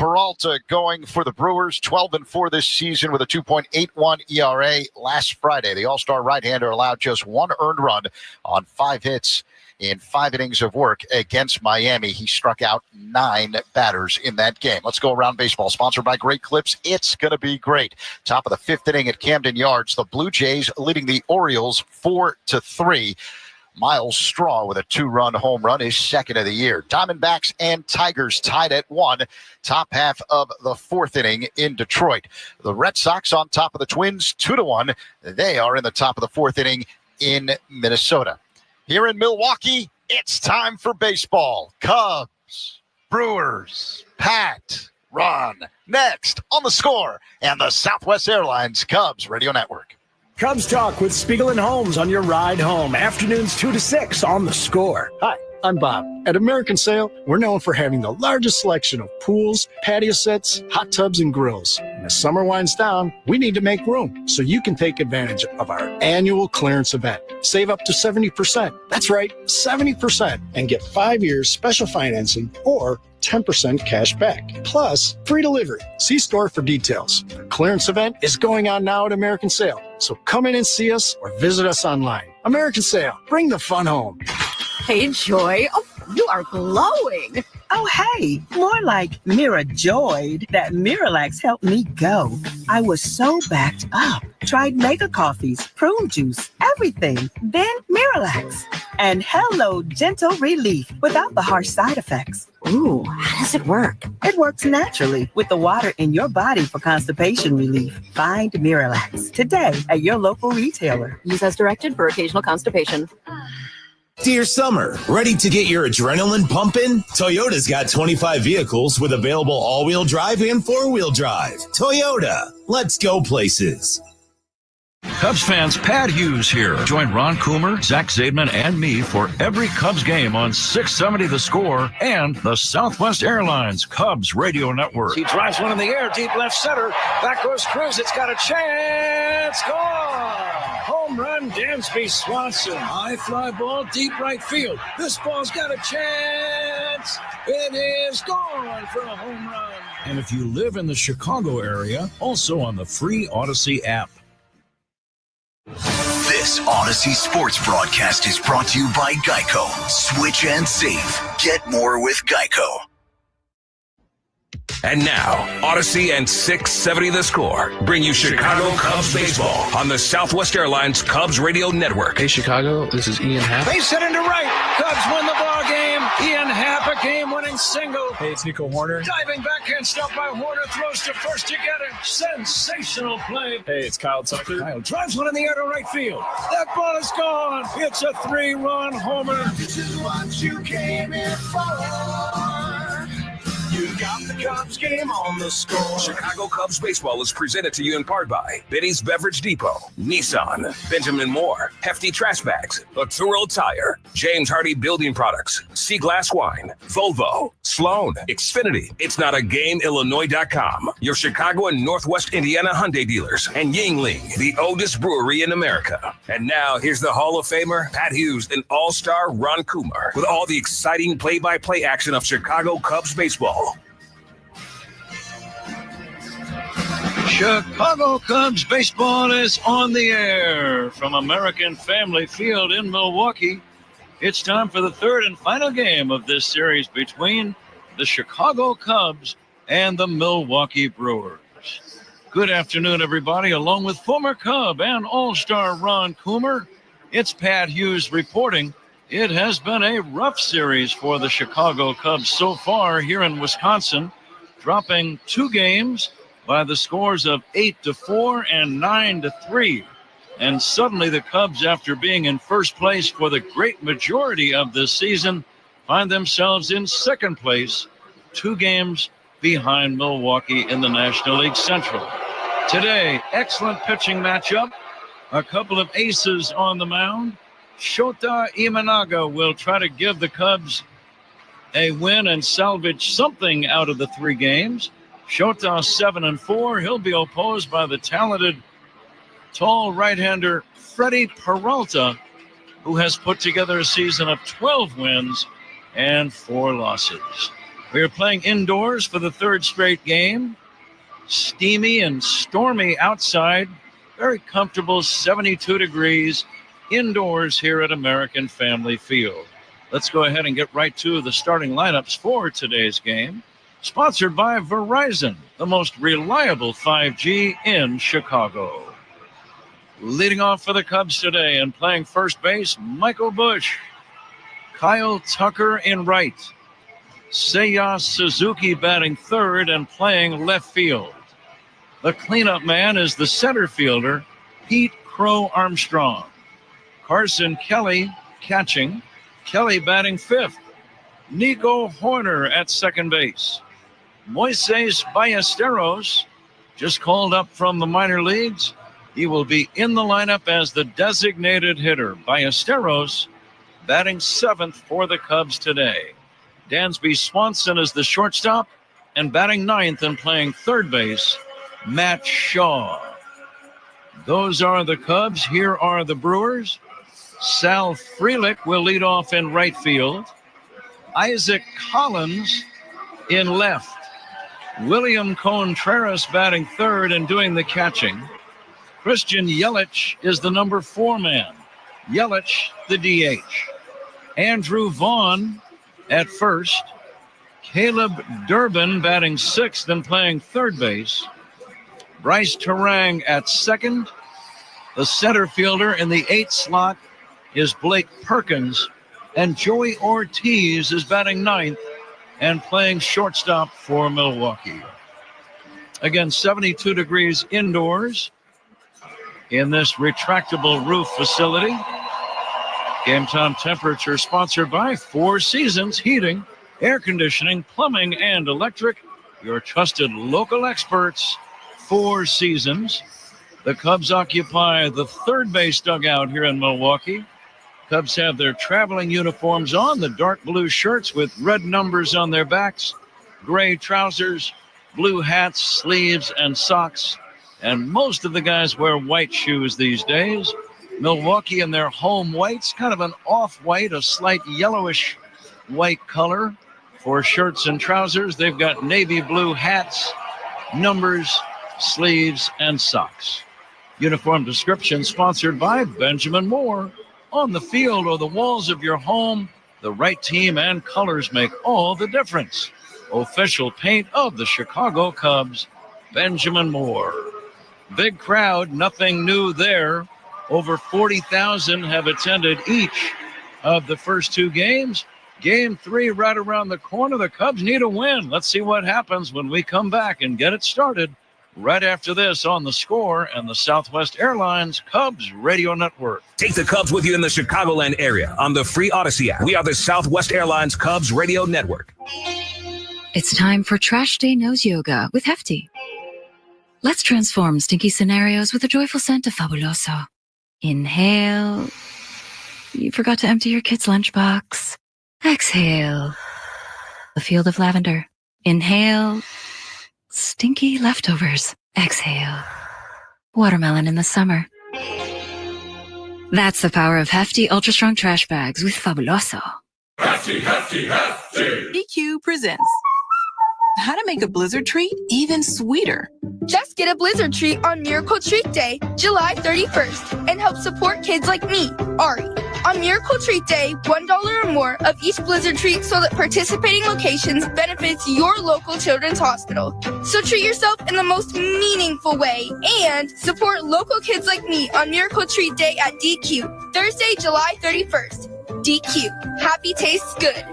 Peralta going for the Brewers, 12-4 this season with a 2.81 ERA. Last Friday, the All-Star right-hander allowed just one earned run on 5 hits in 5 innings of work against Miami. He struck out 9 batters in that game. Let's go around baseball. Sponsored by Great Clips. It's going to be great. Top of the 5th inning at Camden Yards. The Blue Jays leading the Orioles 4-3. Miles Straw with a 2-run home run, his 2nd of the year. Diamondbacks and Tigers tied at 1. Top half of the 4th inning in Detroit. The Red Sox on top of the Twins 2-1. They are in the top of the 4th inning in Minnesota. Here in Milwaukee, it's time for baseball. Cubs, Brewers, Pat, Ron. Next on The Score and the Southwest Airlines Cubs Radio Network. Cubs Talk with Spiegel and Holmes on your ride home. Afternoons 2 to 6 on The Score. Hi, I'm Bob. At American Sail, we're known for having the largest selection of pools, patio sets, hot tubs, and grills. And as summer winds down, we need to make room so you can take advantage of our annual clearance event. Save up to 70%. That's right, 70%. And get 5 years special financing or 10% cash back. Plus, free delivery. See store for details. The clearance event is going on now at American Sail. So come in and see us or visit us online. American Sail, bring the fun home. Hey, Joy. Oh, you are glowing. Oh, hey, more like Mirajoyed. That Miralax helped me go. I was so backed up. Tried mega coffees, prune juice, everything. Then Miralax. And hello, gentle relief without the harsh side effects. Ooh, how does it work? It works naturally with the water in your body for constipation relief. Find Miralax today at your local retailer. Use as directed for occasional constipation. Dear summer, ready to get your adrenaline pumping? Toyota's got 25 vehicles with available all-wheel drive and 4-wheel drive. Toyota, let's go places. Cubs fans, Pat Hughes here. Join Ron Coomer, Zach Zaidman, and me for every Cubs game on 670 The Score and the Southwest Airlines Cubs Radio Network. He drives one in the air, deep left center. Back goes Cruz. It's got a chance. Gone. Home run, Dansby Swanson. High fly ball, deep right field. This ball's got a chance. It is gone for a home run. And if you live in the Chicago area, also on the free Odyssey app. This Odyssey Sports broadcast is brought to you by Geico. Switch and save. Get more with Geico. And now, Odyssey and 670 The Score bring you Chicago Cubs baseball on the Southwest Airlines Cubs Radio Network. Hey, Chicago, this is Ian Happ. Base hit into right. Cubs win the ball game. Ian Happ, a game-winning single. Hey, it's Nico Horner. Diving backhand stop by Horner, throws to first to get it. Sensational play. Hey, it's Kyle Tucker. Kyle drives one in the air to right field. That ball is gone. It's a 3-run homer. This is what you came here for. You got the Cubs game on The Score. Chicago Cubs baseball is presented to you in part by Benny's Beverage Depot, Nissan, Benjamin Moore, Hefty Trash Bags, Arturo Tire, James Hardy Building Products, Sea Glass Wine, Volvo, Sloan, Xfinity, It's Not a Game, Illinois.com, your Chicago and Northwest Indiana Hyundai dealers, and Yingling, the oldest brewery in America. And now here's the Hall of Famer, Pat Hughes, and All-Star Ron Coomer with all the exciting play-by-play action of Chicago Cubs baseball. Chicago Cubs baseball is on the air from American Family Field in Milwaukee. It's time for the third and final game of this series between the Chicago Cubs and the Milwaukee Brewers. Good afternoon, everybody. Along with former Cub and All-Star Ron Coomer, it's Pat Hughes reporting. It has been a rough series for the Chicago Cubs so far here in Wisconsin, dropping 2 games by the scores of 8-4 and 9-3. And suddenly the Cubs, after being in first place for the great majority of this season, find themselves in second place, 2 games behind Milwaukee in the National League Central. Today, excellent pitching matchup. A couple of aces on the mound. Shota Imanaga will try to give the Cubs a win and salvage something out of the 3 games. Shota 7-4. He'll be opposed by the talented, tall right-hander Freddie Peralta, who has put together a season of 12 wins and 4 losses. We are playing indoors for the third straight game. Steamy and stormy outside. Very comfortable, 72 degrees indoors here at American Family Field. Let's go ahead and get right to the starting lineups for today's game. Sponsored by Verizon, the most reliable 5G in Chicago. Leading off for the Cubs today and playing first base, Michael Busch. Kyle Tucker in right. Seiya Suzuki batting third and playing left field. The cleanup man is the center fielder, Pete Crow Armstrong. Carson Kelly catching. Kelly batting fifth. Nico Horner at second base. Moises Ballesteros, just called up from the minor leagues. He will be in the lineup as the designated hitter. Ballesteros batting seventh for the Cubs today. Dansby Swanson is the shortstop, and batting ninth and playing third base, Matt Shaw. Those are the Cubs. Here are the Brewers. Sal Frelick will lead off in right field. Isaac Collins in left. William Contreras batting third and doing the catching. Christian Yelich is the number 4 man. Yelich, the DH. Andrew Vaughn at first. Caleb Durbin batting sixth and playing third base. Bryce Terang at second. The center fielder in the 8th slot is Blake Perkins. And Joey Ortiz is batting ninth and playing shortstop for Milwaukee. Again, 72 degrees indoors in this retractable roof facility. Game time temperature sponsored by Four Seasons Heating, Air Conditioning, Plumbing, and Electric. Your trusted local experts, Four Seasons. The Cubs occupy the third base dugout here in Milwaukee. Cubs have their traveling uniforms on, the dark blue shirts with red numbers on their backs, gray trousers, blue hats, sleeves, and socks. And most of the guys wear white shoes these days. Milwaukee in their home whites, kind of an off-white, a slight yellowish white color for shirts and trousers. They've got navy blue hats, numbers, sleeves, and socks. Uniform description sponsored by Benjamin Moore. On the field or the walls of your home, the right team and colors make all the difference. Official paint of the Chicago Cubs, Benjamin Moore. Big crowd, nothing new there. Over 40,000 have attended each of the first two games. Game 3 right around the corner. The Cubs need a win. Let's see what happens when we come back and get it started right after this on The Score and the Southwest Airlines Cubs Radio Network. Take the Cubs with you in the Chicagoland area on the free Odyssey app. We are the Southwest Airlines Cubs Radio Network. It's time for Trash Day Nose Yoga with Hefty. Let's transform stinky scenarios with a joyful scent of Fabuloso. Inhale. You forgot to empty your kid's lunchbox. Exhale. The field of lavender. Inhale. Stinky leftovers. Exhale. Watermelon in the summer. That's the power of Hefty Ultra Strong Trash Bags with Fabuloso. Hefty, Hefty, Hefty! EQ presents how to make a blizzard treat even sweeter. Just get a blizzard treat on Miracle Treat Day, July 31st, and help support kids like me, Ari. On Miracle Treat Day, $1 or more of each blizzard treat sold at participating locations benefits your local children's hospital. So treat yourself in the most meaningful way and support local kids like me on Miracle Treat Day at DQ, Thursday, July 31st. DQ, happy tastes good.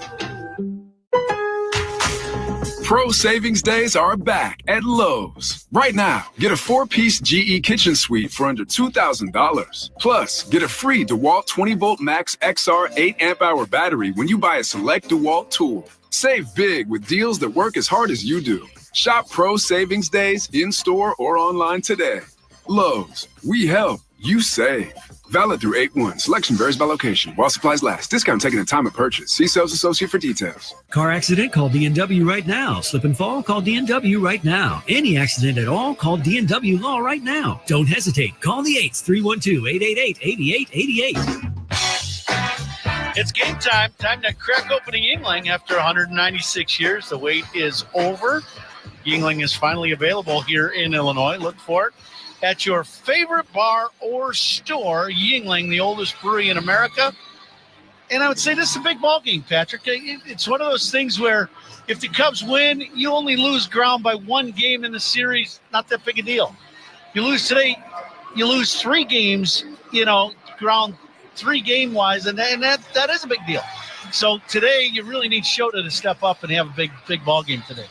Pro Savings Days are back at Lowe's. Right now, get a 4-piece GE kitchen suite for under $2,000. Plus, get a free DeWalt 20-volt Max XR 8-amp-hour battery when you buy a select DeWalt tool. Save big with deals that work as hard as you do. Shop Pro Savings Days in-store or online today. Lowe's, we help, you save. Valid through 8/1. Selection varies by location. While supplies last. Discount taken at time of purchase. See sales associate for details. Car accident? Call DNW right now. Slip and fall? Call DNW right now. Any accident at all? Call DNW Law right now. Don't hesitate. Call the 8s, 312-888-8888. It's game time. Time to crack open a Yingling after 196 years. The wait is over. Yingling is finally available here in Illinois. Look for it at your favorite bar or store. Yingling, the oldest brewery in America. And I would say this is a big ball game, Patrick. It's one of those things where if the Cubs win, you only lose ground by one game in the series. Not that big a deal. You lose today, you lose 3 games, ground 3 game-wise, and that is a big deal. So today you really need Shota to step up and have a big ball game today.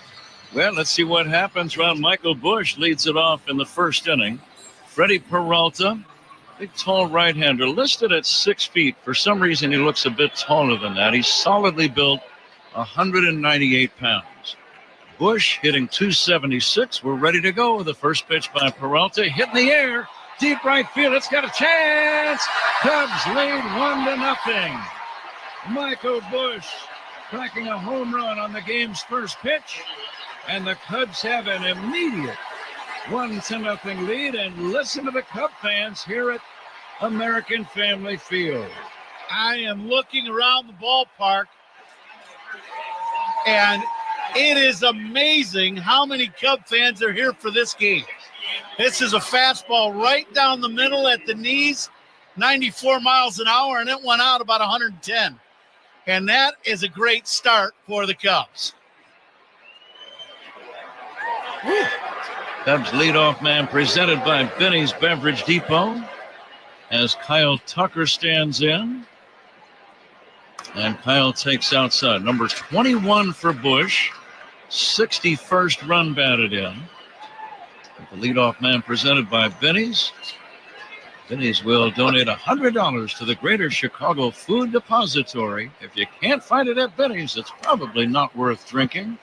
Well, let's see what happens. Michael Busch leads it off in the first inning. Freddie Peralta, big, tall right-hander, listed at 6 feet. For some reason, he looks a bit taller than that. He's solidly built, 198 pounds. Busch hitting 276. We're ready to go. The first pitch by Peralta, hit in the air. Deep right field. It's got a chance. Cubs lead 1-0. Michael Busch cracking a home run on the game's first pitch. And the Cubs have an immediate 1-0 lead. And listen to the Cub fans here at American Family Field. I am looking around the ballpark, and it is amazing how many Cub fans are here for this game. This is a fastball right down the middle at the knees, 94 miles an hour, and it went out about 110. And that is a great start for the Cubs. Cubs leadoff man presented by Benny's Beverage Depot as Kyle Tucker stands in. And Kyle takes outside. Number 21 for Busch, 61st run batted in. The leadoff man presented by Benny's. Benny's will donate $100 to the Greater Chicago Food Depository. If you can't find it at Benny's, it's probably not worth drinking.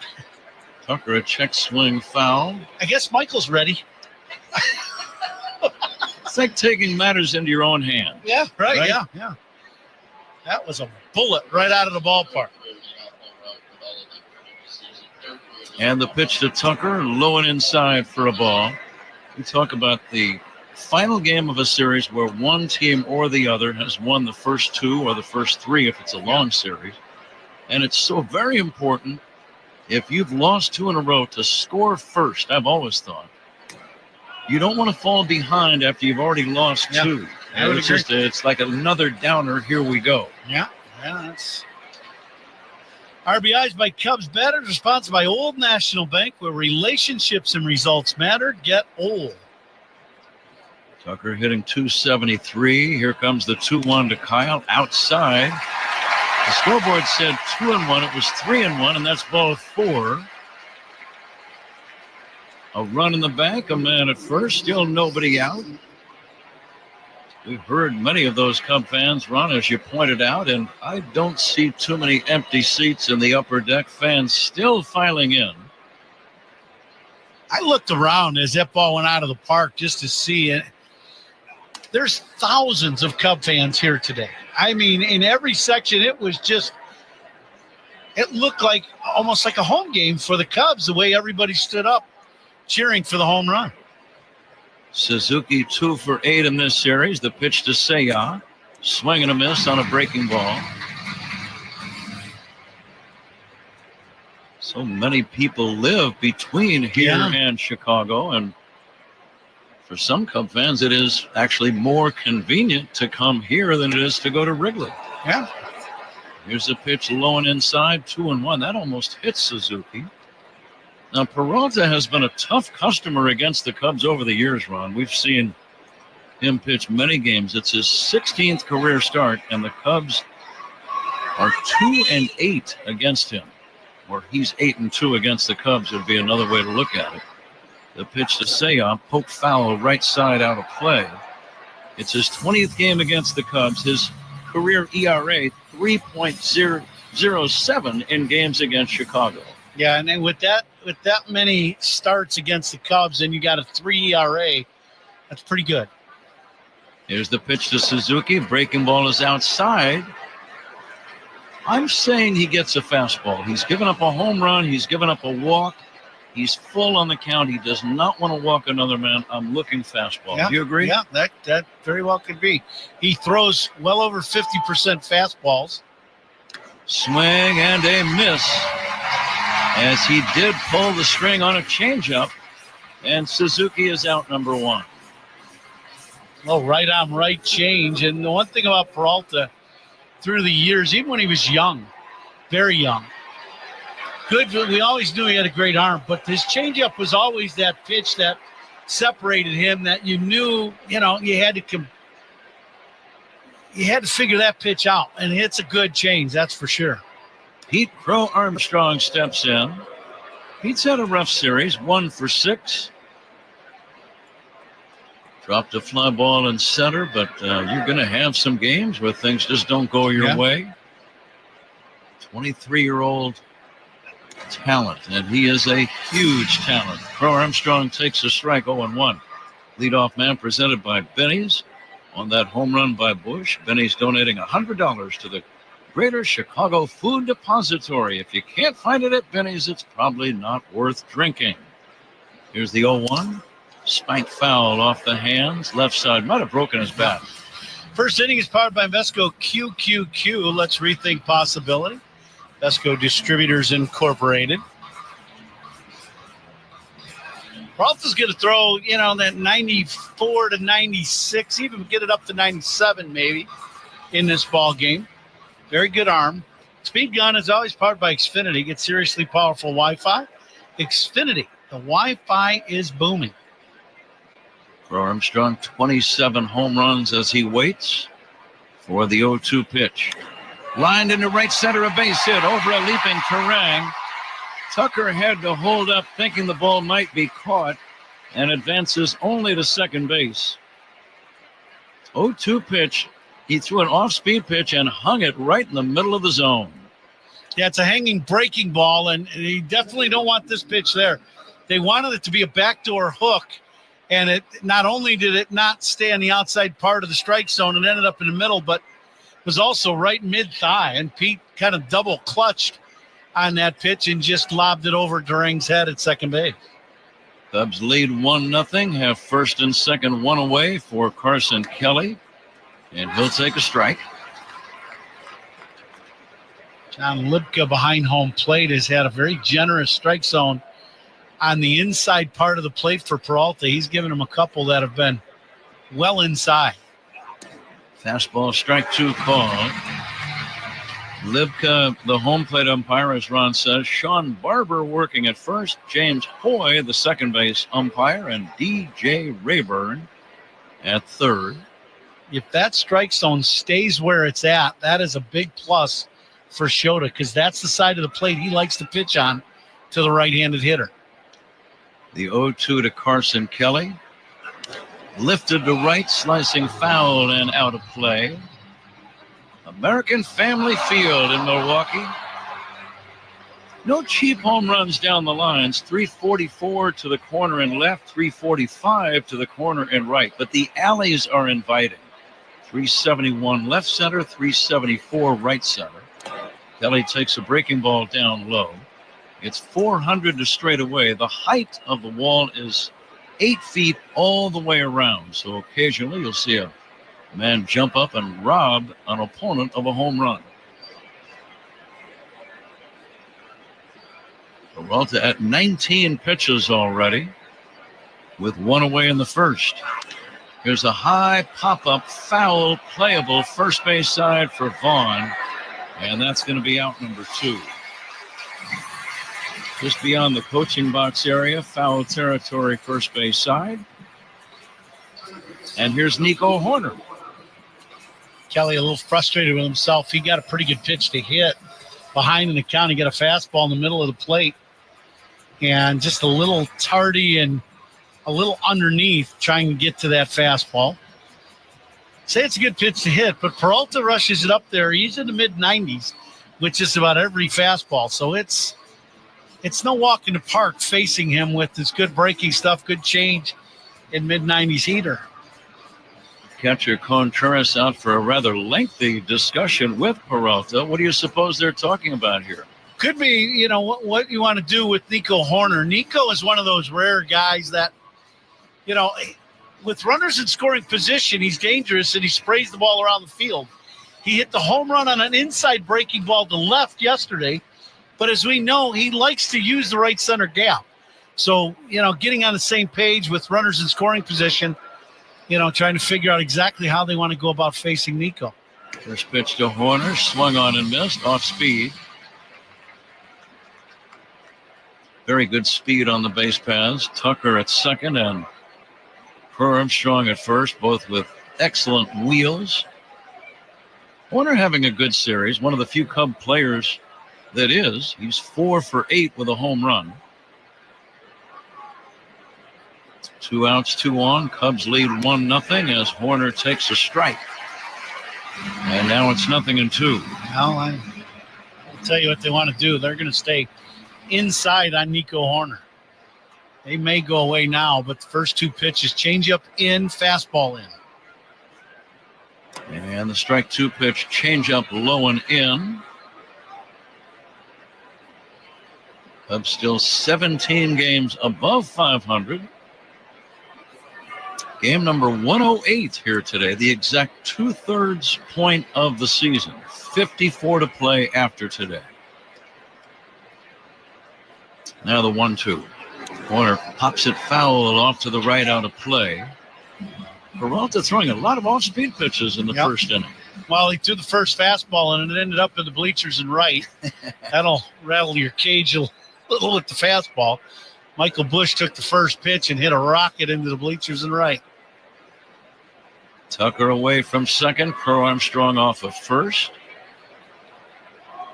Tucker, a check swing foul. I guess Michael's ready. It's like taking matters into your own hands. Yeah, right? Yeah. That was a bullet right out of the ballpark. And the pitch to Tucker, low and inside for a ball. We talk about the final game of a series where one team or the other has won the first 2 or the first 3 if it's a long series. And it's so very important, if you've lost 2 in a row, to score first, I've always thought. You don't want to fall behind after you've already lost 2. It's like another downer. Here we go. Yeah, that's... RBIs by Cubs batters, sponsored by Old National Bank, where relationships and results matter. Get old. Tucker hitting 273. Here comes the 2-1 to Kyle outside. The scoreboard said 2-1. It was 3-1, and that's ball 4. A run in the bank, a man at first, still nobody out. We've heard many of those Cub fans, Ron, as you pointed out, and I don't see too many empty seats in the upper deck. Fans still filing in. I looked around as that ball went out of the park just to see it. There's thousands of Cub fans here today. I mean, in every section, it looked like almost like a home game for the Cubs, the way everybody stood up cheering for the home run. Suzuki 2 for 8 in this series. The pitch to Seiya. Swing and a miss on a breaking ball. So many people live between here and Chicago, and for some Cub fans, it is actually more convenient to come here than it is to go to Wrigley. Yeah. Here's a pitch low and inside, 2-1. That almost hits Suzuki. Now, Peralta has been a tough customer against the Cubs over the years, Ron. We've seen him pitch many games. It's his 16th career start, and the Cubs are 2-8 against him. Or he's 8-2 against the Cubs would be another way to look at it. The pitch to Seiya, poke foul, right side out of play. It's his 20th game against the Cubs. His career ERA, 3.007 in games against Chicago. Yeah, and then with that many starts against the Cubs, and you got a 3 ERA, that's pretty good. Here's the pitch to Suzuki. Breaking ball is outside. I'm saying he gets a fastball. He's given up a home run. He's given up a walk. He's full on the count. He does not want to walk another man. I'm looking fastball. Yeah, do you agree? Yeah, that very well could be. He throws well over 50% fastballs. Swing and a miss, as he did pull the string on a changeup, and Suzuki is out number 1. Oh, right on right change. And the one thing about Peralta through the years, even when he was young, very young, good. We always knew he had a great arm, but his changeup was always that pitch that separated him, that you knew, you had to figure that pitch out, and it's a good change, that's for sure. Pete Crow Armstrong steps in. Pete's had a rough series, 1 for 6. Dropped a fly ball in center, but you're going to have some games where things just don't go your way. 23-year-old talent, and he is a huge talent. Crow Armstrong takes a strike, 0-1. Leadoff man presented by Benny's. On that home run by Bush, Benny's donating $100 to the Greater Chicago Food Depository. If you can't find it at Benny's, it's probably not worth drinking. Here's the 0-1. Spanked foul off the hands. Left side. Might have broken his bat. First inning is powered by Vesco QQQ. Let's rethink possibility. Vesco Distributors Incorporated. Peralta's going to throw, that 94 to 96, even get it up to 97 maybe in this ball game. Very good arm. Speed gun is always powered by Xfinity. Get seriously powerful Wi-Fi. Xfinity. The Wi-Fi is booming. Armstrong, 27 home runs as he waits for the 0-2 pitch. Lined into right center, a base hit over a leaping Terang. Tucker had to hold up, thinking the ball might be caught, and advances only to second base. 0-2 pitch. He threw an off-speed pitch and hung it right in the middle of the zone. Yeah, it's a hanging breaking ball, and you definitely don't want this pitch there. They wanted it to be a backdoor hook. And it not only did it not stay on the outside part of the strike zone, it ended up in the middle, but was also right mid-thigh. And Pete kind of double clutched on that pitch and just lobbed it over Durang's head at second base. Cubs lead 1-0, have first and second one away for Carson Kelly, and he'll take a strike. John Lipka behind home plate has had a very generous strike zone on the inside part of the plate for Peralta. He's given him a couple that have been well inside. Fastball, strike 2 call. Lipka, the home plate umpire, as Ron says. Sean Barber working at first. James Hoy, the second base umpire, and DJ Rayburn at third. If that strike zone stays where it's at, that is a big plus for Shota, because that's the side of the plate he likes to pitch on to the right-handed hitter. The 0-2 to Carson Kelly. Lifted to right, slicing foul and out of play. American Family Field in Milwaukee. No cheap home runs down the lines. 344 to the corner and left, 345 to the corner and right. But the alleys are inviting. 371 left center, 374 right center. Kelly takes a breaking ball down low. It's 400 to straightaway. The height of the wall is 8 feet all the way around. So occasionally you'll see a man jump up and rob an opponent of a home run. Peralta at 19 pitches already, with 1 away in the first. Here's a high pop-up, foul, playable first base side for Vaughn, and that's going to be out number 2. Just beyond the coaching box area, foul territory, first base side. And here's Nico Horner. Kelly a little frustrated with himself. He got a pretty good pitch to hit behind in the count. He got a fastball in the middle of the plate. And just a little tardy and a little underneath trying to get to that fastball. Say it's a good pitch to hit, but Peralta rushes it up there. He's in the mid-90s with just about every fastball. So it's no walk in the park facing him with this good breaking stuff, good change in mid-90s heater. Catcher Contreras out for a rather lengthy discussion with Peralta. What do you suppose they're talking about here? Could be, what you want to do with Nico Horner. Nico is one of those rare guys that, with runners in scoring position, he's dangerous and he sprays the ball around the field. He hit the home run on an inside breaking ball to left yesterday. But as we know, he likes to use the right center gap. So, getting on the same page with runners in scoring position, trying to figure out exactly how they want to go about facing Nico. First pitch to Horner, swung on and missed, off speed. Very good speed on the base paths. Tucker at second and Armstrong at first, both with excellent wheels. Horner having a good series, one of the few Cub players that is. He's 4 for 8 with a home run. 2 outs, 2 on. Cubs lead 1-0 as Horner takes a strike. And now it's 0-2. Well, I'll tell you what they want to do. They're going to stay inside on Nico Horner. They may go away now, but the first 2 pitches, changeup in, fastball in. And the strike 2 pitch, changeup low and in. Cubs still 17 games above 500. Game number 108 here today, the exact 2/3 point of the season. 54 to play after today. Now the 1-2. Horner pops it foul off to the right out of play. Peralta throwing a lot of off-speed pitches in the first inning. Well, he threw the first fastball, and it ended up in the bleachers and right. That'll rattle your cage a little with the fastball. Michael Busch took the first pitch and hit a rocket into the bleachers and right. Tucker away from second. Armstrong off of first.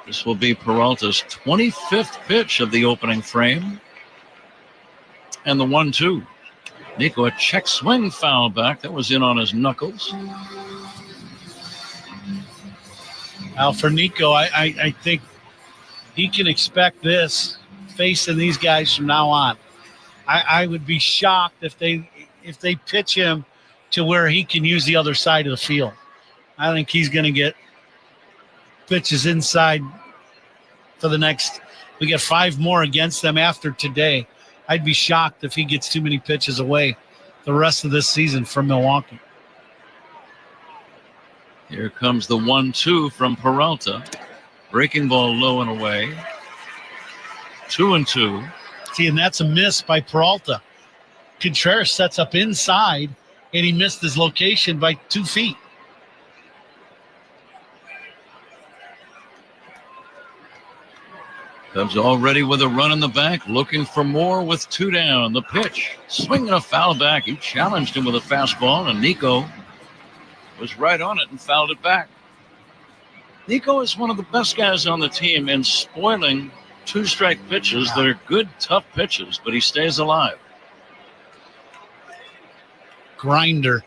This will be Peralta's 25th pitch of the opening frame. And the 1-2. Nico, a check swing foul back. That was in on his knuckles. Now for Nico, I think he can expect this facing these guys from now on. I would be shocked if they pitch him to where he can use the other side of the field. I think he's going to get pitches inside for the next. We get 5 more against them after today. I'd be shocked if he gets too many pitches away the rest of this season from Milwaukee. Here comes the 1-2 from Peralta. Breaking ball low and away. 2-2. See, and that's a miss by Peralta. Contreras sets up inside, and he missed his location by 2 feet. Cubs already with a run in the bank, looking for more with 2 down. The pitch, swinging a foul back. He challenged him with a fastball, and Nico was right on it and fouled it back. Nico is one of the best guys on the team in spoiling 2-strike pitches that are good, tough pitches, but he stays alive. Grinder.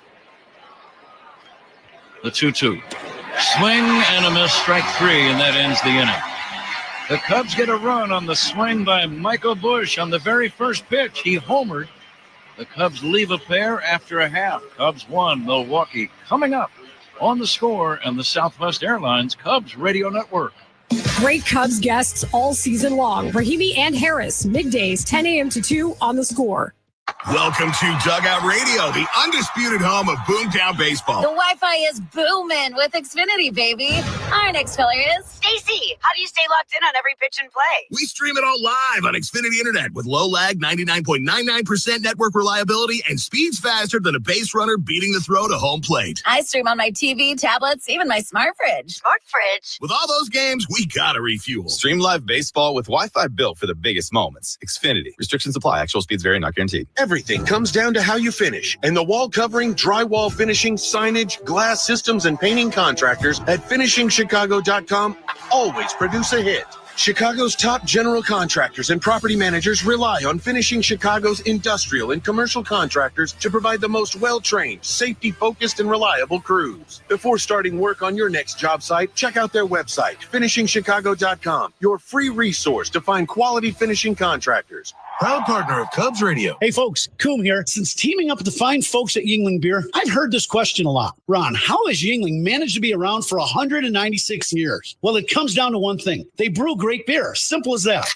The 2-2. Swing and a miss, strike 3, and that ends the inning. The Cubs get a run on the swing by Michael Busch on the very first pitch. He homered. The Cubs leave a pair after a half. Cubs 1, Milwaukee. Coming up on The Score and the Southwest Airlines Cubs Radio Network. Great Cubs guests all season long. Rahimi and Harris, middays, 10 a.m. to 2 on The Score. Welcome to Dugout Radio, the undisputed home of Boomtown Baseball. The Wi-Fi is booming with Xfinity, baby. Our next caller is Stacy. How do you stay locked in on every pitch and play? We stream it all live on Xfinity Internet with low lag, 99.99% network reliability, and speeds faster than a base runner beating the throw to home plate. I stream on my TV, tablets, even my smart fridge. Smart fridge. With all those games, we gotta refuel. Stream live baseball with Wi-Fi built for the biggest moments. Xfinity. Restrictions apply. Actual speeds vary, not guaranteed. Everything comes down to how you finish, and the wall covering, drywall finishing, signage, glass systems, and painting contractors at finishingchicago.com always produce a hit. Chicago's top general contractors and property managers rely on Finishing Chicago's industrial and commercial contractors to provide the most well-trained, safety-focused, and reliable crews. Before starting work on your next job site, check out their website, finishingchicago.com, your free resource to find quality finishing contractors. Proud partner of Cubs Radio. Hey folks, Coom here. Since teaming up with the fine folks at Yuengling Beer, I've heard this question a lot. Ron, how has Yuengling managed to be around for 196 years? Well, it comes down to one thing. They brew great beer. Simple as that.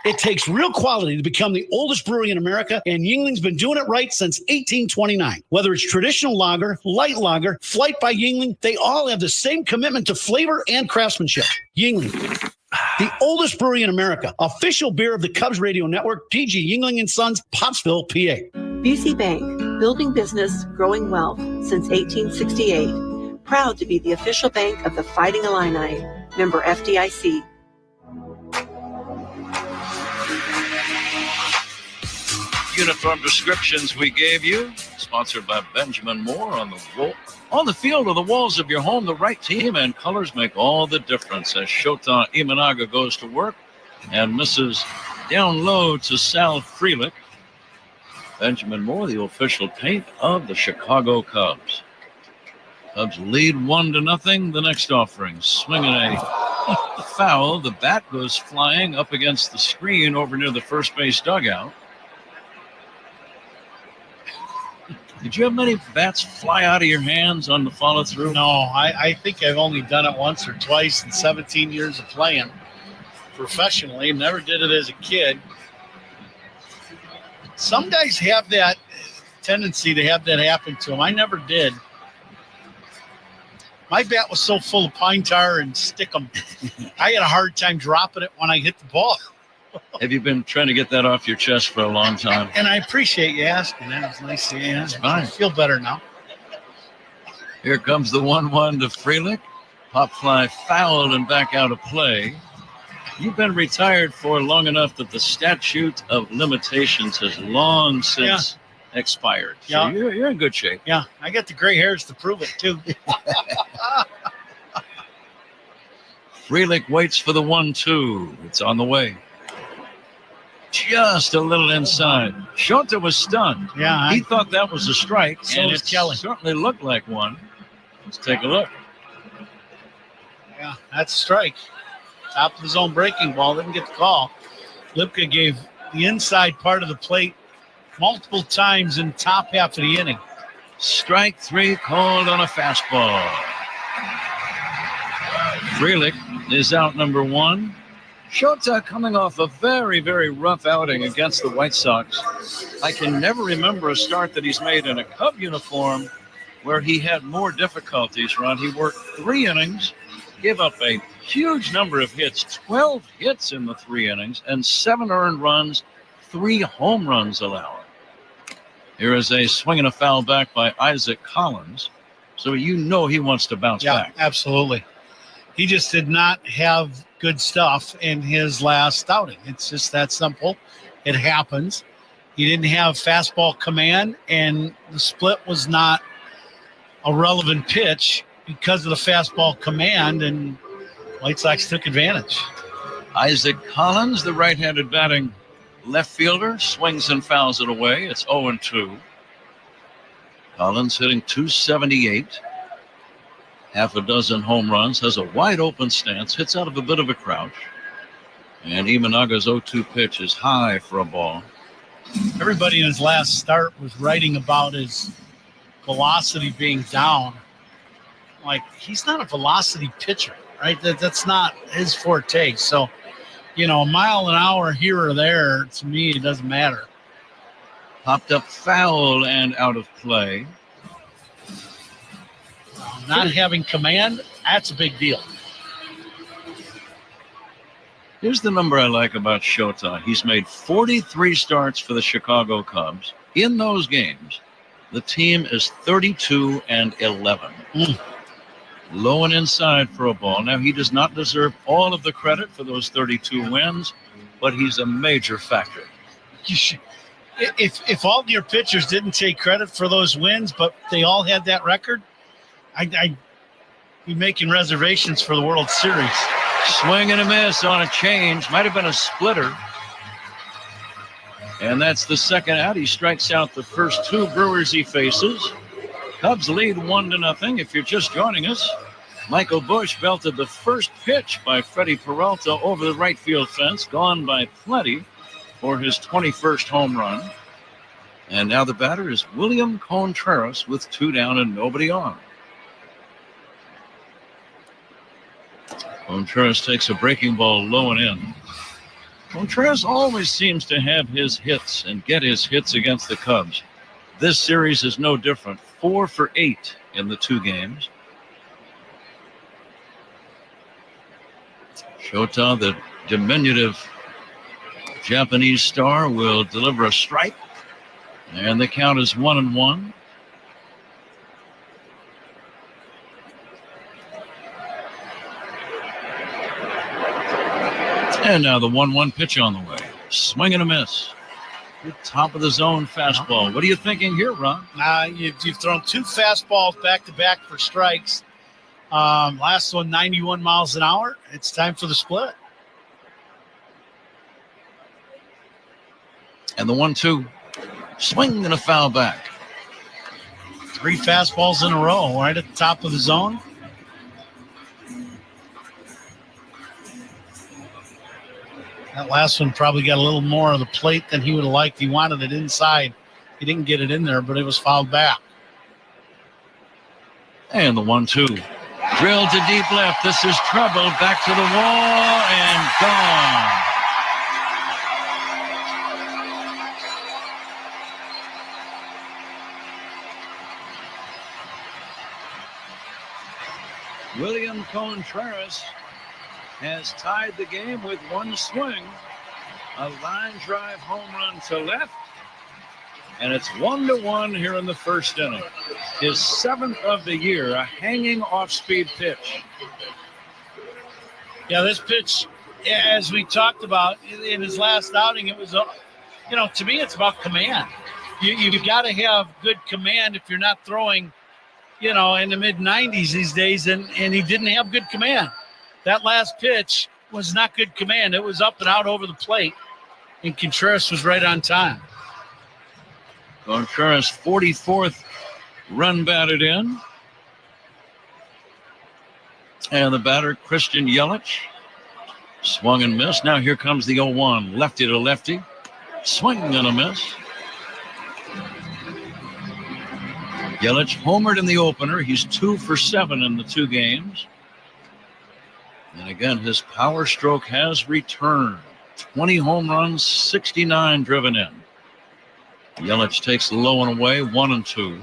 It takes real quality to become the oldest brewery in America, and Yuengling's been doing it right since 1829. Whether it's traditional lager, light lager, Flight by Yuengling, they all have the same commitment to flavor and craftsmanship. Yuengling, the oldest brewery in America, official beer of the Cubs Radio Network, P.G. Yuengling & Sons, Pottsville, PA. BC Bank, building business, growing wealth since 1868. Proud to be the official bank of the Fighting Illini. Member FDIC. Uniform descriptions we gave you, sponsored by Benjamin Moore. On the field or the walls of your home, the right team and colors make all the difference as Shota Imanaga goes to work and misses down low to Sal Frelick. Benjamin Moore, the official paint of the Chicago Cubs. Cubs lead 1-0. The next offering, swinging a foul. The bat goes flying up against the screen over near the first base dugout. Did you have many bats fly out of your hands on the follow-through? No, I think I've only done it once or twice in 17 years of playing professionally. Never did it as a kid. Some guys have that tendency to have that happen to them. I never did. My bat was so full of pine tar and stickum. I had a hard time dropping it when I hit the ball. Have you been trying to get that off your chest for a long time? And I appreciate you asking. That was nice to you. It's fine. I feel better now. Here comes the 1-1 to Frelick. Pop fly fouled and back out of play. You've been retired for long enough that the statute of limitations has long since expired. So you're in good shape. Yeah, I got the gray hairs to prove it, too. Frelick waits for the 1-2. It's on the way. Just a little inside. Shota was stunned. Yeah. He thought that was a strike, So and was it Kelly. certainly looked like one. Let's take a look. Yeah, that's a strike. Top of the zone breaking ball. Didn't get the call. Lipka gave the inside part of the plate multiple times in the top half of the inning. Strike 3 called on a fastball. Frelick is out number 1. Shota coming off a very, very rough outing against the White Sox. I can never remember a start that he's made in a Cub uniform where he had more difficulties, Ron. He worked 3 innings, gave up a huge number of hits, 12 hits in the 3 innings, and 7 earned runs, 3 home runs allowed. Here is a swing and a foul back by Isaac Collins. So you know he wants to bounce back. Yeah, absolutely. He just did not have good stuff in his last outing. It's just that simple. It happens. He didn't have fastball command, and the split was not a relevant pitch because of the fastball command, and White Sox took advantage. Isaac Collins, the right-handed batting left fielder, swings and fouls it away. It's 0-2. Collins hitting .278. Half a dozen home runs, has a wide open stance, hits out of a bit of a crouch. And Imanaga's 0-2 pitch is high for a ball. Everybody in his last start was writing about his velocity being down. Like, he's not a velocity pitcher, right? That's not his forte. So, you know, a mile an hour here or there, to me, it doesn't matter. Popped up foul and out of play. Not having command, that's a big deal. Here's the number I like about Shota. He's made 43 starts for the Chicago Cubs. In those games, the team is 32-11. Low and inside for a ball. Now, he does not deserve all of the credit for those 32 wins, but he's a major factor. If all your pitchers didn't take credit for those wins, but they all had that record, I'd be making reservations for the World Series. Swing and a miss on a change. Might have been a splitter. And that's the second out. He strikes out the first 2 Brewers he faces. Cubs lead 1-0. If you're just joining us, Michael Busch belted the first pitch by Freddie Peralta over the right field fence, gone by plenty for his 21st home run. And now the batter is William Contreras with 2 down and nobody on. Contreras takes a breaking ball low and in. Contreras always seems to have his hits and get his hits against the Cubs. This series is no different. 4 for 8 in the 2 games. Shota, the diminutive Japanese star, will deliver a strike. And the count is 1-1. And now the 1-1 pitch on the way. Swing and a miss. The top of the zone fastball. What are you thinking here, Ron? You've thrown 2 fastballs back-to-back for strikes. Last one, 91 miles an hour. It's time for the split. And the 1-2. Swing and a foul back. 3 fastballs in a row right at the top of the zone. That last one probably got a little more of the plate than he would have liked. He wanted it inside. He didn't get it in there, but it was fouled back. And the 1-2. Drilled to deep left. This is trouble. Back to the wall and gone. William Contreras has tied the game with 1 swing. A line drive home run to left. And it's 1-1 here in the first inning. His 7th of the year, a hanging off-speed pitch. Yeah, this pitch, as we talked about in his last outing, it was, to me, it's about command. You've got to have good command if you're not throwing, in the mid-90s these days, and he didn't have good command. That last pitch was not good command. It was up and out over the plate, and Contreras was right on time. Contreras' 44th run batted in. And the batter, Christian Yelich, swung and missed. Now here comes the 0-1, lefty to lefty. Swing and a miss. Yelich homered in the opener. He's 2 for 7 in the 2 games. And again, his power stroke has returned. 20 home runs, 69 driven in. Yelich takes low and away, 1-2.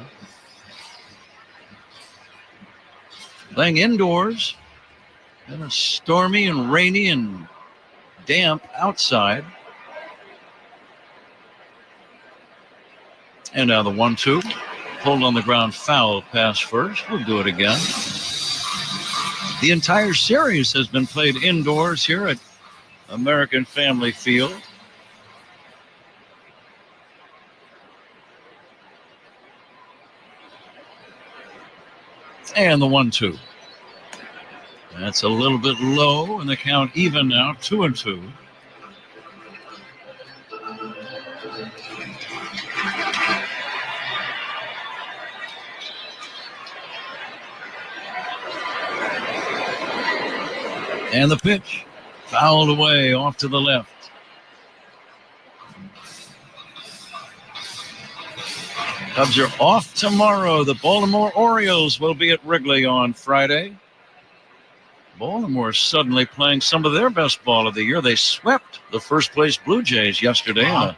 Playing indoors. And it's stormy and rainy and damp outside. And now the 1-2. Pulled on the ground, foul, pass first. We'll do it again. The entire series has been played indoors here at American Family Field. And the 1-2. That's a little bit low, and the count even now, 2-2. And the pitch fouled away off to the left. Cubs are off tomorrow. The Baltimore Orioles will be at Wrigley on Friday. Baltimore suddenly playing some of their best ball of the year. They swept the first place Blue Jays yesterday in a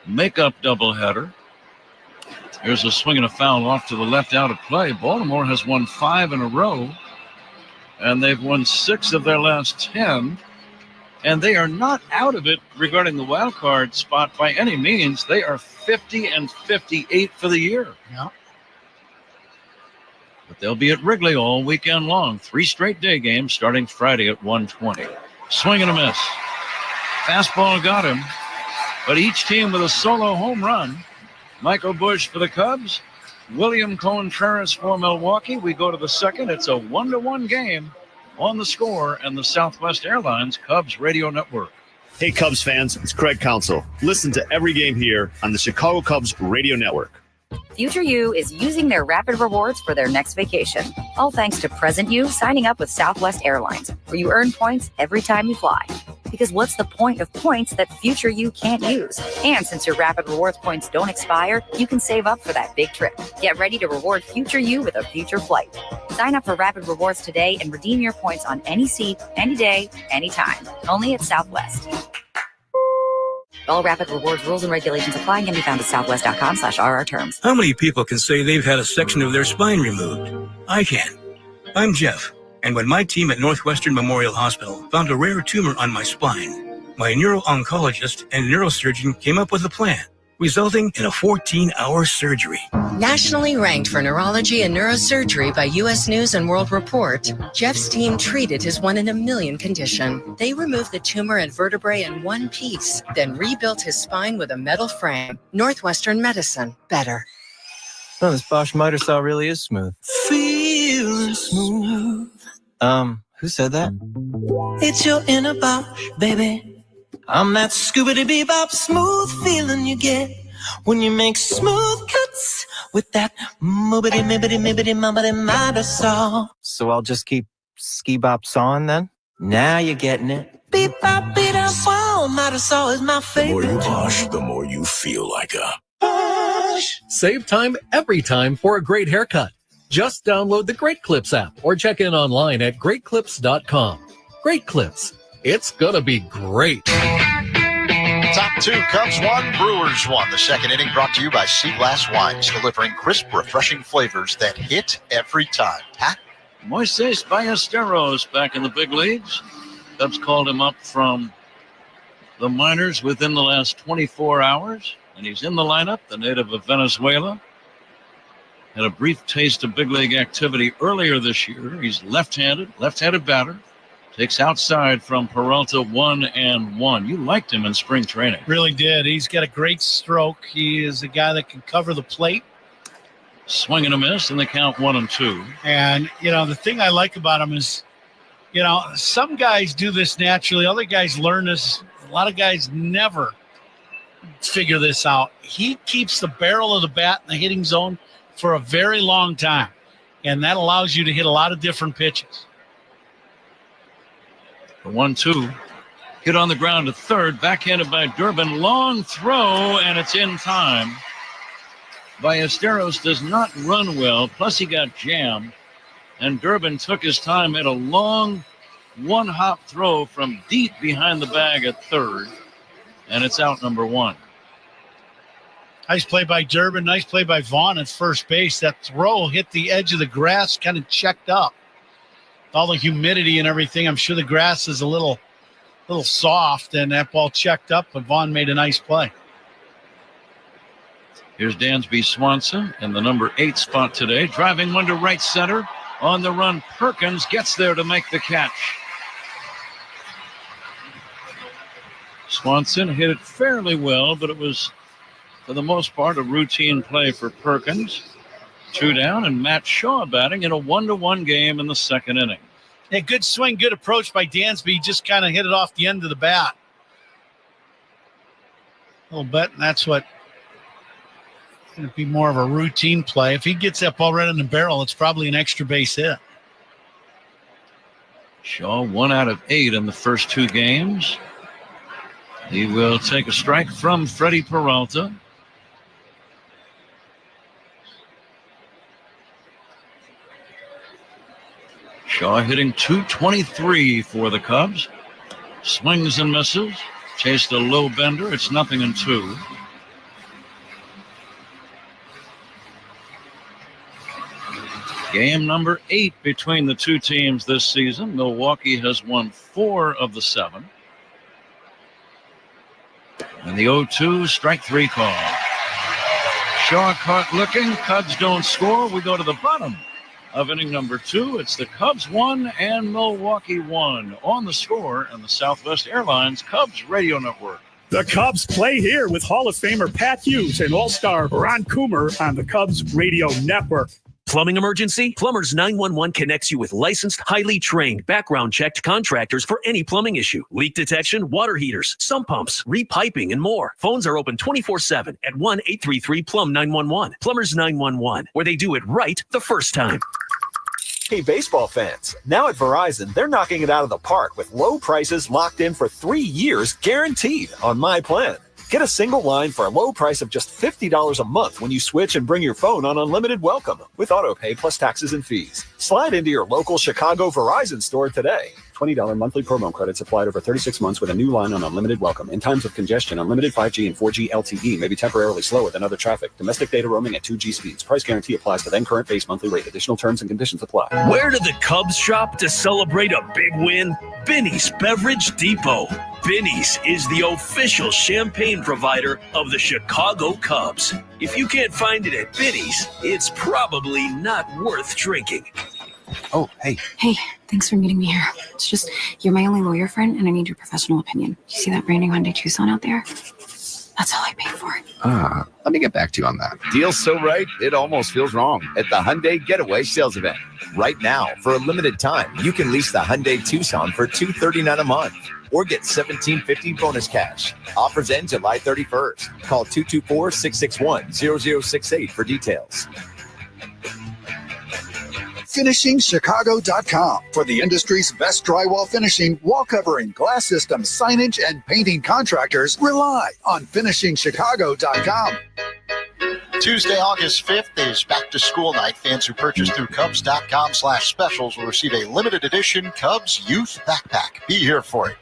makeup doubleheader. Here's a swing and a foul off to the left out of play. Baltimore has won 5 in a row. And they've won 6 of their last 10. And they are not out of it regarding the wild card spot by any means. They are 50-58 for the year. Yeah. But they'll be at Wrigley all weekend long. 3 straight day games starting Friday at 1:20. Swing and a miss. Fastball got him. But each team with a solo home run. Michael Busch for the Cubs. William Contreras for Milwaukee. We go to the second. It's a 1-1 game on the Score and the Southwest Airlines Cubs Radio Network. Hey, Cubs fans, it's Craig Counsell. Listen to every game here on the Chicago Cubs Radio Network. Future You is using their rapid rewards for their next vacation. All thanks to present you signing up with Southwest Airlines, where you earn points every time you fly. Because what's the point of points that future you can't use? And since your Rapid Rewards points don't expire, you can save up for that big trip. Get ready to reward future you with a future flight. Sign up for Rapid Rewards today and redeem your points on any seat, any day, anytime. Only at Southwest. All Rapid Rewards rules and regulations apply and can be found at southwest.com/RR terms. How many people can say they've had a section of their spine removed? I can. I'm Jeff, and when my team at Northwestern Memorial Hospital found a rare tumor on my spine, my neuro-oncologist and neurosurgeon came up with a plan, resulting in a 14-hour surgery. Nationally ranked for neurology and neurosurgery by U.S. News and World Report, Jeff's team treated his 1 in a million condition. They removed the tumor and vertebrae in one piece, then rebuilt his spine with a metal frame. Northwestern Medicine. Better. Oh, this Bosch miter saw really is smooth. Feeling smooth. Who said that? It's your inner Bosch, baby. I'm that scoobity-bebop smooth feeling you get when you make smooth cuts with that moobity-mibbity-mibbity-mubbity-miter saw. So I'll just keep ski-bop sawing then? Now you're getting it. Beep-bop-beat-up-wow, miter saw is my favorite. The more you Bosch, the more you feel like a Bosch. Save time every time for a great haircut. Just download the Great Clips app or check in online at greatclips.com. Great Clips. It's gonna be great. Top two, Cubs won, Brewers won. The second inning brought to you by Sea Glass Wines, delivering crisp, refreshing flavors that hit every time. Pat? Moises Ballesteros back in the big leagues. Cubs called him up from the minors within the last 24 hours, and he's in the lineup, the native of Venezuela. Had a brief taste of big league activity earlier this year. He's left-handed batter. Takes outside from Peralta 1-1. You liked him in spring training. Really did. He's got a great stroke. He is a guy that can cover the plate. Swing and a miss, and they count 1-2. And, the thing I like about him is, some guys do this naturally. Other guys learn this. A lot of guys never figure this out. He keeps the barrel of the bat in the hitting zone for a very long time. And that allows you to hit a lot of different pitches. 1-2. Hit on the ground to third. Backhanded by Durbin. Long throw, and it's in time. Ballesteros does not run well. Plus, he got jammed. And Durbin took his time, made a long one-hop throw from deep behind the bag at third. And it's out number one. Nice play by Durbin. Nice play by Vaughn at first base. That throw hit the edge of the grass, kind of checked up. All the humidity and everything, I'm sure the grass is a little soft, and that ball checked up, but Vaughn made a nice play. Here's Dansby Swanson in the number 8 spot today, driving one to right center. On the run, Perkins gets there to make the catch. Swanson hit it fairly well, but it was, for the most part, a routine play for Perkins. 2 down, and Matt Shaw batting in a 1-1 game in the second inning. Yeah, good swing, good approach by Dansby. Just kind of hit it off the end of the bat. A little bit, and that's what going to be more of a routine play. If he gets that ball right in the barrel, it's probably an extra base hit. Shaw 1 out of 8 in the first 2 games. He will take a strike from Freddie Peralta. Shaw hitting .223 for the Cubs. Swings and misses. Chased a low bender. It's 0-2. Game number 8 between the two teams this season. Milwaukee has won 4 of the 7. And the 0-2 strike 3 call. Shaw caught looking. Cubs don't score. We go to the bottom of inning number 2. It's the Cubs 1 and Milwaukee 1 on The Score and the Southwest Airlines Cubs Radio Network. The Cubs play here with Hall of Famer Pat Hughes and All-Star Ron Coomer on the Cubs Radio Network. Plumbing emergency? Plumbers 911 connects you with licensed, highly trained, background-checked contractors for any plumbing issue. Leak detection, water heaters, sump pumps, repiping, and more. Phones are open 24/7 at 1-833-PLUM-911. Plumbers 911, where they do it right the first time. Hey, baseball fans. Now at Verizon, they're knocking it out of the park with low prices locked in for 3 years guaranteed on my plan. Get a single line for a low price of just $50 a month when you switch and bring your phone on Unlimited Welcome with autopay plus taxes and fees. Slide into your local Chicago Verizon store today. $20 monthly promo credits applied over 36 months with a new line on Unlimited Welcome. In times of congestion, unlimited 5G and 4G LTE may be temporarily slower than other traffic. Domestic data roaming at 2G speeds. Price guarantee applies to then current base monthly rate. Additional terms and conditions apply. Where do the Cubs shop to celebrate a big win? Binny's Beverage Depot. Binny's is the official champagne provider of the Chicago Cubs. If you can't find it at Binny's, it's probably not worth drinking. Oh, hey. Hey, thanks for meeting me here. It's just, you're my only lawyer friend, and I need your professional opinion. You see that brand new Hyundai Tucson out there? That's all I paid for it. Let me get back to you on that. Deal's so right, it almost feels wrong at the Hyundai Getaway Sales Event. Right now, for a limited time, you can lease the Hyundai Tucson for $239 a month or get $1,750 bonus cash. Offers end July 31st. Call 224-661-0068 for details. FinishingChicago.com for the industry's best drywall finishing, wall covering, glass systems, signage, and painting contractors. Rely on FinishingChicago.com. Tuesday, August 5th is back to school night. Fans who purchase through CUBS.com/specials will receive a limited edition Cubs youth backpack. Be here for it.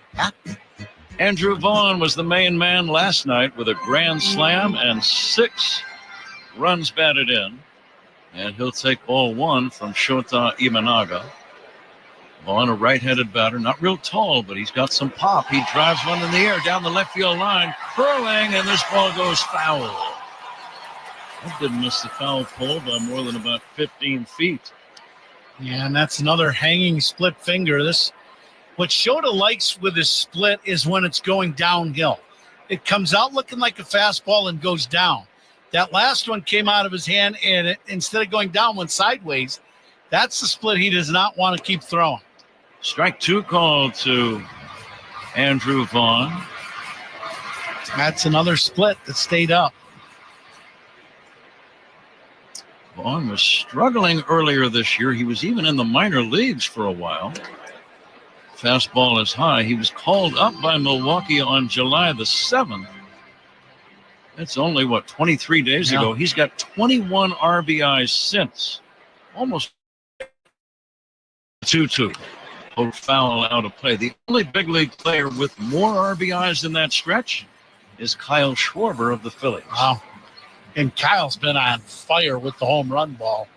Andrew Vaughn was the main man last night with a grand slam and 6 runs batted in. And he'll take ball 1 from Shota Imanaga. Vaughn, a right-handed batter, not real tall, but he's got some pop. He drives one in the air down the left field line, curling, and this ball goes foul. That didn't miss the foul pole by more than about 15 feet. Yeah, and that's another hanging split finger. What Shota likes with his split is when it's going downhill. It comes out looking like a fastball and goes down. That last one came out of his hand, and instead of going down, went sideways. That's the split he does not want to keep throwing. Strike 2 called to Andrew Vaughn. That's another split that stayed up. Vaughn was struggling earlier this year. He was even in the minor leagues for a while. Fastball is high. He was called up by Milwaukee on July the 7th. That's only, 23 days ago. He's got 21 RBIs since. Almost 2-2. Foul out of play. The only big league player with more RBIs in that stretch is Kyle Schwarber of the Phillies. Wow. And Kyle's been on fire with the home run ball.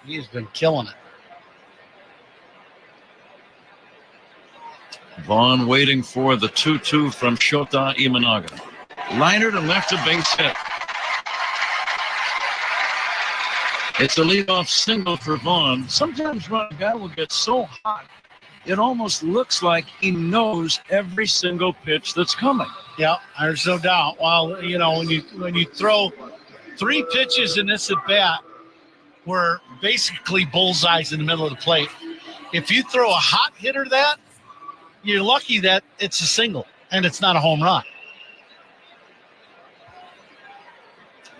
He's been killing it. Vaughn waiting for the 2-2 from Shota Imanaga. Liner to left, a base hit. It's a leadoff single for Vaughn. Sometimes when a guy will get so hot, it almost looks like he knows every single pitch that's coming. Yeah, there's no doubt. Well, when you throw 3 pitches in this at bat, were basically bullseyes in the middle of the plate. If you throw a hot hitter that, you're lucky that it's a single and it's not a home run.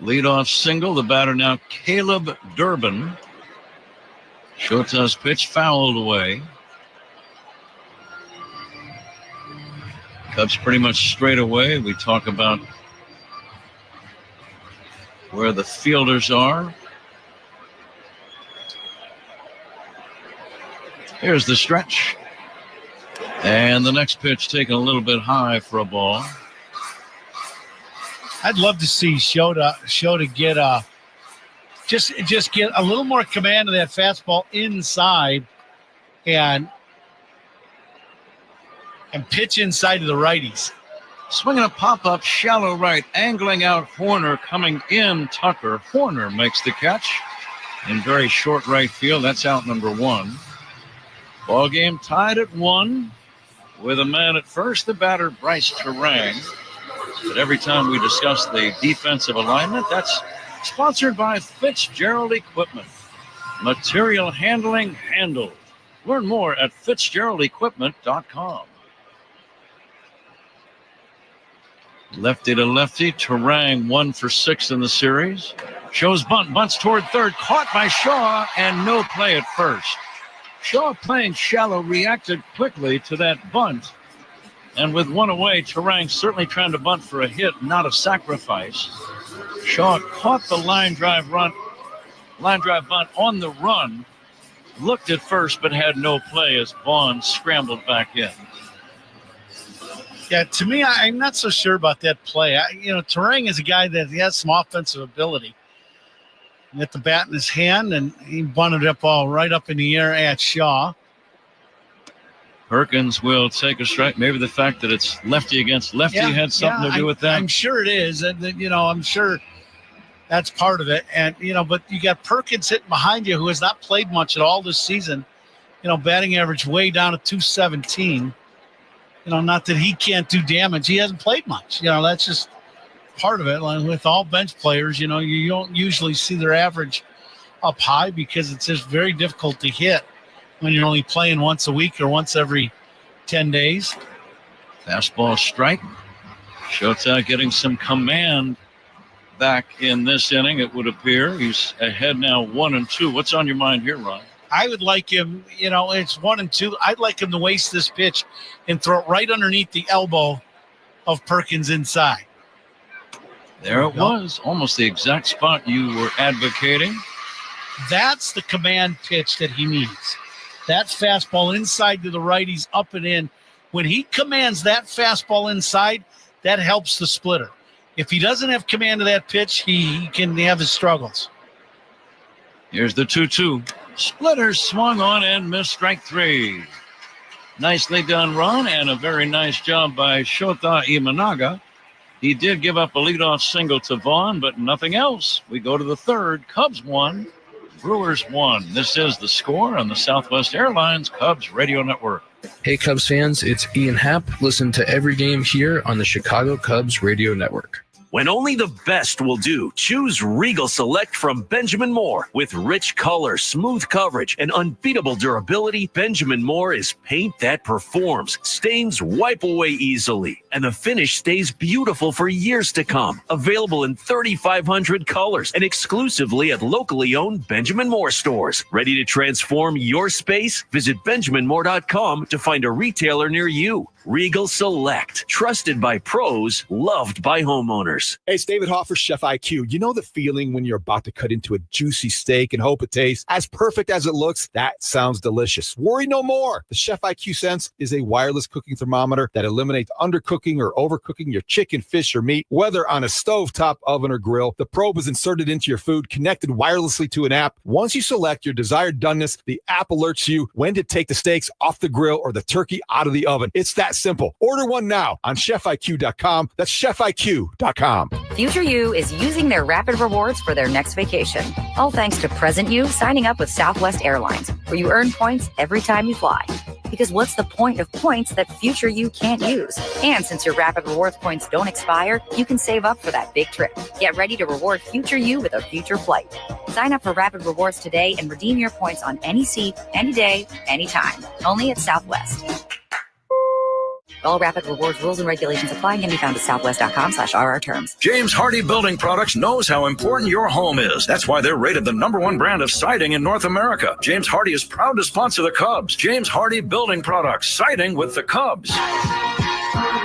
Leadoff single, the batter now Caleb Durbin. Shota's pitch fouled away. Cubs pretty much straight away. We talk about where the fielders are. Here's the stretch. And the next pitch taken a little bit high for a ball. I'd love to see Shota get just get a little more command of that fastball inside and pitch inside to the righties. Swinging a pop-up, shallow right, angling out Horner, coming in Tucker. Horner makes the catch in very short right field. That's out number 1. Ball game tied at 1 with a man at first, the batter Bryce Terang. But every time we discuss the defensive alignment, that's sponsored by Fitzgerald Equipment. Material handling handled. Learn more at FitzgeraldEquipment.com. Lefty to lefty, Terang 1 for 6 in the series. Shows bunts toward third, caught by Shaw, and no play at first. Shaw, playing shallow, reacted quickly to that bunt. And with one away, Terang certainly trying to bunt for a hit, not a sacrifice. Shaw caught the line drive bunt on the run, looked at first but had no play as Vaughn scrambled back in. Yeah, to me, I'm not so sure about that play. Terang is a guy that has some offensive ability. He got the bat in his hand, and he bunted it all right up in the air at Shaw. Perkins will take a strike. Maybe the fact that it's lefty against lefty had something to do with that. I'm sure it is. And, I'm sure that's part of it. And, but you got Perkins hitting behind you who has not played much at all this season. Batting average way down to 217. Not that he can't do damage. He hasn't played much. That's just part of it. Like with all bench players, you don't usually see their average up high because it's just very difficult to hit when you're only playing once a week or once every 10 days. Fastball strike. Shota getting some command back in this inning, it would appear. He's ahead now 1-2. What's on your mind here, Ron? I would like him, it's 1-2. I'd like him to waste this pitch and throw it right underneath the elbow of Perkins inside. There it was, almost the exact spot you were advocating. That's the command pitch that he needs. That fastball inside to the righties, up and in. When he commands that fastball inside, that helps the splitter. If he doesn't have command of that pitch, he can have his struggles. Here's the 2-2. Splitter swung on and missed, strike three. Nicely done, Ron, and a very nice job by Shota Imanaga. He did give up a leadoff single to Vaughn, but nothing else. We go to the third. Cubs 1, Brewers 1. This is The Score on the Southwest Airlines Cubs Radio Network. Hey, Cubs fans, it's Ian Happ. Listen to every game here on the Chicago Cubs Radio Network. When only the best will do, choose Regal Select from Benjamin Moore. With rich color, smooth coverage, and unbeatable durability, Benjamin Moore is paint that performs. Stains wipe away easily, and the finish stays beautiful for years to come. Available in 3,500 colors and exclusively at locally owned Benjamin Moore stores. Ready to transform your space? Visit BenjaminMoore.com to find a retailer near you. Regal Select, trusted by pros, loved by homeowners. Hey, it's David Hoffer, Chef IQ. You know the feeling when you're about to cut into a juicy steak and hope it tastes as perfect as it looks? That sounds delicious. Worry no more. The Chef IQ Sense is a wireless cooking thermometer that eliminates undercooking or overcooking your chicken, fish, or meat, whether on a stovetop, oven, or grill. The probe is inserted into your food, connected wirelessly to an app. Once you select your desired doneness, the app alerts you when to take the steaks off the grill or the turkey out of the oven. It's that simple. Order one now on chefiq.com. That's chefiq.com. Future You is using their Rapid Rewards for their next vacation. All thanks to Present You signing up with Southwest Airlines, where you earn points every time you fly. Because what's the point of points that Future You can't use? And since your Rapid Rewards points don't expire, you can save up for that big trip. Get ready to reward Future You with a future flight. Sign up for Rapid Rewards today and redeem your points on any seat, any day, anytime. Only at Southwest. All Rapid Rewards rules and regulations apply and can be found at southwest.com/RR terms. James Hardie Building Products knows how important your home is. That's why they're rated the #1 brand of siding in North America. James Hardie is proud to sponsor the Cubs. James Hardie Building Products, siding with the Cubs.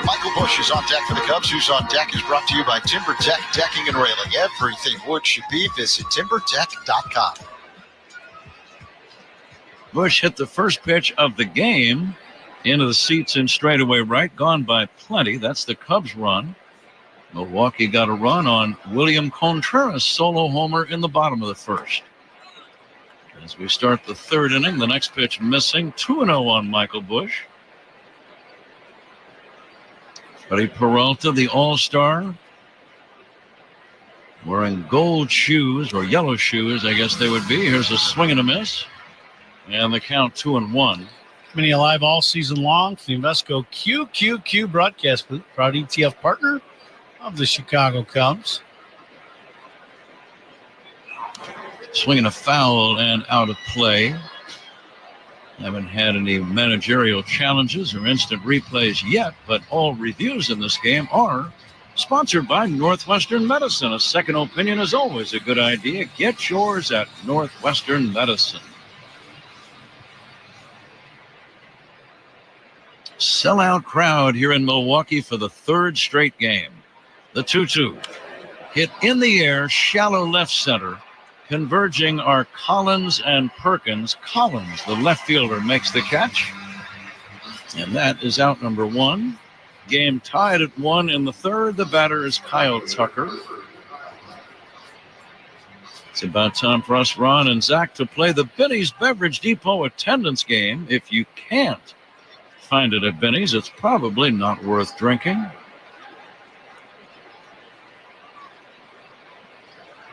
Michael Bush is on deck for the Cubs. Who's on Deck is brought to you by Timber Tech Decking and Railing. Everything wood should be. Visit timbertech.com. Bush hit the first pitch of the game into the seats in straightaway right, gone by plenty. That's the Cubs run. Milwaukee got a run on William Contreras' solo homer in the bottom of the first. As we start the third inning, the next pitch missing. 2-0 on Michael Bush. Freddie Peralta, the all-star, wearing gold shoes, or yellow shoes, I guess they would be. Here's a swing and a miss. And the count 2-1. Coming alive all season long for the Invesco QQQ broadcast booth, proud ETF partner of the Chicago Cubs. Swinging a foul and out of play. Haven't had any managerial challenges or instant replays yet, but all reviews in this game are Sponsored by Northwestern Medicine. A second opinion is always a good idea. Get yours at Northwestern Medicine. Sellout crowd here in Milwaukee for the third straight game. The 2-2. Hit in the air, shallow left center. Converging are Collins and Perkins. Collins, the left fielder, makes the catch. And that is out number one. Game tied at 1 in the third. The batter is Kyle Tucker. It's about time for us, Ron and Zach, to play the Benny's Beverage Depot attendance game. If you can't find it at Benny's, it's probably not worth drinking.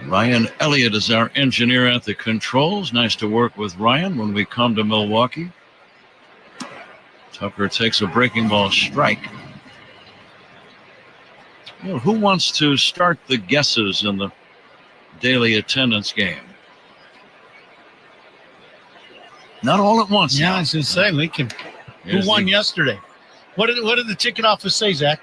Ryan Elliott is our engineer at the controls. Nice to work with Ryan when we come to Milwaukee. Tucker takes a breaking ball strike. Well, who wants to start the guesses in the daily attendance game? Not all at once. Yeah, I was going to say, we can. Who won yesterday? What did the ticket office say, Zach?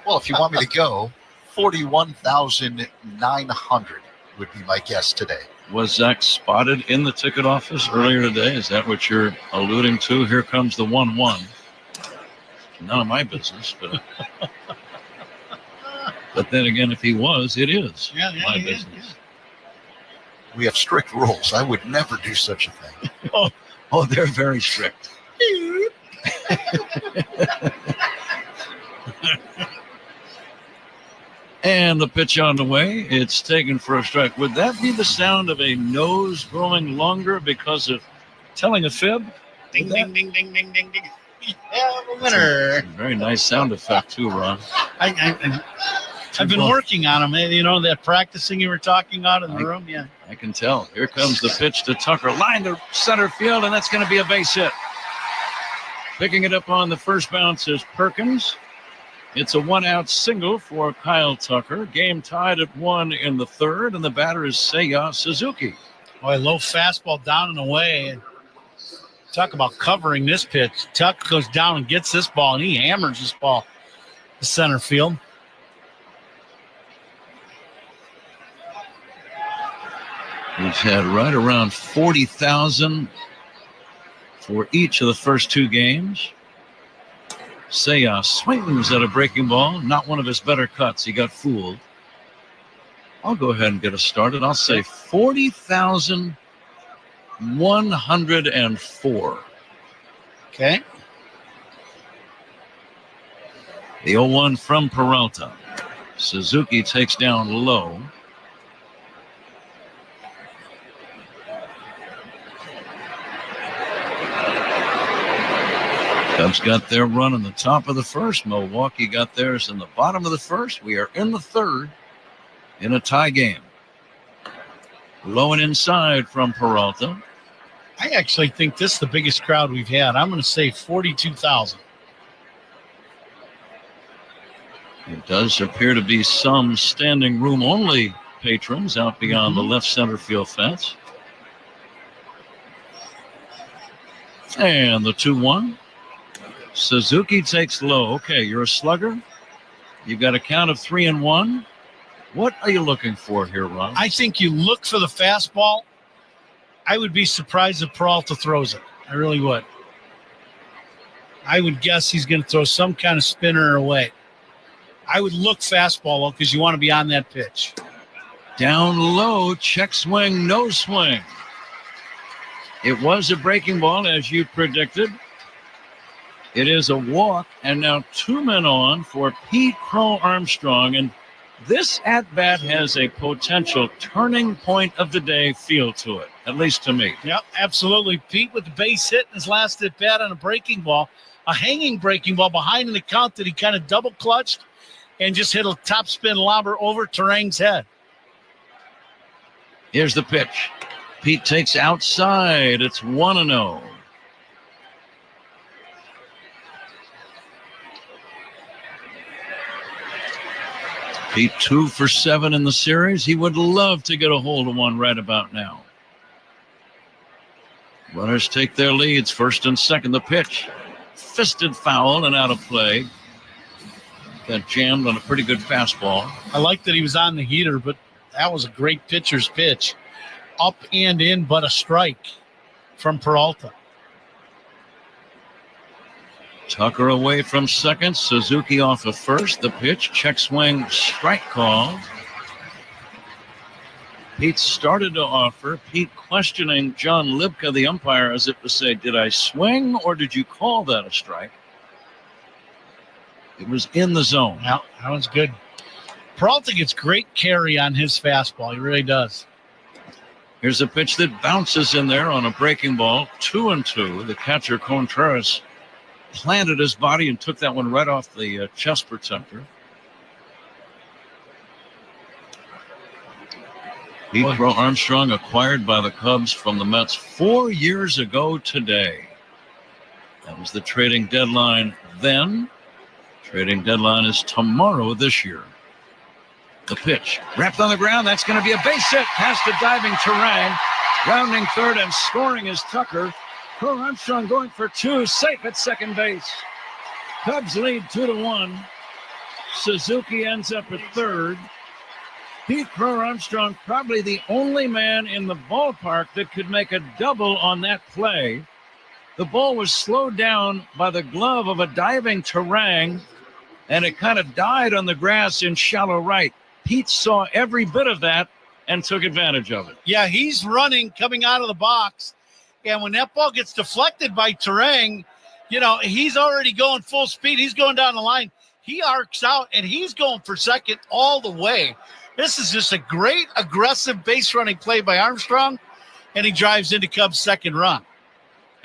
Well, if you want me to go, 41,900 would be my guess today. Was Zach spotted in the ticket office earlier today? Is that what you're alluding to? Here comes the 1-1. None of my business, but but then again, if he was, it is my business. Yeah. We have strict rules. I would never do such a thing. Oh, they're very strict. And the pitch on the way. It's taken for a strike. Would that be the sound of a nose growing longer because of telling a fib? Ding, ding, ding, ding, ding, ding, ding. Yeah, the winner. Very nice sound effect, too, Ron. I've been working on them. You know, that practicing you were talking about in the room? Yeah. I can tell. Here comes the pitch to Tucker. Line to center field, and that's going to be a base hit. Picking it up on the first bounce is Perkins. It's a one-out single for Kyle Tucker. Game tied at 1 in the third, and the batter is Seiya Suzuki. Boy, low fastball down and away. And talk about covering this pitch. Tuck goes down and gets this ball, and he hammers this ball to center field. We've had right around 40,000 for each of the first two games. Seiya swings at a breaking ball. Not one of his better cuts. He got fooled. I'll go ahead and get us started. I'll say 40,104. Okay. The 0-1 from Peralta. Suzuki takes down low. Cubs got their run in the top of the first. Milwaukee got theirs in the bottom of the first. We are in the third in a tie game. Low and inside from Peralta. I actually think this is the biggest crowd we've had. I'm going to say 42,000. It does appear to be some standing room only patrons out beyond the left center field fence. And the 2-1. Suzuki takes low. Okay, you're a slugger. You've got a count of 3-1. What are you looking for here, Ron? I think you look for the fastball. I would be surprised if Peralta throws it. I really would. I would guess he's going to throw some kind of spinner away. I would look fastball, though, because you want to be on that pitch. Down low, check swing, no swing. It was a breaking ball, as you predicted. It is a walk, and now 2 men on for Pete Crow Armstrong. And this at-bat has a potential turning point of the day feel to it, at least to me. Yep, absolutely. Pete with the base hit in his last at-bat on a breaking ball, a hanging breaking ball behind in the count that he kind of double-clutched and just hit a top-spin lobber over Terang's head. Here's the pitch. Pete takes outside. It's 1-0. Pete 2 for 7 in the series. He would love to get a hold of one right about now. Runners take their leads. First and second, the pitch. Fisted foul and out of play. Got jammed on a pretty good fastball. I like that he was on the heater, but that was a great pitcher's pitch. Up and in, but a strike from Peralta. Tucker away from second. Suzuki off of first. The pitch, check swing, strike call. Pete started to offer. Pete questioning John Libka, the umpire, as if to say, did I swing or did you call that a strike? It was in the zone. Yeah, that was good. Peralta gets great carry on his fastball. He really does. Here's a pitch that bounces in there on a breaking ball. 2-2. The catcher, Contreras, planted his body and took that one right off the chest protector. Pete Crow Armstrong, acquired by the Cubs from the Mets 4 years ago today. That was the trading deadline then. Trading deadline is tomorrow this year. The pitch wrapped on the ground. That's going to be a base hit past the diving Terang. Rounding third and scoring is Tucker. Crow Armstrong going for two, safe at second base. Cubs lead 2-1. Suzuki ends up at third. Pete Crow Armstrong, probably the only man in the ballpark that could make a double on that play. The ball was slowed down by the glove of a diving Terang, and it kind of died on the grass in shallow right. Pete saw every bit of that and took advantage of it. Yeah, he's running, coming out of the box, and when that ball gets deflected by Terang, he's already going full speed. He's going down the line. He arcs out, and he's going for second all the way. This is just a great aggressive base running play by Armstrong, and he drives into Cubs' second run.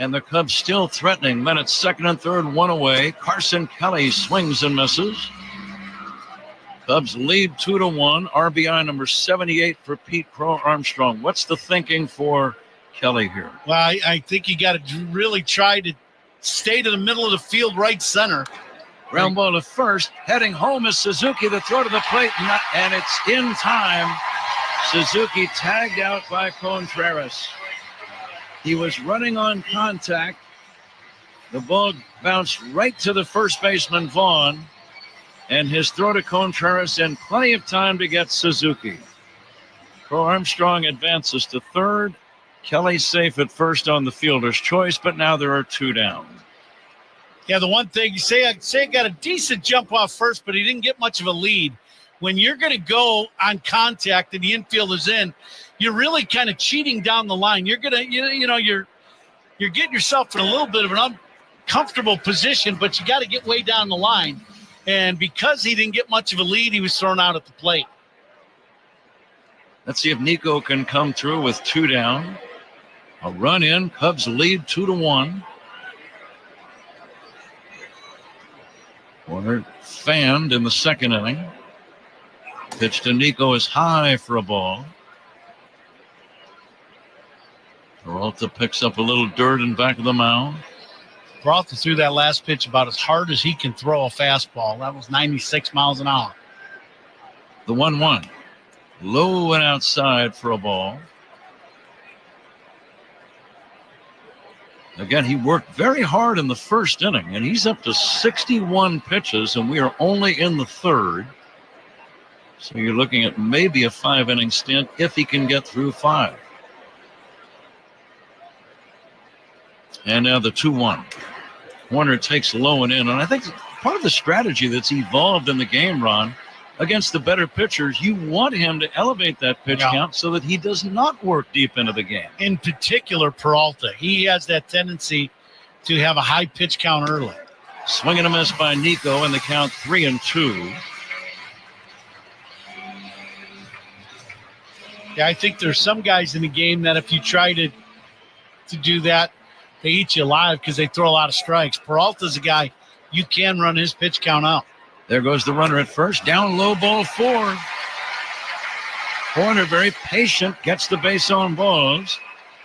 And the Cubs still threatening. Men at second and third, one away. Carson Kelly swings and misses. Cubs lead 2-1. RBI number 78 for Pete Crow Armstrong. What's the thinking for Kelly here? Well, I think you got to really try to stay to the middle of the field, right center. Ground ball to first. Heading home is Suzuki. The throw to the plate, and it's in time. Suzuki tagged out by Contreras. He was running on contact. The ball bounced right to the first baseman, Vaughn, and his throw to Contreras in plenty of time to get Suzuki. Crow Armstrong advances to third. Kelly safe at first on the fielder's choice, but now there are two down. Yeah, the one thing, you say got a decent jump off first, but he didn't get much of a lead. When you're going to go on contact and the infield is in, you're really kind of cheating down the line. You're going to, you're getting yourself in a little bit of an uncomfortable position, but you got to get way down the line. And because he didn't get much of a lead, he was thrown out at the plate. Let's see if Nico can come through with two down. A run in. Cubs lead 2-1. Warner fanned in the second inning. Pitch to Nico is high for a ball. Peralta picks up a little dirt in back of the mound. Peralta threw that last pitch about as hard as he can throw a fastball. That was 96 miles an hour. The 1-1. Low and outside for a ball. Again, he worked very hard in the first inning, and he's up to 61 pitches, and we are only in the third. So you're looking at maybe a 5-inning stint if he can get through 5. And now the 2-1. Warner takes low and in, and I think part of the strategy that's evolved in the game, Ron, against the better pitchers, you want him to elevate that pitch count so that he does not work deep into the game. In particular, Peralta, he has that tendency to have a high pitch count early. Swing and a miss by Nico, and the count 3-2. Yeah, I think there's some guys in the game that if you try to do that, they eat you alive because they throw a lot of strikes. Peralta's a guy, you can run his pitch count out. There goes the runner at first. Down low, ball 4. Horner, very patient, gets the base on balls.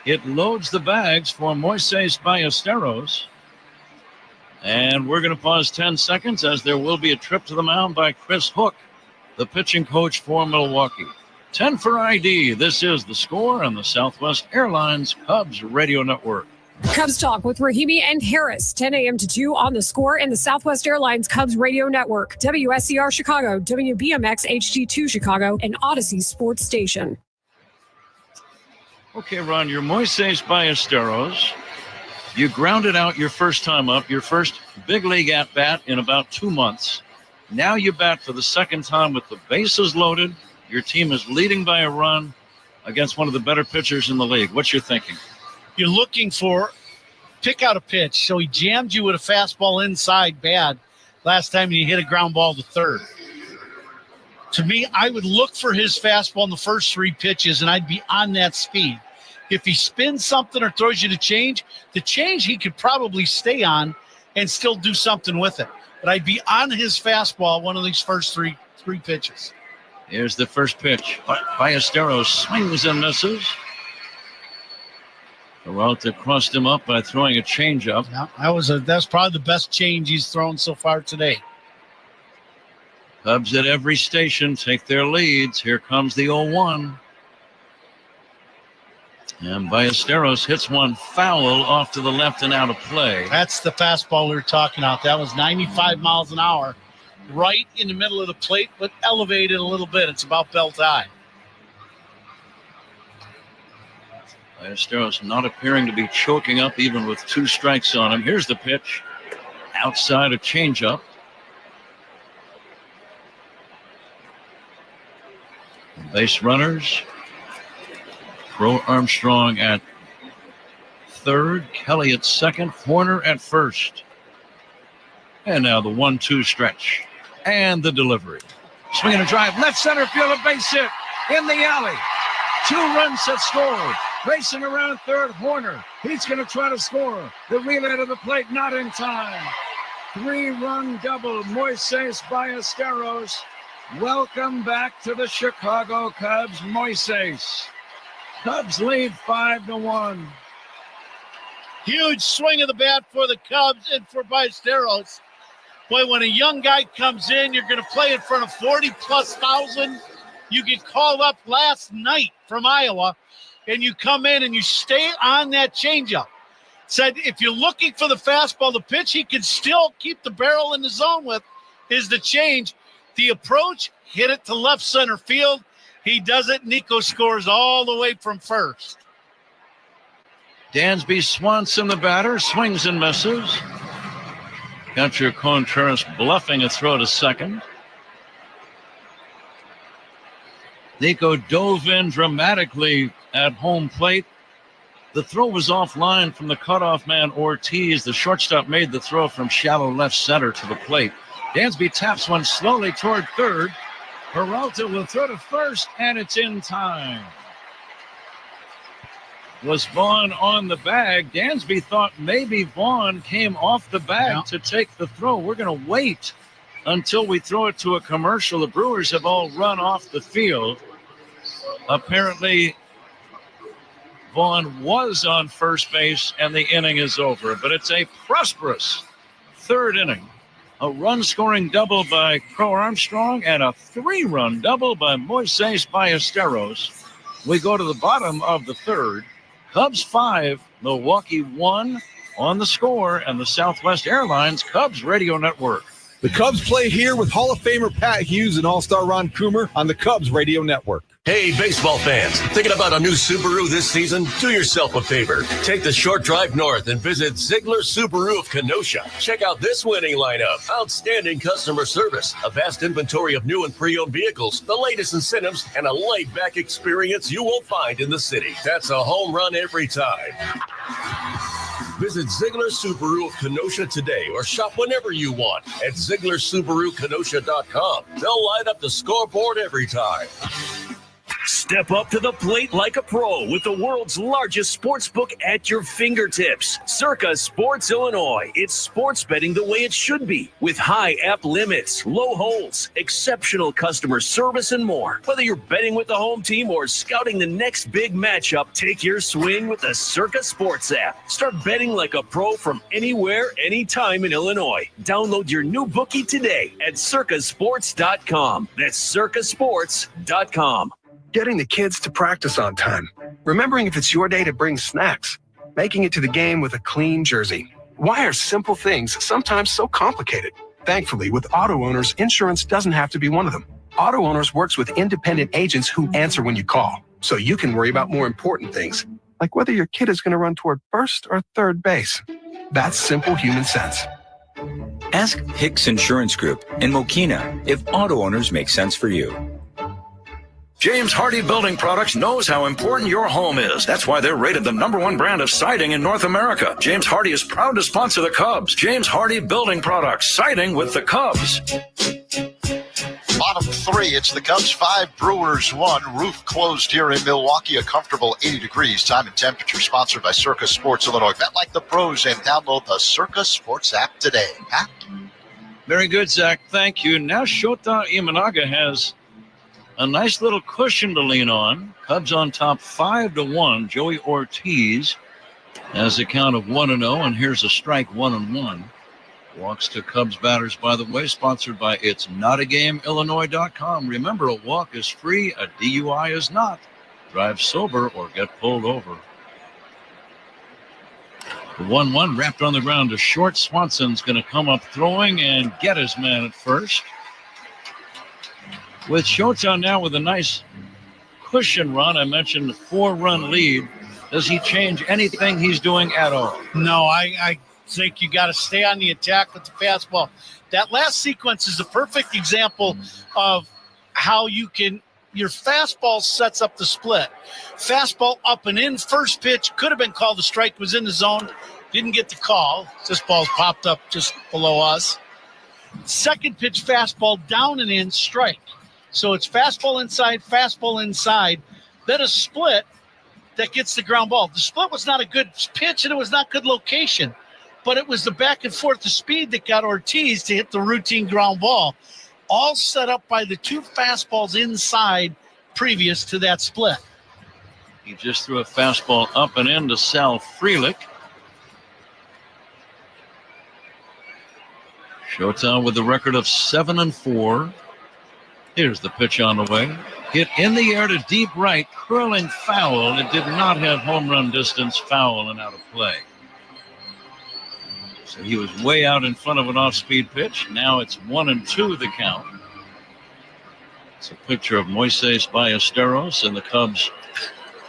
It loads the bags for Moises Ballesteros. And we're going to pause 10 seconds as there will be a trip to the mound by Chris Hook, the pitching coach for Milwaukee. 10 for ID. This is The Score on the Southwest Airlines Cubs Radio Network. Cubs Talk with Rahimi and Harris, 10 a.m. to 2 on The Score and the Southwest Airlines Cubs Radio Network, WSCR Chicago, WBMX HD2 Chicago, and Odyssey Sports Station. Okay, Ron, your Moises Ballesteros. You grounded out your first time up, your first big league at-bat in about 2 months. Now you bat for the second time with the bases loaded. Your team is leading by a run against one of the better pitchers in the league. What's your thinking? You're looking for pick out a pitch. So he jammed you with a fastball inside bad last time he hit a ground ball to third. To me, I would look for his fastball in the first 3 pitches, and I'd be on that speed. If he spins something or throws you the change he could probably stay on and still do something with it. But I'd be on his fastball one of these first three pitches. Here's the first pitch. Ballesteros swings and misses. Peralta crossed him up by throwing a changeup. Yeah, that's probably the best change he's thrown so far today. Cubs at every station take their leads. Here comes the 0-1. And Ballesteros hits one foul off to the left and out of play. That's the fastball we were talking about. That was 95 miles an hour, right in the middle of the plate, but elevated a little bit. It's about belt high. Ballesteros not appearing to be choking up even with 2 strikes on him. Here's the pitch. Outside a changeup. Base runners. Crow Armstrong at third. Kelly at second. Horner at first. And now the 1-2 stretch. And the delivery. Swinging a drive. Left center field. A base hit. In the alley. 2 runs have scored. Racing around third, Horner. He's going to try to score. The relay to the plate, not in time. 3-run double, Moises Ballesteros. Welcome back to the Chicago Cubs, Moises. Cubs lead 5-1. Huge swing of the bat for the Cubs and for Ballesteros. Boy, when a young guy comes in, you're going to play in front of 40-plus thousand. You get called up last night from Iowa, and you come in and you stay on that changeup. Said if you're looking for the fastball, the pitch he can still keep the barrel in the zone with is the change. The approach, hit it to left center field. He does it. Nico scores all the way from first. Dansby Swanson, the batter, swings and misses. Catcher Contreras bluffing a throw to second. Nico dove in dramatically at home plate. The throw was offline from the cutoff man Ortiz. The shortstop made the throw from shallow left center to the plate. Dansby taps one slowly toward third. Peralta will throw to first, and it's in time. Was Vaughn on the bag? Dansby thought maybe Vaughn came off the bag to take the throw. We're going to wait until we throw it to a commercial. The Brewers have all run off the field. Apparently, Vaughn was on first base, and the inning is over. But it's a prosperous third inning. A run-scoring double by Crow Armstrong and a 3-run double by Moises Ballesteros. We go to the bottom of the third. Cubs 5, Milwaukee 1 on The Score and the Southwest Airlines Cubs Radio Network. The Cubs play here with Hall of Famer Pat Hughes and All-Star Ron Coomer on the Cubs Radio Network. Hey, baseball fans, thinking about a new Subaru this season? Do yourself a favor. Take the short drive north and visit Ziegler Subaru of Kenosha. Check out this winning lineup. Outstanding customer service, a vast inventory of new and pre-owned vehicles, the latest incentives, and a laid-back experience you won't find in the city. That's a home run every time. Visit Ziegler Subaru of Kenosha today or shop whenever you want at ZieglerSubaruKenosha.com. They'll light up the scoreboard every time. Step up to the plate like a pro with the world's largest sports book at your fingertips. Circa Sports Illinois. It's sports betting the way it should be, with high app limits, low holds, exceptional customer service, and more. Whether you're betting with the home team or scouting the next big matchup, take your swing with the Circa Sports app. Start betting like a pro from anywhere, anytime in Illinois. Download your new bookie today at circasports.com. That's circasports.com. Getting the kids to practice on time. Remembering if it's your day to bring snacks. making it to the game with a clean jersey. Why are simple things sometimes so complicated? Thankfully, with Auto Owners, insurance doesn't have to be one of them. Auto Owners works with independent agents who answer when you call, so you can worry about more important things, like whether your kid is going to run toward first or third base. That's simple human sense. Ask Hicks Insurance Group in Mokina if Auto Owners make sense for you. James Hardy Building Products knows how important your home is. That's why they're rated the #1 brand of siding in North America. James Hardy is proud to sponsor the Cubs. James Hardy Building Products, siding with the Cubs. Bottom 3, it's the Cubs 5, Brewers 1. Roof closed here in Milwaukee, a comfortable 80 degrees. Time and temperature sponsored by Circa Sports Illinois. Bet like the pros and download the Circa Sports app today. Pat? Very good, Zach. Thank you. Now Shota Imanaga has a nice little cushion to lean on. Cubs on top 5-1. Joey Ortiz has a count of 1-0, and here's a strike, 1-1. Walks to Cubs batters, by the way, sponsored by It'sNotAGameIllinois.com. Remember, a walk is free, a DUI is not. Drive sober or get pulled over. The 1-1 wrapped on the ground to short. Swanson's going to come up throwing and get his man at first. With Shota now with a nice cushion run, I mentioned the 4-run lead. Does he change anything he's doing at all? No, I think you got to stay on the attack with the fastball. That last sequence is a perfect example of how your fastball sets up the split. Fastball up and in, first pitch, could have been called a strike, was in the zone, didn't get the call. This ball popped up just below us. Second pitch, fastball down and in, strike. So it's fastball inside, then a split that gets the ground ball. The split was not a good pitch and it was not good location, but it was the back and forth, the speed that got Ortiz to hit the routine ground ball, all set up by the two fastballs inside previous to that split. He just threw a fastball up and in to Sal Frelick. Shota with the record of 7-4. Here's the pitch on the way. Hit in the air to deep right, curling foul. It did not have home run distance, foul and out of play. So he was way out in front of an off-speed pitch. Now it's 1-2 the count. It's a picture of Moises Ballesteros in the Cubs'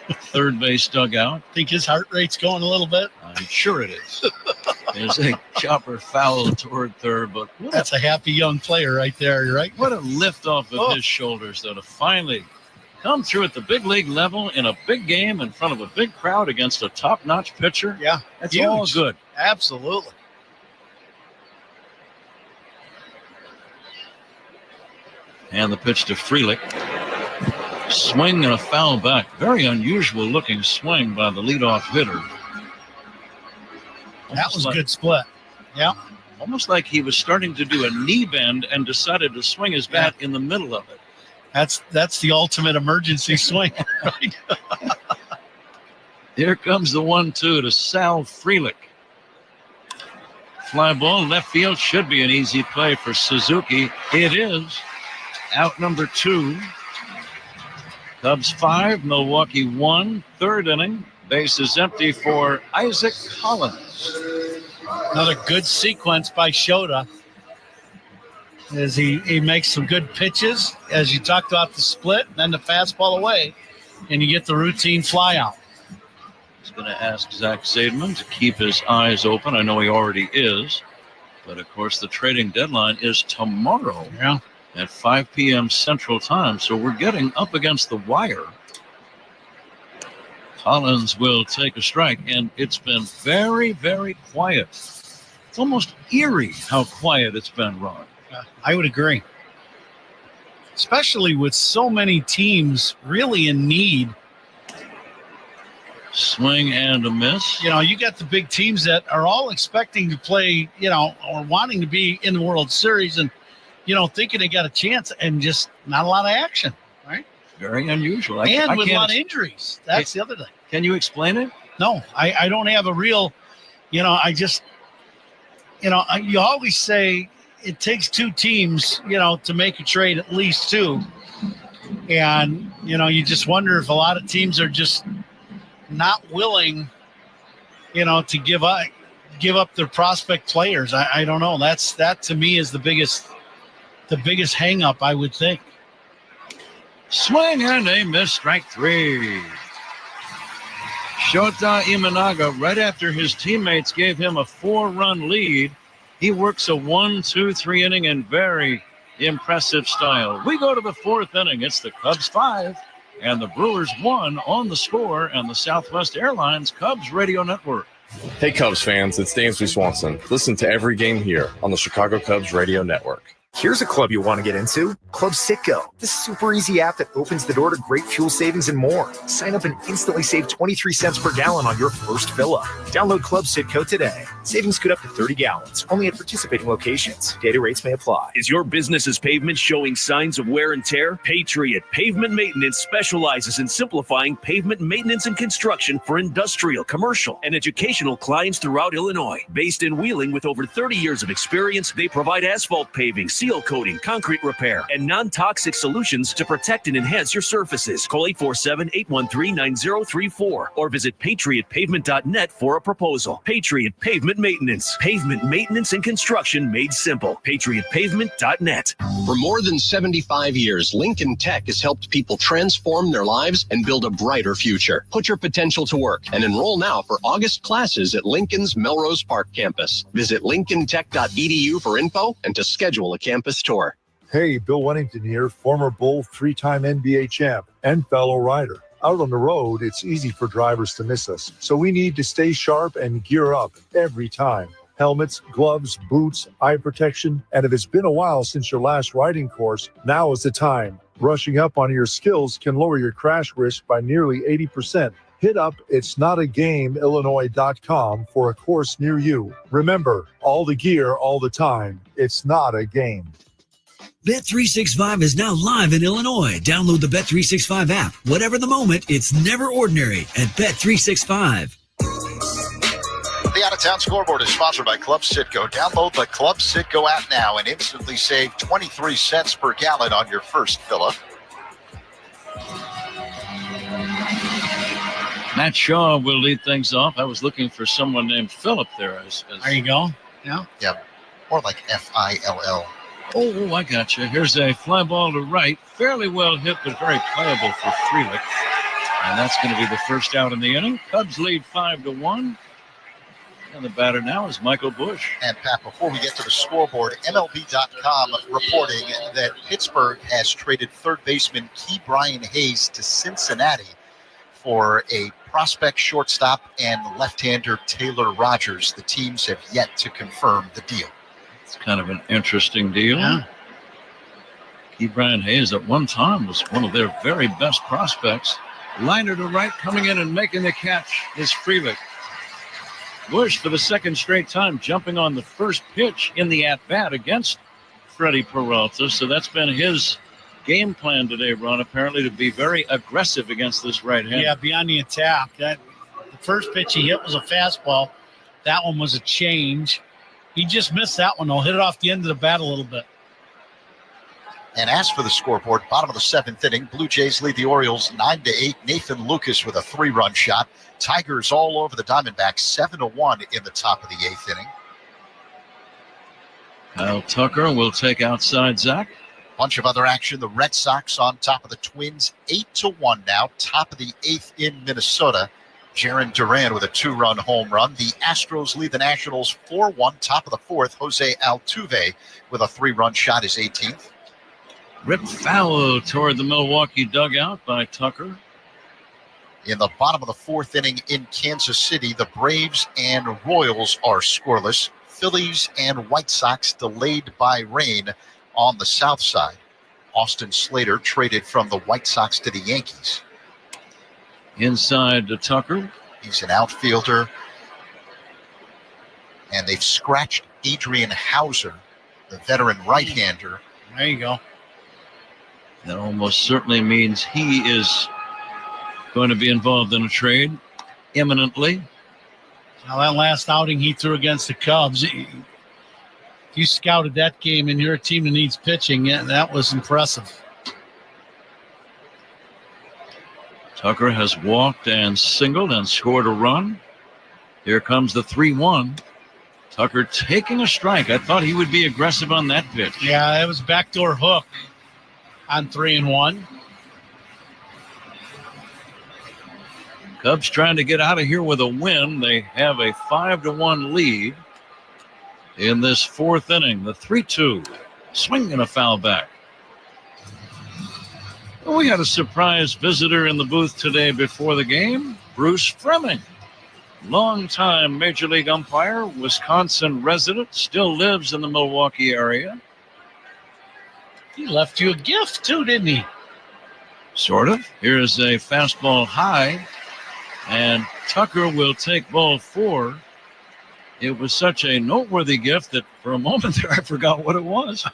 third base dugout. Think his heart rate's going a little bit? I'm sure it is. There's a chopper foul toward third, but that's a happy young player right there, right? What a lift off of his shoulders, though, to finally come through at the big league level in a big game in front of a big crowd against a top-notch pitcher. Yeah, that's huge. all good. Absolutely. And the pitch to Frelick. Swing and a foul back. Very unusual looking swing by the leadoff hitter. That was a good split. Yeah. Almost like he was starting to do a knee bend and decided to swing his bat in the middle of it. That's the ultimate emergency swing. Right? Here comes the 1-2 to Sal Frelick. Fly ball left field, should be an easy play for Suzuki. It is. Out number 2. Cubs 5, Milwaukee 1. Third inning. Base is empty for Isaac Collins. Another good sequence by Shota as he makes some good pitches. As you talked about the split, then the fastball away, and you get the routine fly out. He's going to ask Zach Zaidman to keep his eyes open. I know he already is. But, of course, the trading deadline is tomorrow at 5 p.m. Central Time. So we're getting up against the wire. Collins will take a strike, and it's been very, very quiet. It's almost eerie how quiet it's been, Ron. I would agree. Especially with so many teams really in need. Swing and a miss. You know, you got the big teams that are all expecting to play, or wanting to be in the World Series and, thinking they got a chance and just not a lot of action, right? Very unusual. And with a lot of injuries. That's the other thing. Can you explain it? No, I don't have a real, I just, you always say it takes two teams, to make a trade, at least two. And, you just wonder if a lot of teams are just not willing to give up their prospect players. I don't know. That to me is the biggest hang up, I would think. Swing and a miss, strike 3. Shota Imanaga, right after his teammates gave him a 4-run lead, he works a 1-2-3 inning in very impressive style. We go to the 4th inning. It's the Cubs 5 and the Brewers 1 on the score and the Southwest Airlines Cubs Radio Network. Hey Cubs fans, it's Dansby Swanson. Listen to every game here on the Chicago Cubs Radio Network. Here's a club you want to get into, Club Citgo. This super easy app that opens the door to great fuel savings and more. Sign up and instantly save 23 cents per gallon on your first fill-up. Download Club Citgo today. Savings could up to 30 gallons, only at participating locations. Data rates may apply. Is your business's pavement showing signs of wear and tear? Patriot Pavement Maintenance specializes in simplifying pavement maintenance and construction for industrial, commercial, and educational clients throughout Illinois. Based in Wheeling with over 30 years of experience, they provide asphalt paving, seal coating, concrete repair, and non-toxic solutions to protect and enhance your surfaces. Call 847-813-9034 or visit patriotpavement.net for a proposal. Patriot Pavement Maintenance. Pavement maintenance and construction made simple. patriotpavement.net. For more than 75 years, Lincoln Tech has helped people transform their lives and build a brighter future. Put your potential to work and enroll now for August classes at Lincoln's Melrose Park campus. Visit lincolntech.edu for info and to schedule a campus tour. Hey, Bill Wennington here, former Bull, 3-time NBA champ and fellow rider. Out on the road, it's easy for drivers to miss us, so we need to stay sharp and gear up every time. Helmets, gloves, boots, eye protection, and if it's been a while since your last riding course, now is the time. Brushing up on your skills can lower your crash risk by nearly 80%. Hit up itsnotagameillinois.com for a course near you. Remember, all the gear, all the time. It's not a game. Bet365 is now live in Illinois. Download the Bet365 app. Whatever the moment, it's never ordinary at Bet365. The Out-of-Town Scoreboard is sponsored by Club Citgo. Download the Club Citgo app now and instantly save 23 cents per gallon on your first fill-up. Matt Shaw will lead things off. I was looking for someone named Philip there. There you go. Yeah. Yeah. More like F-I-L-L. Oh, I got you. Here's a fly ball to right. Fairly well hit, but very playable for Freelick. And that's going to be the first out in the inning. Cubs lead 5-1. And the batter now is Michael Busch. And Pat, before we get to the scoreboard, MLB.com reporting that Pittsburgh has traded third baseman Key Brian Hayes to Cincinnati for a prospect shortstop and left-hander Taylor Rogers. The teams have yet to confirm the deal. It's kind of an interesting deal. Yeah. Key Brian Hayes at one time was one of their very best prospects. Liner to right, coming in and making the catch is Freelick. Busch, for the second straight time, jumping on the first pitch in the at-bat against Freddie Peralta. So that's been his game plan today, Ron, apparently to be very aggressive against this right-hander. Yeah, be on the attack. The first pitch he hit was a fastball. That one was a change. He just missed that one, though. Hit it off the end of the bat a little bit. And as for the scoreboard, bottom of the seventh inning, Blue Jays lead the Orioles 9-8. Nathan Lucas with a 3-run shot. Tigers all over the Diamondbacks 7-1 in the top of the eighth inning. Kyle Tucker will take outside Zach. Bunch of other action. The Red Sox on top of the Twins 8-1 now. Top of the eighth in Minnesota. Jarren Duran with a 2-run home run. The Astros lead the Nationals 4-1. Top of the fourth, Jose Altuve with a 3-run shot is 18th. Ripped foul toward the Milwaukee dugout by Tucker. In the bottom of the fourth inning in Kansas City, the Braves and Royals are scoreless. Phillies and White Sox delayed by rain on the south side. Austin Slater traded from the White Sox to the Yankees. Inside to Tucker. He's an outfielder. And they've scratched Adrian Hauser, the veteran right-hander. There you go. That almost certainly means he is going to be involved in a trade imminently. Now, that last outing he threw against the Cubs, if you scouted that game and you're a team that needs pitching, yeah, that was impressive. Tucker has walked and singled and scored a run. Here comes the 3-1. Tucker taking a strike. I thought he would be aggressive on that pitch. Yeah, that was backdoor hook on 3-1. Cubs trying to get out of here with a win. They have a 5-1 lead in this fourth inning. The 3-2. Swing and a foul back. Well, we had a surprise visitor in the booth today before the game. Bruce Fremming. Longtime Major League umpire, Wisconsin resident, still lives in the Milwaukee area. He left you a gift too, didn't he? Sort of. Here's a fastball high, and Tucker will take ball 4. It was such a noteworthy gift that for a moment there I forgot what it was.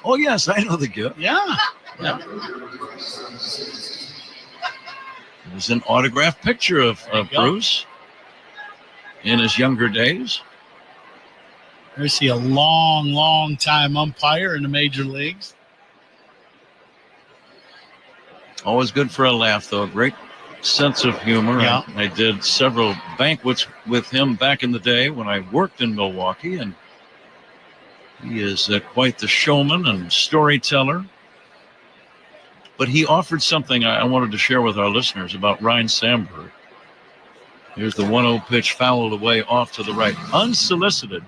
Oh, yes, I know the gift. Yeah. It was an autographed picture of Bruce in his younger days. There's a long time umpire in the major leagues. Always good for a laugh, though. Great sense of humor. Yeah. I did several banquets with him back in the day when I worked in Milwaukee, and he is quite the showman and storyteller. But he offered something I wanted to share with our listeners about Ryne Sandberg. Here's the 1-0 pitch fouled away off to the right. Unsolicited.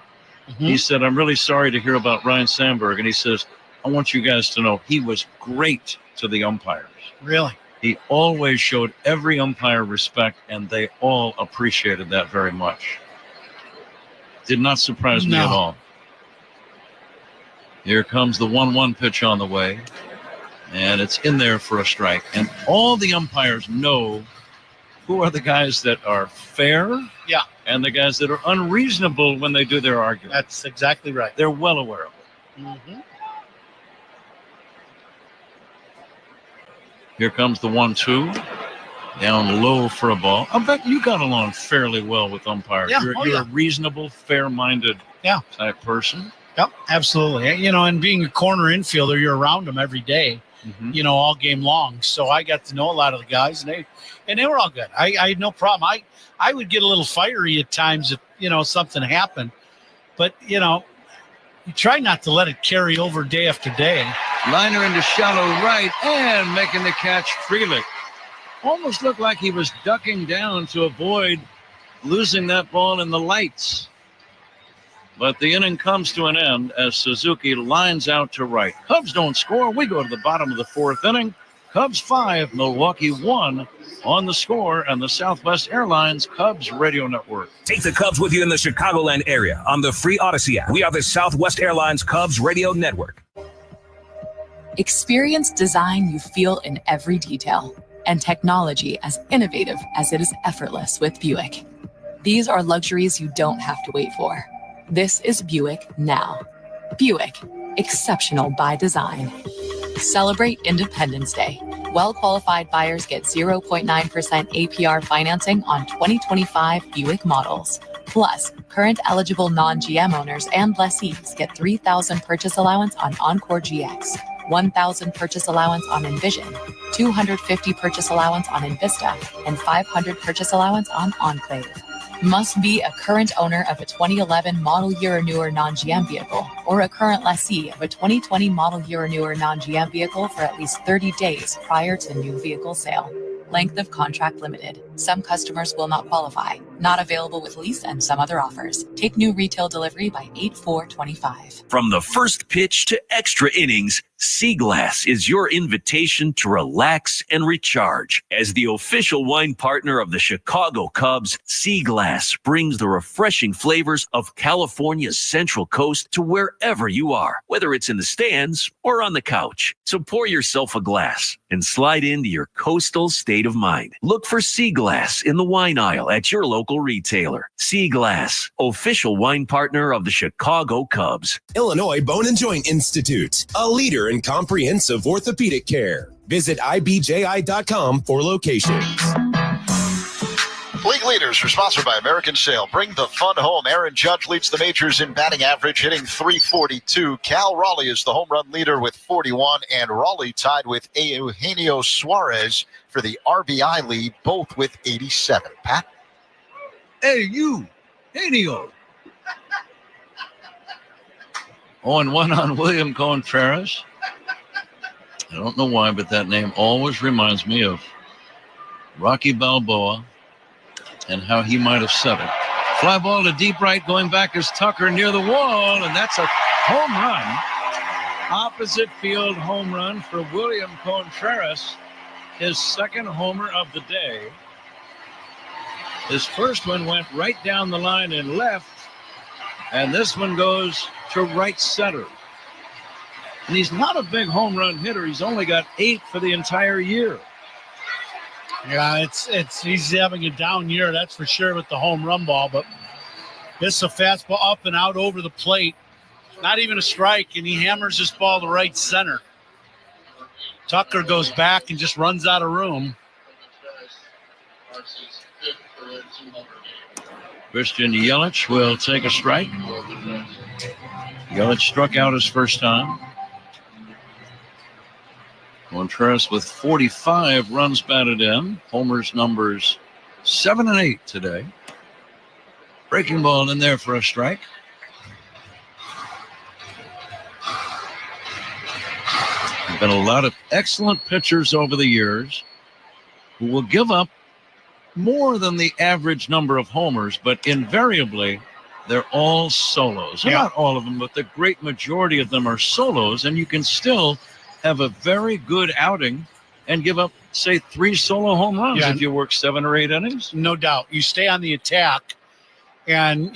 Mm-hmm. He said, I'm really sorry to hear about Ryne Sandberg. And he says, I want you guys to know he was great to the umpires. Really? He always showed every umpire respect, and they all appreciated that very much. Did not surprise me at all. Here comes the 1-1 pitch on the way. And it's in there for a strike. And all the umpires know who are the guys that are fair, and the guys that are unreasonable when they do their argument. That's exactly right. They're well aware of it. Mm-hmm. Here comes the 1-2. Down low for a ball. I bet you got along fairly well with umpires. Yeah. You're a reasonable, fair-minded type person. Yep, absolutely. You know, and being a corner infielder, you're around them every day. Mm-hmm. You know, all game long. So I got to know a lot of the guys, and they were all good. I had no problem. I would get a little fiery at times if, you know, something happened. But, you know, you try not to let it carry over day after day. Liner into shallow right and making the catch, Frelick. Almost looked like he was ducking down to avoid losing that ball in the lights. But the inning comes to an end as Suzuki lines out to right. Cubs don't score. We go to the bottom of the fourth inning. Cubs 5, Milwaukee 1 on the score and the Southwest Airlines Cubs radio network. Take the Cubs with you in the Chicagoland area on the free Odyssey app. We are the Southwest Airlines Cubs radio network. Experience design you feel in every detail, and technology as innovative as it is effortless with Buick. These are luxuries you don't have to wait for. This is Buick now. Buick, exceptional by design. Celebrate Independence Day. Well-qualified buyers get 0.9% APR financing on 2025 Buick models. Plus, current eligible non-GM owners and lessees get $3,000 purchase allowance on Encore GX, $1,000 purchase allowance on Envision, $250 purchase allowance on Envista, and $500 purchase allowance on Enclave. Must be a current owner of a 2011 model year or newer non-GM vehicle, or a current lessee of a 2020 model year or newer non-GM vehicle for at least 30 days prior to new vehicle sale. Length of contract limited. Some customers will not qualify. Not available with lease and some other offers. Take new retail delivery by 8/4/25. From the first pitch to extra innings, Sea Glass is your invitation to relax and recharge. As the official wine partner of the Chicago Cubs, Sea Glass brings the refreshing flavors of California's Central Coast to wherever you are, whether it's in the stands or on the couch. So pour yourself a glass and slide into your coastal state of mind. Look for Sea Glass in the wine aisle at your local retailer. Sea Glass, official wine partner of the Chicago Cubs. Illinois Bone and Joint Institute, a leader in comprehensive orthopedic care. Visit ibji.com for locations. League leaders are sponsored by American Sail. Bring the fun home. Aaron Judge leads the majors in batting average, hitting .342. Cal Raleigh is the home run leader with 41, and Raleigh tied with Eugenio Suarez for the RBI lead, both with 87. Pat? Hey, you. Hey, Neo. 0-1 on William Contreras. I don't know why, but that name always reminds me of Rocky Balboa and how he might have said it. Fly ball to deep right, going back is Tucker near the wall, and that's a home run. Opposite field home run for William Contreras, his second homer of the day. His first one went right down the line and left, and this one goes to right center. And he's not a big home run hitter. He's only got 8 for the entire year. Yeah, he's having a down year, that's for sure, with the home run ball. But this is a fastball up and out over the plate. Not even a strike, and he hammers this ball to right center. Tucker goes back and just runs out of room. Christian Yelich will take a strike. Yelich struck out his first time. Contreras with 45 runs batted in. Homers numbers 7 and 8 today. Breaking ball in there for a strike. There have been a lot of excellent pitchers over the years who will give up more than the average number of homers, but invariably they're all solos. Yeah. Not all of them, but the great majority of them are solos, and you can still have a very good outing and give up, say, 3 solo home runs if you work 7 or 8 innings. No doubt. You stay on the attack, and,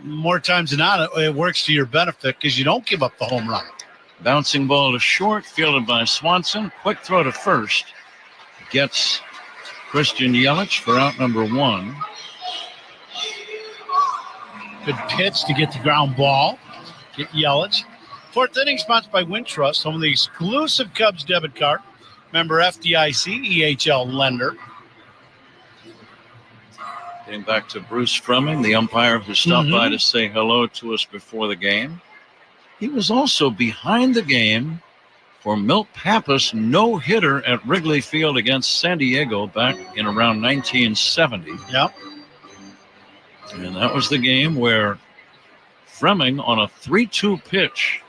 more times than not, it works to your benefit because you don't give up the home run. Bouncing ball to short, fielded by Swanson. Quick throw to first. Gets Christian Yelich for out number 1. Good pitch to get the ground ball. Get Yelich. 4th inning sponsored by Wintrust, home of the exclusive Cubs debit card. Member FDIC, EHL lender. Getting back to Bruce Fleming, the umpire who stopped by to say hello to us before the game. He was also behind the game for Milt Pappas' no-hitter at Wrigley Field against San Diego back in around 1970. Yep. And that was the game where Fleming, on a 3-2 pitch,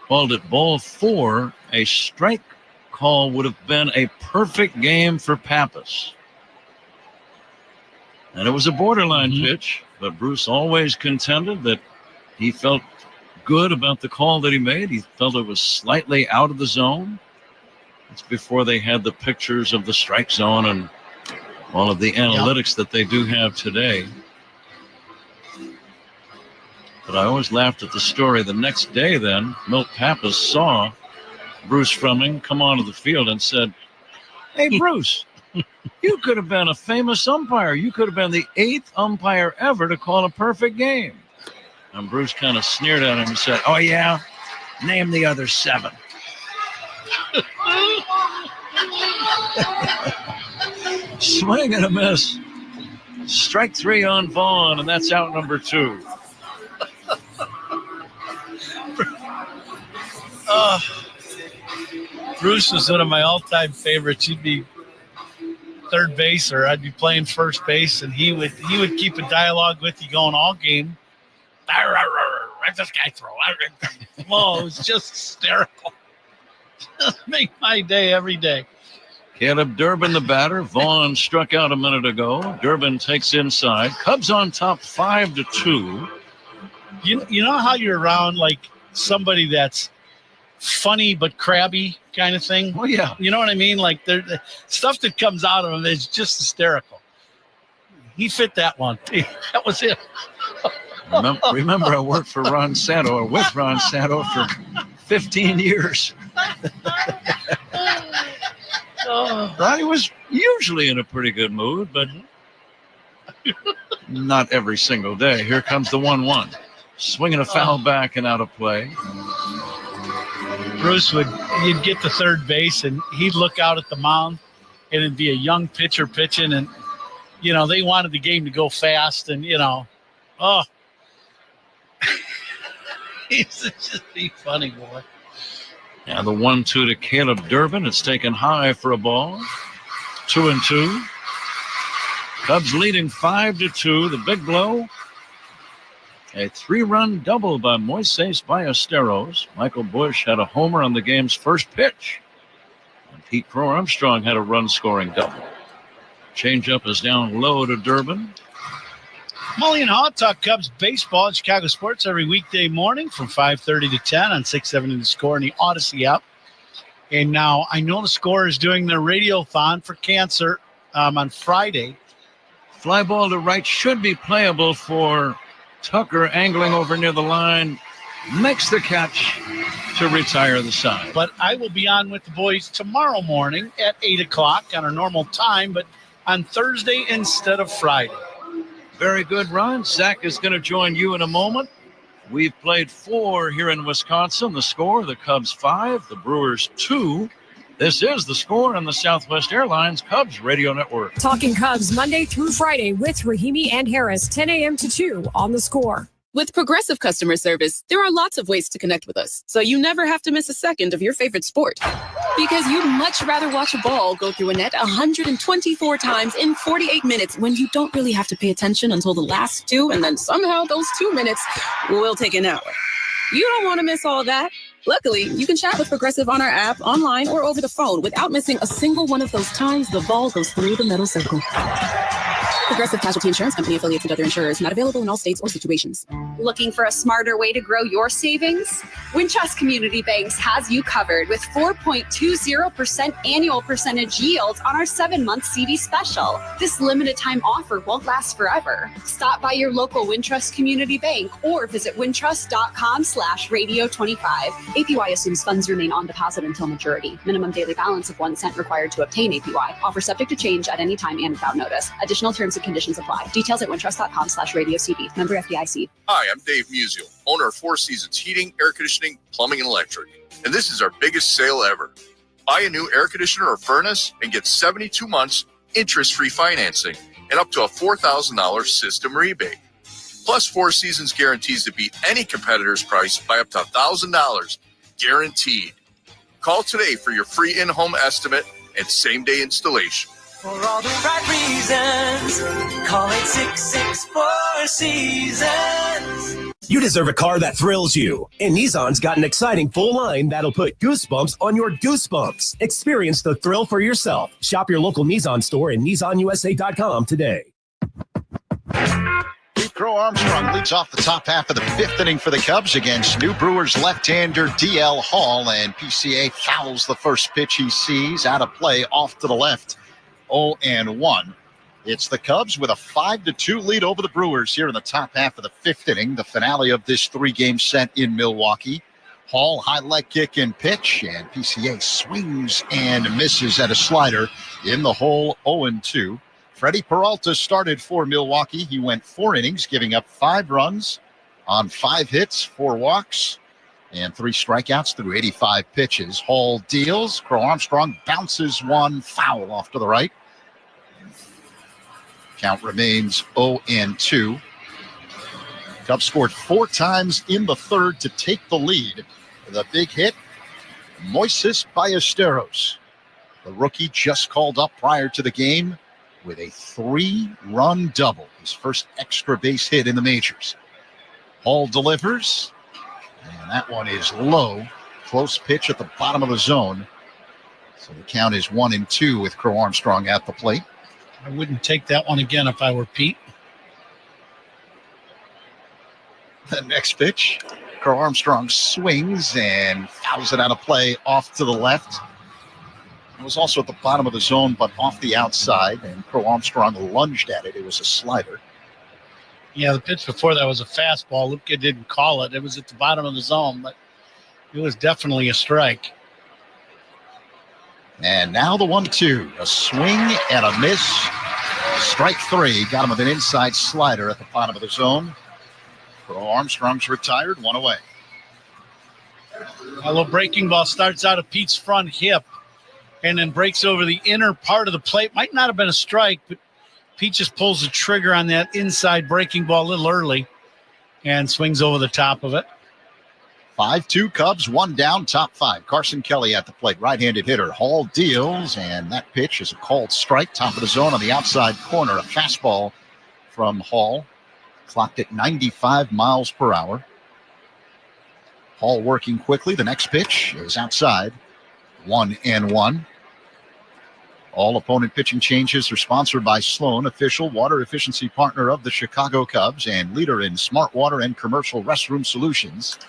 called it ball 4. A strike call would have been a perfect game for Pappas. And it was a borderline pitch, but Bruce always contended that he felt good about the call that he made. He felt it was slightly out of the zone. It's before they had the pictures of the strike zone and all of the analytics that they do have today. But I always laughed at the story. The next day then, Milt Pappas saw Bruce Fleming come onto the field and said, "Hey, Bruce, you could have been a famous umpire. You could have been the 8th umpire ever to call a perfect game." And Bruce kind of sneered at him and said, "Oh, yeah? Name the other 7. Swing and a miss. Strike 3 on Vaughn, and that's out number 2. Bruce was one of my all-time favorites. He'd be third base, or I'd be playing first base, and he would keep a dialogue with you going all game. Let this guy throw. Oh, it was just hysterical. Just make my day every day. Caleb Durbin, the batter. Vaughn struck out a minute ago. Durbin takes inside. Cubs on top 5-2. You know how you're around like somebody that's funny but crabby kind of thing? Oh, yeah. You know what I mean? Like the stuff that comes out of him is just hysterical. He fit that one. That was it. Remember, I worked for Ron Santo, or with Ron Santo, for 15 years. Ronnie was usually in a pretty good mood, but not every single day. Here comes the 1-1. Swinging a foul back and out of play. Bruce you'd get to third base, and he'd look out at the mound, and it'd be a young pitcher pitching, and, they wanted the game to go fast, and, he's just a funny boy. Now the 1-2 to Caleb Durbin. It's taken high for a ball. 2-2. Cubs leading 5-2. The big blow, a 3-run double by Moises Ballesteros. Michael Busch had a homer on the game's first pitch. And Pete Crow Armstrong had a run-scoring double. Changeup is down low to Durbin. Molly and Haw talk Cubs baseball at Chicago Sports every weekday morning from 5:30 to 10 on 670 The Score and the Odyssey app. And now I know The Score is doing their radiothon for cancer on Friday. Fly ball to right should be playable for Tucker, angling over near the line. Makes the catch to retire the side. But I will be on with the boys tomorrow morning at 8 o'clock on our normal time, but on Thursday instead of Friday. Very good, Ron. Zach is going to join you in a moment. We've played 4 here in Wisconsin. The Score, the Cubs 5, the Brewers 2. This is The Score on the Southwest Airlines Cubs Radio Network. Talking Cubs Monday through Friday with Rahimi and Harris, 10 a.m. to 2 on The Score. With Progressive customer service, there are lots of ways to connect with us, so you never have to miss a second of your favorite sport. Because you'd much rather watch a ball go through a net 124 times in 48 minutes when you don't really have to pay attention until the last 2, and then somehow those 2 minutes will take an hour. You don't want to miss all that. Luckily, you can chat with Progressive on our app, online, or over the phone without missing a single one of those times the ball goes through the metal circle. Progressive Casualty Insurance Company, affiliates, and other insurers. Not available in all states or situations. Looking for a smarter way to grow your savings? Wintrust Community Banks has you covered with 4.20% annual percentage yields on our 7-month CD special. This limited time offer won't last forever. Stop by your local Wintrust Community Bank or visit wintrust.com/radio25. APY assumes funds remain on deposit until maturity. Minimum daily balance of 1 cent required to obtain APY. Offer subject to change at any time and without notice. Additional terms and conditions apply. Details at wintrust.com/radio-CD. Member FDIC. Hi, I'm Dave Musial, owner of 4 Seasons Heating, Air Conditioning, Plumbing, and Electric. And this is our biggest sale ever. Buy a new air conditioner or furnace and get 72 months interest-free financing and up to a $4,000 system rebate. Plus, 4 Seasons guarantees to beat any competitor's price by up to $1,000, guaranteed. Call today for your free in-home estimate and same-day installation. For all the right reasons, call 866-4 Seasons. You deserve a car that thrills you. And Nissan's got an exciting full line that'll put goosebumps on your goosebumps. Experience the thrill for yourself. Shop your local Nissan store and NissanUSA.com today. Pete Crow Armstrong leads off the top half of the 5th inning for the Cubs against new Brewers left-hander DL Hall, and PCA fouls the first pitch he sees out of play off to the left. 0-1. It's the Cubs with a 5-2 lead over the Brewers here in the top half of the 5th inning, the finale of this 3-game set in Milwaukee. Hall, high leg kick and pitch, and PCA swings and misses at a slider in the hole. 0-2. Freddie Peralta started for Milwaukee. He went 4 innings, giving up 5 runs on 5 hits, 4 walks, and 3 strikeouts through 85 pitches. Hall deals. Crow Armstrong bounces one foul off to the right. Count remains 0-2. Cubs scored 4 times in the 3rd to take the lead. The big hit, Moises Ballesteros. The rookie just called up prior to the game with a 3-run double. His first extra base hit in the majors. Hall delivers. And that one is low. Close pitch at the bottom of the zone. So the count is 1-2 with Crow Armstrong at the plate. I wouldn't take that one again if I were Pete. The next pitch, Crow Armstrong swings and fouls it out of play off to the left. It was also at the bottom of the zone, but off the outside, and Crow Armstrong lunged at it. It was a slider. Yeah, the pitch before that was a fastball. Lupke didn't call it. It was at the bottom of the zone, but it was definitely a strike. And now the 1-2. A swing and a miss. Strike 3. Got him with an inside slider at the bottom of the zone. Crow Armstrong's retired. 1 away. A little breaking ball starts out of Pete's front hip and then breaks over the inner part of the plate. Might not have been a strike, but Pete just pulls the trigger on that inside breaking ball a little early and swings over the top of it. 5-2 Cubs, one down, top five. Carson Kelly at the plate, right-handed hitter. Hall deals, and that pitch is a called strike. Top of the zone on the outside corner. A fastball from Hall, clocked at 95 miles per hour. Hall working quickly. The next pitch is outside. 1-1. All opponent pitching changes are sponsored by Sloan, official water efficiency partner of the Chicago Cubs and leader in smart water and commercial restroom solutions.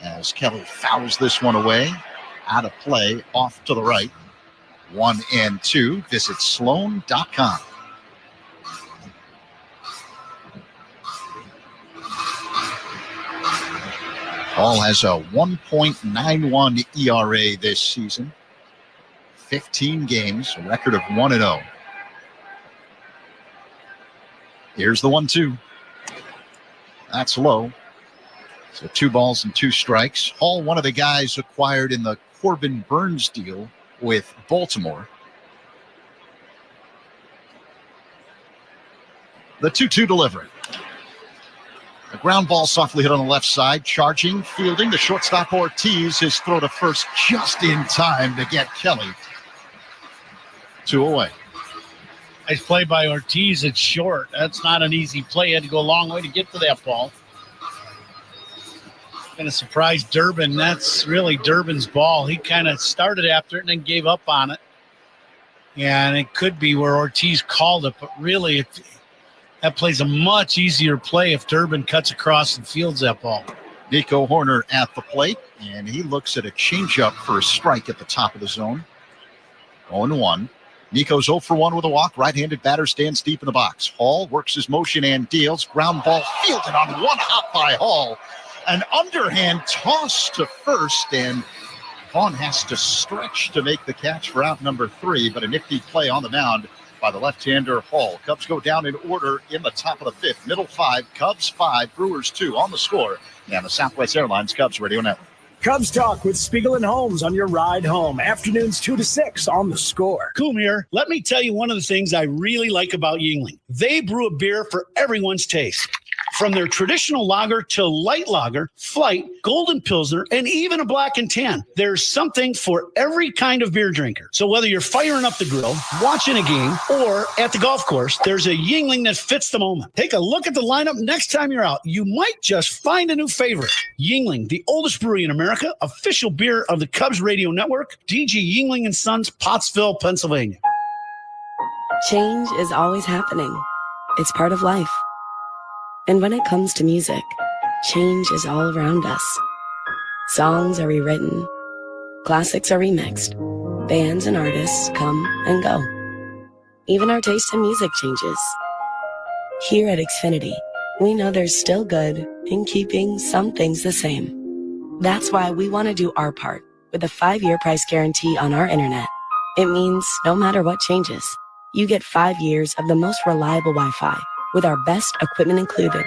As Kelly fouls this one away, out of play, off to the right. 1-2. Visit Sloan.com. Hall has a 1.91 ERA this season. 15 games, a record of 1-0. Here's the 1-2. That's low. So 2 balls and 2 strikes. Hall, one of the guys acquired in the Corbin Burns deal with Baltimore. The 2-2 delivery. A ground ball softly hit on the left side. Charging, fielding. The shortstop Ortiz, his throw to first just in time to get Kelly 2 away. Nice play by Ortiz. It's short. That's not an easy play. He had to go a long way to get to that ball. Kind of surprised Durbin. That's really Durbin's ball. He kind of started after it and then gave up on it. And it could be where Ortiz called it, but really that play's a much easier play if Durbin cuts across and fields that ball. Nico Horner at the plate, and he looks at a changeup for a strike at the top of the zone. 0-1. Nico's 0 for 1 with a walk. Right-handed batter stands deep in the box. Hall works his motion and deals. Ground ball fielded on one hop by Hall. An underhand toss to first, and Vaughn has to stretch to make the catch for out number 3, but a nifty play on the mound by the left-hander Hall. Cubs go down in order in the top of the 5th. Middle 5, Cubs 5, Brewers 2 on the score. And the Southwest Airlines Cubs Radio Network. Cubs Talk with Spiegel and Holmes on your ride home. Afternoons 2 to 6 on the score. Kumir, let me tell you one of the things I really like about Yuengling. They brew a beer for everyone's taste. From their traditional lager to light lager, flight, golden pilsner, and even a black and tan. There's something for every kind of beer drinker. So whether you're firing up the grill, watching a game, or at the golf course, there's a Yuengling that fits the moment. Take a look at the lineup next time you're out. You might just find a new favorite. Yuengling, the oldest brewery in America, official beer of the Cubs Radio Network, DG Yuengling & Sons, Pottsville, Pennsylvania. Change is always happening. It's part of life. And when it comes to music, change is all around us. Songs are rewritten. Classics are remixed. Bands and artists come and go. Even our taste in music changes. Here at Xfinity, we know there's still good in keeping some things the same. That's why we want to do our part with a 5-year price guarantee on our internet. It means no matter what changes, you get 5 years of the most reliable Wi-Fi with our best equipment included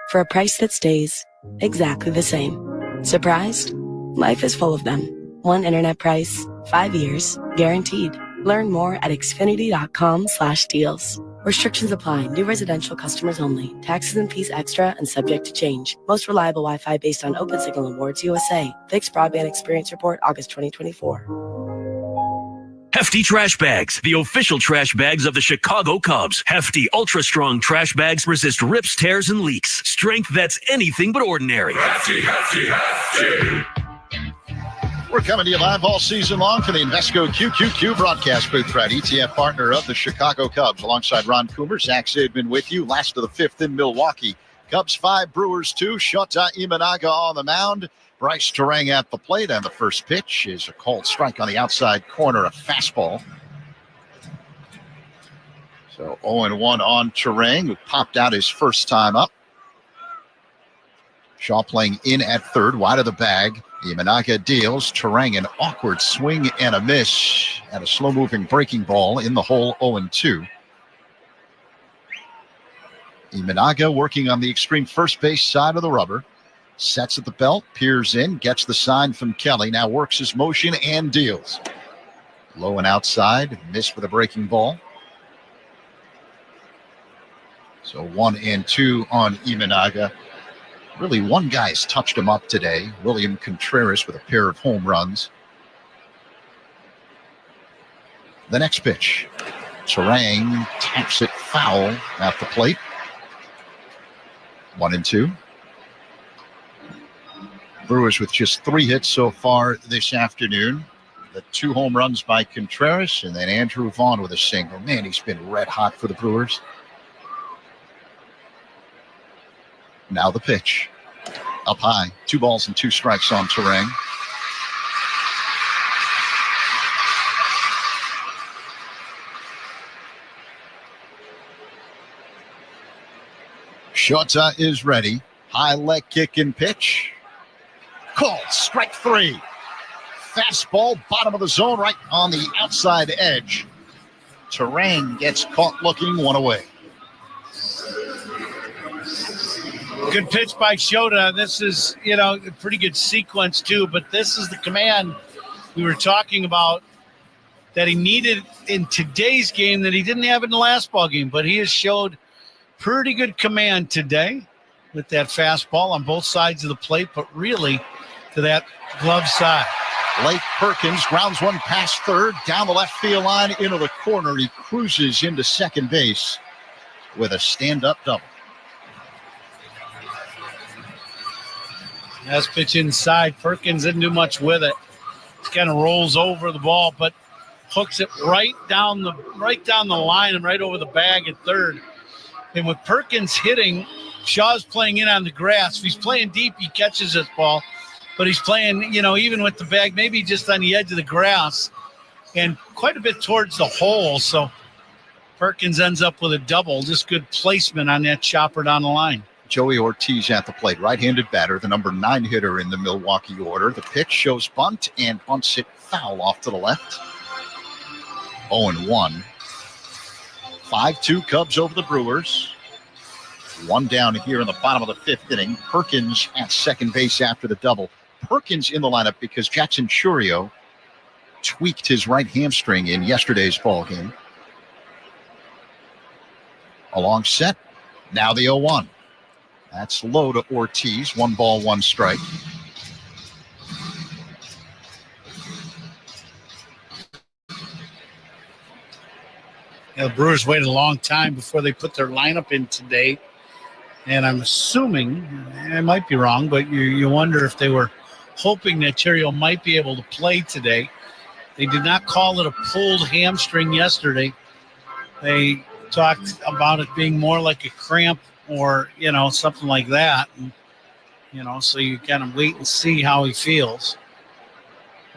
for a price that stays exactly the same. Surprised? Life is full of them. One internet price, 5 years, guaranteed. Learn more at Xfinity.com/deals. Restrictions apply. New residential customers only. Taxes and fees extra and subject to change. Most reliable Wi-Fi based on Open Signal Awards USA. Fixed Broadband Experience Report, August 2024. Hefty Trash Bags, the official trash bags of the Chicago Cubs. Hefty, ultra-strong trash bags resist rips, tears, and leaks. Strength that's anything but ordinary. Hefty, hefty, hefty. We're coming to you live all season long from the Invesco QQQ broadcast booth, right? ETF partner of the Chicago Cubs, alongside Ron Coomer. Zach Sidman with you. Last of the 5th in Milwaukee. Cubs 5, Brewers 2. Shota Imanaga on the mound. Bryce Terang at the plate, and the first pitch is a called strike on the outside corner, a fastball. So 0-1 on Terang, who popped out his first time up. Shaw playing in at third, wide of the bag. Imanaga deals. Terang an awkward swing and a miss, and a slow-moving breaking ball in the hole. 0-2. Imanaga working on the extreme first base side of the rubber. Sets at the belt, peers in, gets the sign from Kelly, now works his motion and deals. Low and outside, missed with a breaking ball. So 1-2 on Imanaga. Really, one guy's touched him up today. William Contreras with a pair of home runs. The next pitch. Terang taps it foul at the plate. 1-2. Brewers with just 3 hits so far this afternoon. The 2 home runs by Contreras, and then Andrew Vaughn with a single. Man, he's been red hot for the Brewers. Now the pitch. Up high. 2 balls and 2 strikes on Terang. Shota is ready. High leg kick and pitch. Called strike 3. Fastball, bottom of the zone, right on the outside edge. Terang gets caught looking, 1 away. Good pitch by Shota. This is, a pretty good sequence too, but this is the command we were talking about that he needed in today's game that he didn't have in the last ball game, but he has showed pretty good command today with that fastball on both sides of the plate, but really to that glove side. Blake Perkins grounds one past third, down the left field line into the corner. He cruises into second base with a stand-up double. Last pitch inside. Perkins didn't do much with it. Just kind of rolls over the ball, but hooks it right down the line and right over the bag at third. And with Perkins hitting, Shaw's playing in on the grass. If he's playing deep, he catches this ball. But he's playing, even with the bag, maybe just on the edge of the grass and quite a bit towards the hole. So Perkins ends up with a double. Just good placement on that chopper down the line. Joey Ortiz at the plate, right-handed batter, the number 9 hitter in the Milwaukee order. The pitch shows bunt and bunts it foul off to the left. 0-1. 5-2 Cubs over the Brewers. 1 down here in the bottom of the 5th inning. Perkins at second base after the double. Perkins in the lineup because Jackson Churio tweaked his right hamstring in yesterday's ball game. A long set. Now the 0-1. That's low to Ortiz. 1 ball, 1 strike. The Brewers waited a long time before they put their lineup in today. And I'm assuming, I might be wrong, but you wonder if they were hoping that Churio might be able to play today. They did not call it a pulled hamstring yesterday. They talked about it being more like a cramp or, something like that. And, so you kind of wait and see how he feels.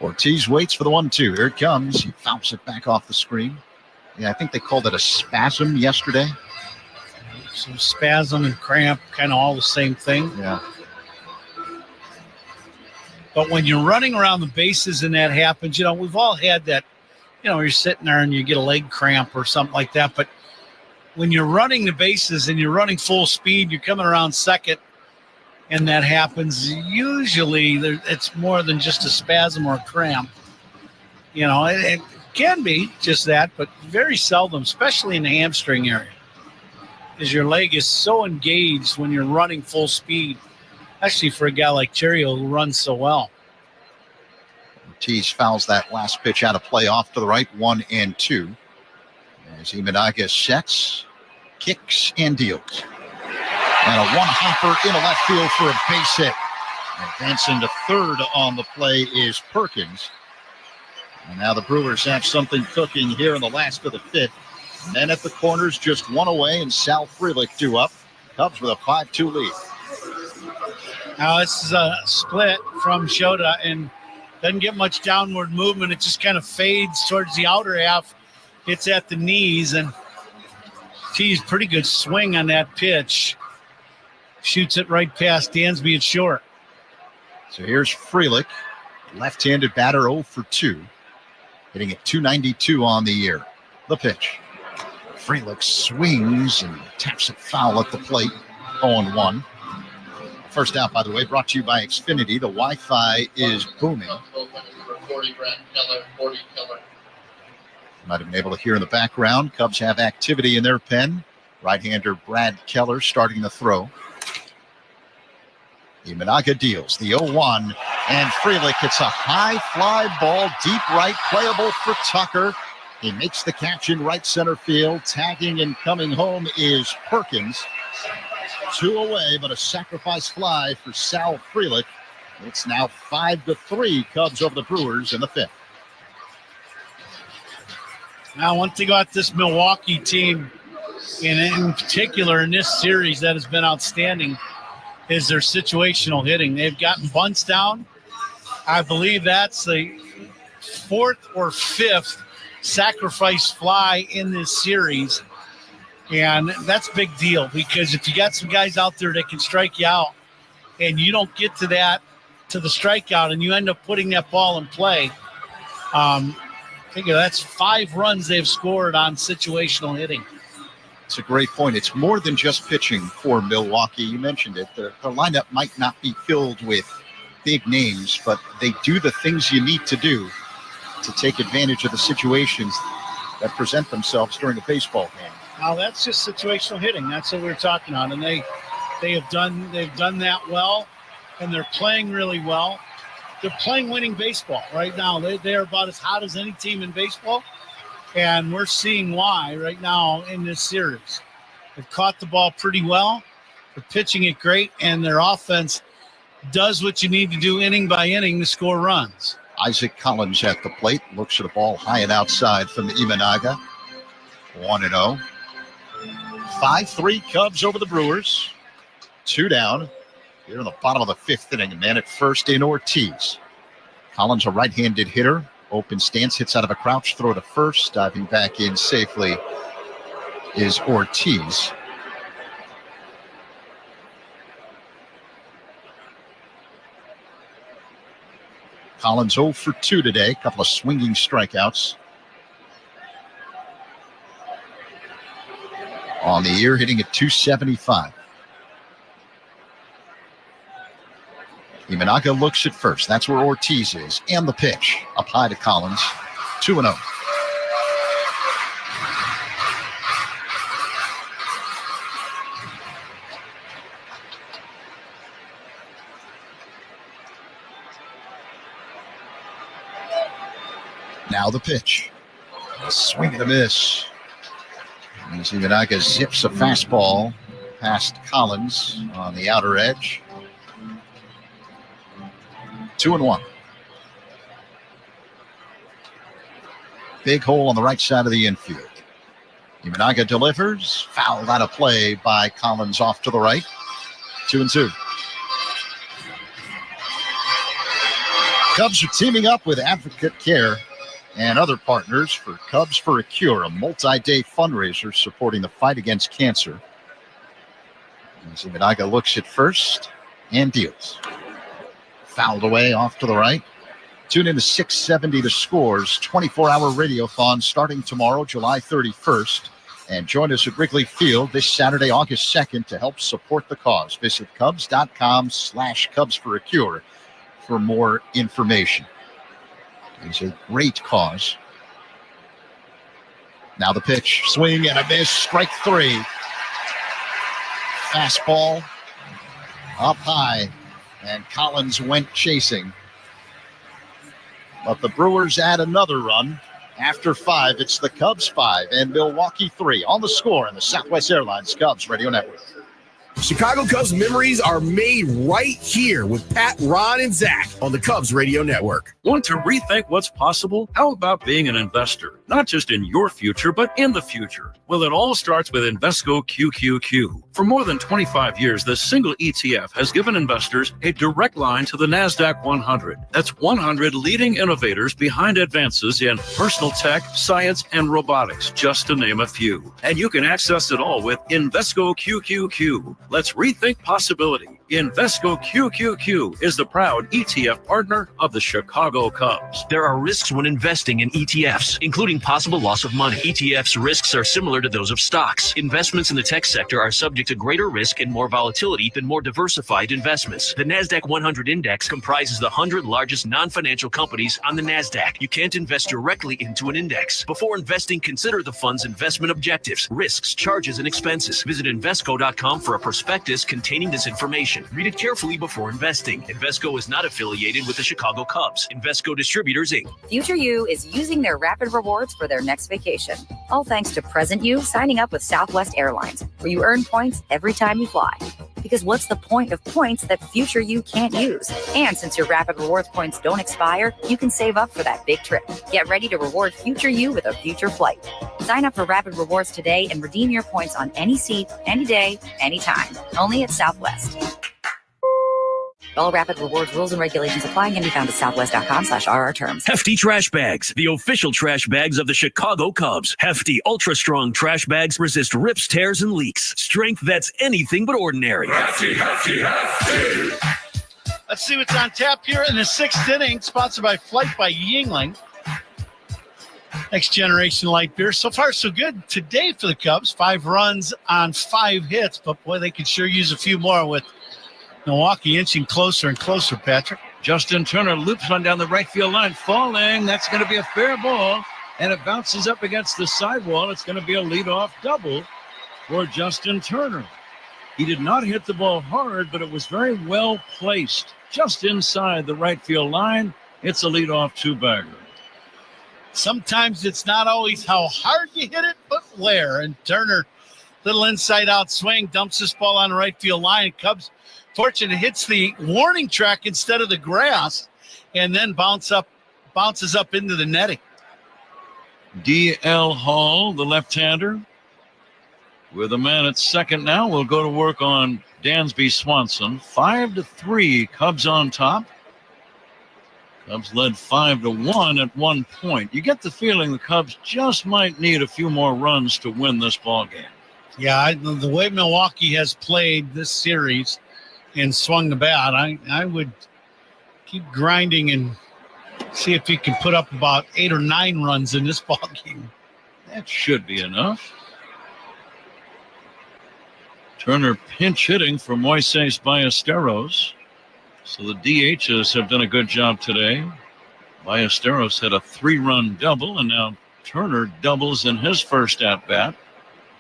Ortiz waits for the 1-2. Here it comes. He fouls it back off the screen. Yeah, I think they called it a spasm yesterday. So spasm and cramp, kind of all the same thing. Yeah. But when you're running around the bases and that happens, we've all had that, you're sitting there and you get a leg cramp or something like that. But when you're running the bases and you're running full speed, you're coming around second, and that happens, usually it's more than just a spasm or a cramp. It can be just that, but very seldom, especially in the hamstring area, because your leg is so engaged when you're running full speed, especially for a guy like Churio who runs so well. Ortiz fouls that last pitch out of play off to the right, 1-2. As Imanaga sets, kicks, and deals. And a 1-hopper into left field for a base hit. Advancing to third on the play is Perkins. And now the Brewers have something cooking here in the last of the 5th. Men at the corners, just 1 away, and Sal Frelick 2 up. Cubs with a 5-2 lead. Now this is a split from Shota and doesn't get much downward movement. It just kind of fades towards the outer half. It's at the knees, and geez, pretty good swing on that pitch. Shoots it right past Dansby at short. So here's Frelick, left-handed batter, 0 for 2. Hitting at .292 on the year. The pitch. Frelick swings and taps it foul at the plate. 0-1. First out, by the way, brought to you by Xfinity. The Wi-Fi is booming. Might have been able to hear in the background. Cubs have activity in their pen. Right-hander Brad Keller starting the throw. Imanaga deals the 0-1, and Frelick hits a high fly ball, deep right, playable for Tucker. He makes the catch in right center field. Tagging and coming home is Perkins. 2 away, but a sacrifice fly for Sal Frelick. It's now 5-3 Cubs over the Brewers in the 5th. Now, one thing about this Milwaukee team, and in particular in this series that has been outstanding, is their situational hitting. They've gotten bunts down. I believe that's the 4th or 5th sacrifice fly in this series. And that's a big deal, because if you got some guys out there that can strike you out and you don't get to the strikeout and you end up putting that ball in play, that's 5 runs they've scored on situational hitting. It's a great point. It's more than just pitching for Milwaukee. You mentioned it. The lineup might not be filled with big names, but they do the things you need to do to take advantage of the situations that present themselves during a baseball game. Now, that's just situational hitting. That's what we're talking on. And they've done that well, and they're playing really well. They're playing winning baseball right now. They're about as hot as any team in baseball. And we're seeing why right now in this series. They've caught the ball pretty well. They're pitching it great, and their offense does what you need to do inning by inning to score runs. Isaac Collins at the plate. Looks at the ball high and outside from Imanaga. 1-0. 5-3 Cubs over the Brewers. 2 down. Here in the bottom of the 5th inning. A man at first in Ortiz. Collins, a right-handed hitter. Open stance, hits out of a crouch throw to first. Diving back in safely is Ortiz. Collins 0 for 2 today. A couple of swinging strikeouts. On the year, hitting at .275. Imanaga looks at first. That's where Ortiz is. And the pitch. Up high to Collins. 2-0. Now the pitch. A swing and a miss. As Imanaga zips a fastball past Collins on the outer edge. 2-1. Big hole on the right side of the infield. Imanaga delivers. Fouled out of play by Collins off to the right. 2-2. Cubs are teaming up with Advocate Care and other partners for Cubs for a Cure, a multi-day fundraiser supporting the fight against cancer. As Imanaga looks at first and deals. Fouled away off to the right. Tune in to 670 The Scores 24-hour radiothon starting tomorrow, July 31st. And join us at Wrigley Field this Saturday, August 2nd to help support the cause. Visit Cubs.com/Cubs for a Cure for more information. It's a great cause. Now the pitch. Swing and a miss. Strike 3. Fastball up high. And Collins went chasing. But the Brewers add another run. After 5, it's the Cubs 5 and Milwaukee 3 on The Score in the Southwest Airlines Cubs Radio Network. Chicago Cubs memories are made right here with Pat, Ron, and Zach on the Cubs Radio Network. Want to rethink what's possible? How about being an investor? Not just in your future, but in the future. Well, it all starts with Invesco QQQ. For more than 25 years, this single ETF has given investors a direct line to the NASDAQ 100. That's 100 leading innovators behind advances in personal tech, science, and robotics, just to name a few. And you can access it all with Invesco QQQ. Let's rethink possibility. Invesco QQQ is the proud ETF partner of the Chicago Cubs. There are risks when investing in ETFs, including possible loss of money. ETFs risks are similar to those of stocks. Investments in the tech sector are subject to greater risk and more volatility than more diversified investments. The NASDAQ 100 index comprises the 100 largest non-financial companies on the NASDAQ. You can't invest directly into an index. Before investing, consider the fund's investment objectives, risks, charges, and expenses. Visit Invesco.com for a prospectus containing this information. information. Read it carefully before investing. Invesco is not affiliated with the Chicago Cubs. Invesco Distributors, Inc. Future You is using their rapid rewards for their next vacation. All thanks to present you signing up with Southwest Airlines, where you earn points every time you fly. Because what's the point of points that future you can't use? And since your rapid rewards points don't expire, you can save up for that big trip. Get ready to reward future you with a future flight. Sign up for rapid rewards today and redeem your points on any seat, any day, anytime. Only at Southwest. All rapid rewards rules and regulations apply and can be found at southwest.com/RR terms. Hefty Trash Bags, the official trash bags of the Chicago Cubs. Hefty, ultra-strong trash bags resist rips, tears, and leaks. Strength that's anything but ordinary. Hefty, hefty, hefty. Let's see what's on tap here in the 6th inning, sponsored by Flight by Yingling. Next generation light beer. So far, so good today for the Cubs. 5 runs on 5 hits, but boy, they could sure use a few more with Milwaukee inching closer and closer, Patrick. Justin Turner loops one down the right field line, falling. That's going to be a fair ball, and it bounces up against the sidewall. It's going to be a leadoff double for Justin Turner. He did not hit the ball hard, but it was very well placed just inside the right field line. It's a leadoff 2-bagger. Sometimes it's not always how hard you hit it, but where. And Turner, little inside-out swing, dumps this ball on the right field line. Cubs, fortunate, hits the warning track instead of the grass, and then bounces up into the netting. D.L. Hall, the left-hander, with a man at second now. We'll go to work on Dansby Swanson. 5-3, Cubs on top. Cubs led 5-1 at one point. You get the feeling the Cubs just might need a few more runs to win this ball game. Yeah, the way Milwaukee has played this series and swung the bat, I would keep grinding and see if he can put up about 8 or 9 runs in this ball game. That should be enough. Turner pinch hitting for Moises Ballesteros. So the DHs have done a good job today. Ballesteros had a 3-run double, and now Turner doubles in his first at-bat.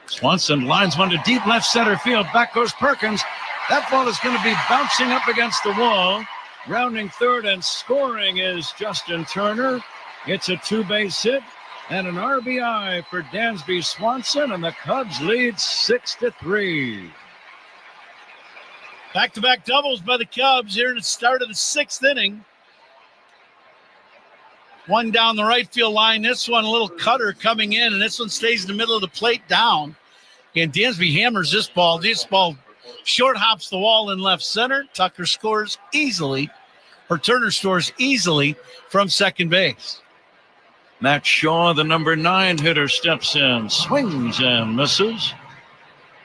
Swanson lines one to deep left center field. Back goes Perkins. That ball is going to be bouncing up against the wall. Rounding third and scoring is Justin Turner. It's a 2-base hit and an RBI for Dansby Swanson, and the Cubs lead 6-3. Back-to-back doubles by the Cubs here in the start of the 6th inning. One down the right field line. This one a little cutter coming in, and this one stays in the middle of the plate down. And Dansby hammers this ball. This ball short hops the wall in left center. Tucker scores easily, or Turner scores easily from second base. Matt Shaw, the number 9 hitter, steps in, swings and misses.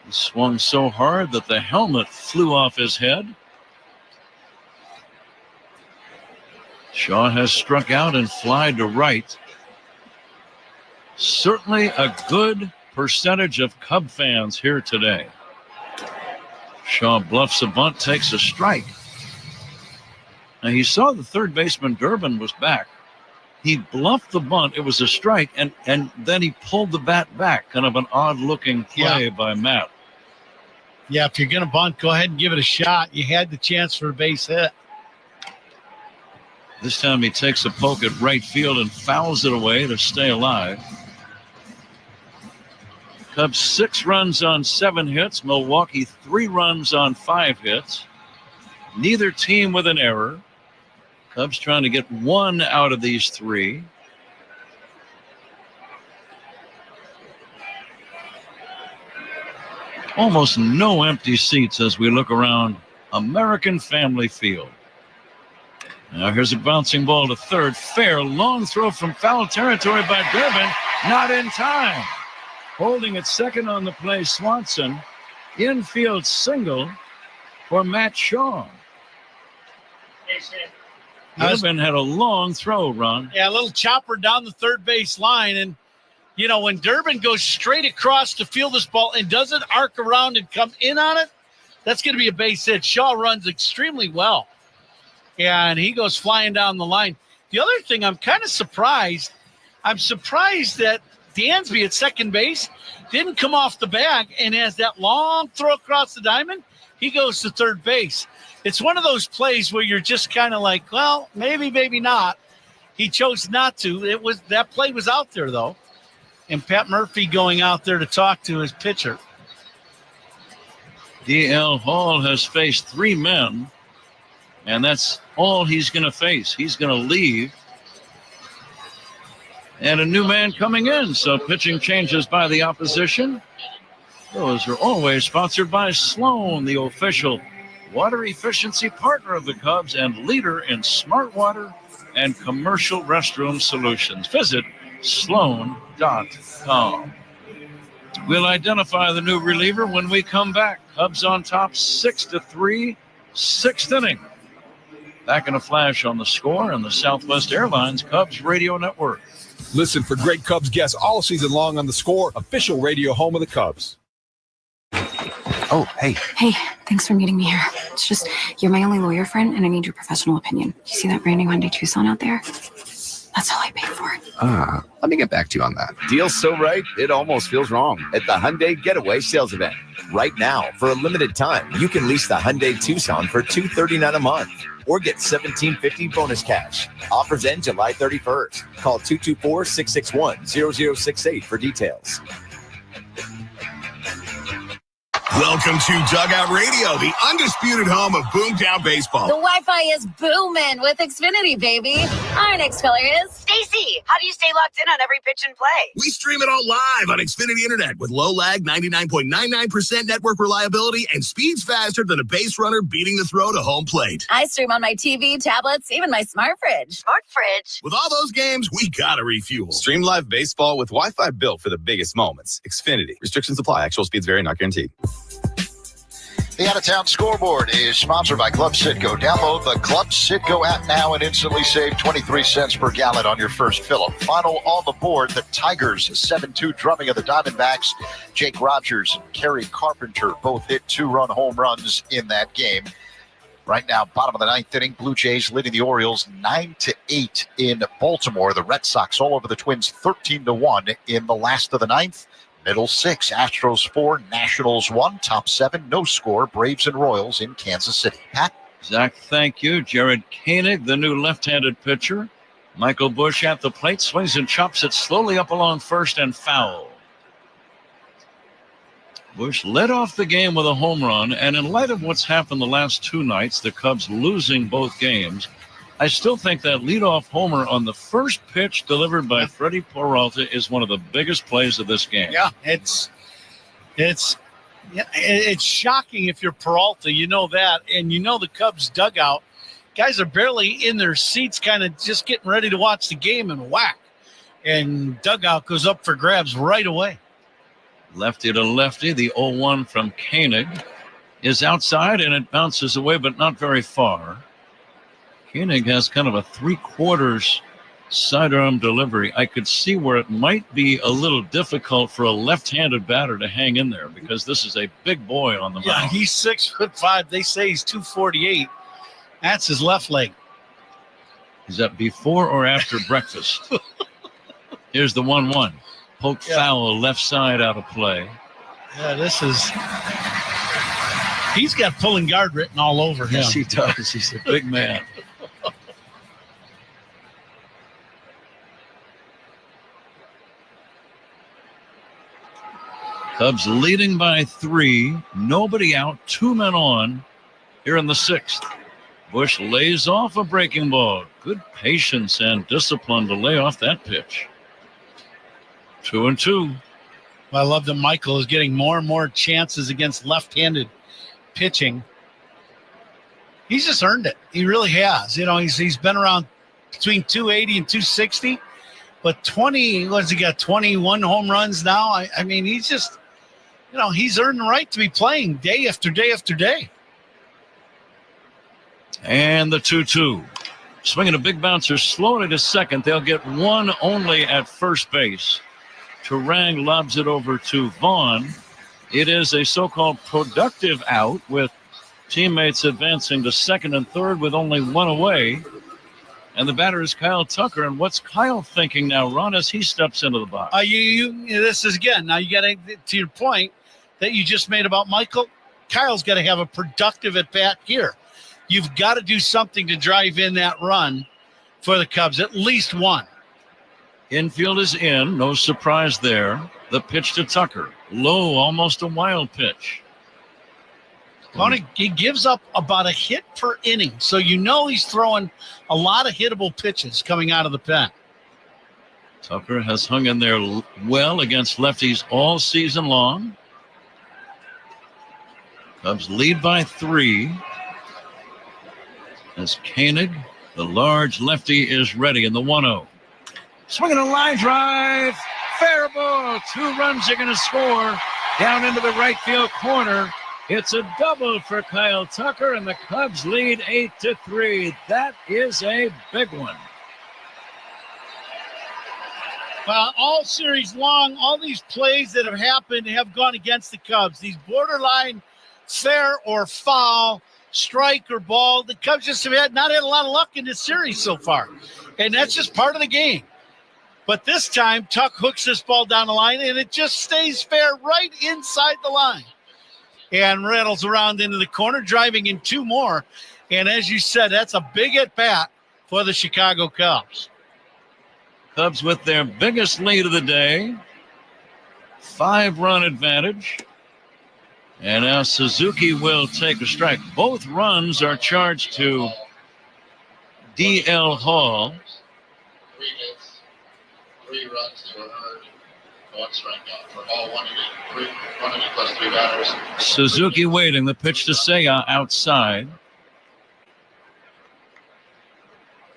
He swung so hard that the helmet flew off his head. Shaw has struck out and flied to right. Certainly a good percentage of Cub fans here today. Shaw bluffs a bunt, takes a strike. Now he saw the third baseman Durbin was back. He bluffed the bunt. It was a strike, and then he pulled the bat back. Kind of an odd-looking play by Matt. Yeah, if you're going to bunt, go ahead and give it a shot. You had the chance for a base hit. This time he takes a poke at right field and fouls it away to stay alive. Cubs 6 runs on 7 hits. Milwaukee 3 runs on 5 hits. Neither team with an error. Cubs trying to get 1 out of these 3. Almost no empty seats as we look around American Family Field. Now here's a bouncing ball to third. Fair long throw from foul territory by Durbin. Not in time. Holding at second on the play, Swanson. Infield single for Matt Shaw. Durbin had a long throw, Ron. Yeah, a little chopper down the third base line. And, you know, when Durbin goes straight across to field this ball and doesn't arc around and come in on it, that's going to be a base hit. Shaw runs extremely well. And he goes flying down the line. The other thing, I'm kind of surprised. I'm surprised that Dansby at second base didn't come off the bag and has that long throw across the diamond. He goes to third base. It's one of those plays where you're just kind of like, well, maybe not. He chose not to. That play was out there, though. And Pat Murphy going out there to talk to his pitcher. D.L. Hall has faced 3 men, and that's all he's going to face. He's going to leave. And a new man coming in, so pitching changes by the opposition. Those are always sponsored by Sloan, the official water efficiency partner of the Cubs and leader in smart water and commercial restroom solutions. Visit sloan.com. We'll identify the new reliever when we come back. Cubs on top 6-3, 6th inning. Back in a flash on The Score and the Southwest Airlines Cubs Radio Network. Listen for great Cubs guests all season long on The Score, official radio home of the Cubs. Oh, hey. Hey, thanks for meeting me here. It's just, you're my only lawyer friend, and I need your professional opinion. You see that brand new Hyundai Tucson out there? That's all I paid for it. Let me get back to you on that. Deal's so right, it almost feels wrong at the Hyundai Getaway Sales Event. Right now, for a limited time, you can lease the Hyundai Tucson for $239 a month or get $1,750 bonus cash. Offers end July 31st. Call 224-661-0068 for details. Welcome to Dugout Radio, the undisputed home of Boomtown Baseball. The Wi-Fi is booming with Xfinity, baby. Our next caller is Stacy. How do you stay locked in on every pitch and play? We stream it all live on Xfinity Internet with low lag, 99.99% network reliability, and speeds faster than a base runner beating the throw to home plate. I stream on my TV, tablets, even my smart fridge. Smart fridge. With all those games, we gotta refuel. Stream live baseball with Wi-Fi built for the biggest moments. Xfinity. Restrictions apply. Actual speeds vary, not guaranteed. The Out-of-Town Scoreboard is sponsored by Club Citgo. Download the Club Citgo app now and instantly save 23 cents per gallon on your first fill-up. Final on the board, the Tigers 7-2 drumming of the Diamondbacks. Jake Rogers and Kerry Carpenter both hit 2-run home runs in that game. Right now, bottom of the 9th inning, Blue Jays leading the Orioles 9-8 in Baltimore. The Red Sox all over the Twins 13-1 in the last of the 9th. Middle 6, Astros 4, Nationals 1, top 7, no score, Braves and Royals in Kansas City. Pat? Zach, thank you. Jared Koenig, the new left-handed pitcher. Michael Busch at the plate, swings and chops it slowly up along first and foul. Busch led off the game with a home run, and in light of what's happened the last 2 nights, the Cubs losing both games, I still think that leadoff homer on the first pitch delivered by Freddie Peralta is one of the biggest plays of this game. Yeah, it's shocking if you're Peralta, you know that, and you know the Cubs dugout. Guys are barely in their seats, kind of just getting ready to watch the game, and whack, and dugout goes up for grabs right away. Lefty to lefty, the 0-1 from Koenig is outside, and it bounces away, but not very far. Koenig has kind of a 3/4 sidearm delivery. I could see where it might be a little difficult for a left-handed batter to hang in there because this is a big boy on the mound. Yeah, he's 6'5". They say he's 248. That's his left leg. Is that before or after breakfast? Here's the 1-1. Poke foul, left side out of play. Yeah, he's got pulling guard written all over him. Yes, he does. He's a big man. Cubs leading by 3, nobody out, 2 men on here in the 6th. Busch lays off a breaking ball. Good patience and discipline to lay off that pitch. 2-2. Well, I love that Michael is getting more and more chances against left-handed pitching. He's just earned it. He really has. You know, he's been around between 280 and 260, but 21 home runs now? I mean, he's just, you know, he's earned the right to be playing day after day after day. And the 2-2. Swinging a big bouncer slowly to second. They'll get one only at first base. Turang lobs it over to Vaughn. It is a so-called productive out with teammates advancing to second and third with only one away. And the batter is Kyle Tucker. And what's Kyle thinking now, Ron, as he steps into the box? This is, again, now you got to your point that you just made about Michael. Kyle's got to have a productive at-bat here. You've got to do something to drive in that run for the Cubs, at least one. Infield is in. No surprise there. The pitch to Tucker. Low, almost a wild pitch. Tony, he gives up about a hit per inning, so you know he's throwing a lot of hittable pitches coming out of the pen. Tucker has hung in there well against lefties all season long. Cubs lead by 3. As Koenig, the large lefty, is ready in the 1-0. Swinging a line drive. Fair ball. 2 runs are going to score down into the right field corner. It's a double for Kyle Tucker, and the Cubs lead 8-3. That is a big one. Well, all series long, all these plays that have happened have gone against the Cubs. These borderline fair or foul, strike or ball. The Cubs just have not had a lot of luck in this series so far. And that's just part of the game. But this time, Tuck hooks this ball down the line, and it just stays fair right inside the line. And rattles around into the corner, driving in 2 more. And as you said, that's a big at-bat for the Chicago Cubs. Cubs with their biggest lead of the day. 5-run advantage. And now Suzuki will take a strike. Both runs are charged to D.L. Hall. 3 hits, 3 runs, 0 earned, 1 strikeout for all 1 inning, 1 inning plus 3 batters. Suzuki waiting. The pitch to Seiya outside.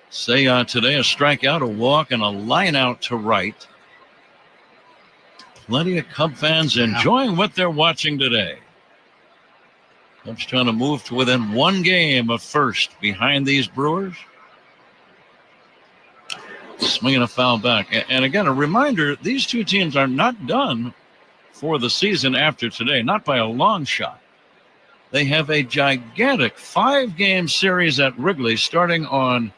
Seiya today a strikeout, a walk, and a line out to right. Plenty of Cub fans enjoying what they're watching today. Cubs trying to move to within 1 game of first behind these Brewers. Swinging a foul back. And again, a reminder, these 2 teams are not done for the season after today, not by a long shot. They have a gigantic 5-game series at Wrigley starting on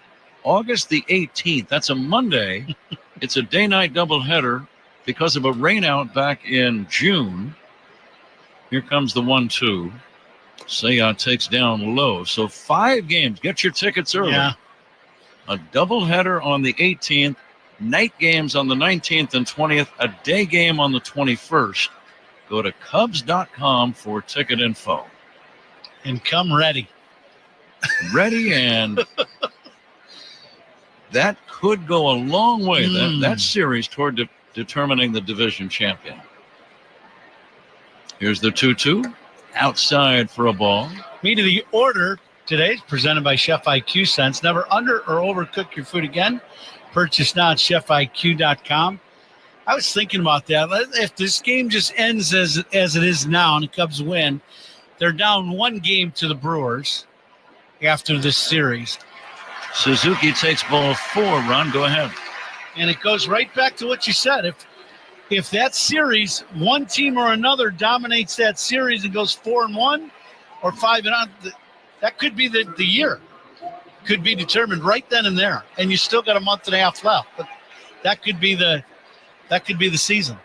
August the 18th. That's a Monday. It's a day-night doubleheader because of a rainout back in June. Here comes the 1-2. Seiya takes down low. So 5 games. Get your tickets early. Yeah. A doubleheader on the 18th, night games on the 19th and 20th, a day game on the 21st. Go to Cubs.com for ticket info. And come ready. Ready, and that could go a long way, that series, toward determining the division champion. Here's the 2-2. Outside for a ball. Meat of the order today is presented by Chef IQ Sense. Never under or overcook your food again. Purchase now at chefiq.com. I was thinking about that. If this game just ends as it is now and the Cubs win, they're down 1 game to the Brewers after this series. Suzuki takes ball 4. Ron, go ahead. And it goes right back to what you said. If that series, one team or another dominates that series and goes 4-1 or 5-0, that could be the year. Could be determined right then and there. And you still got a month and a half left, but that could be the season.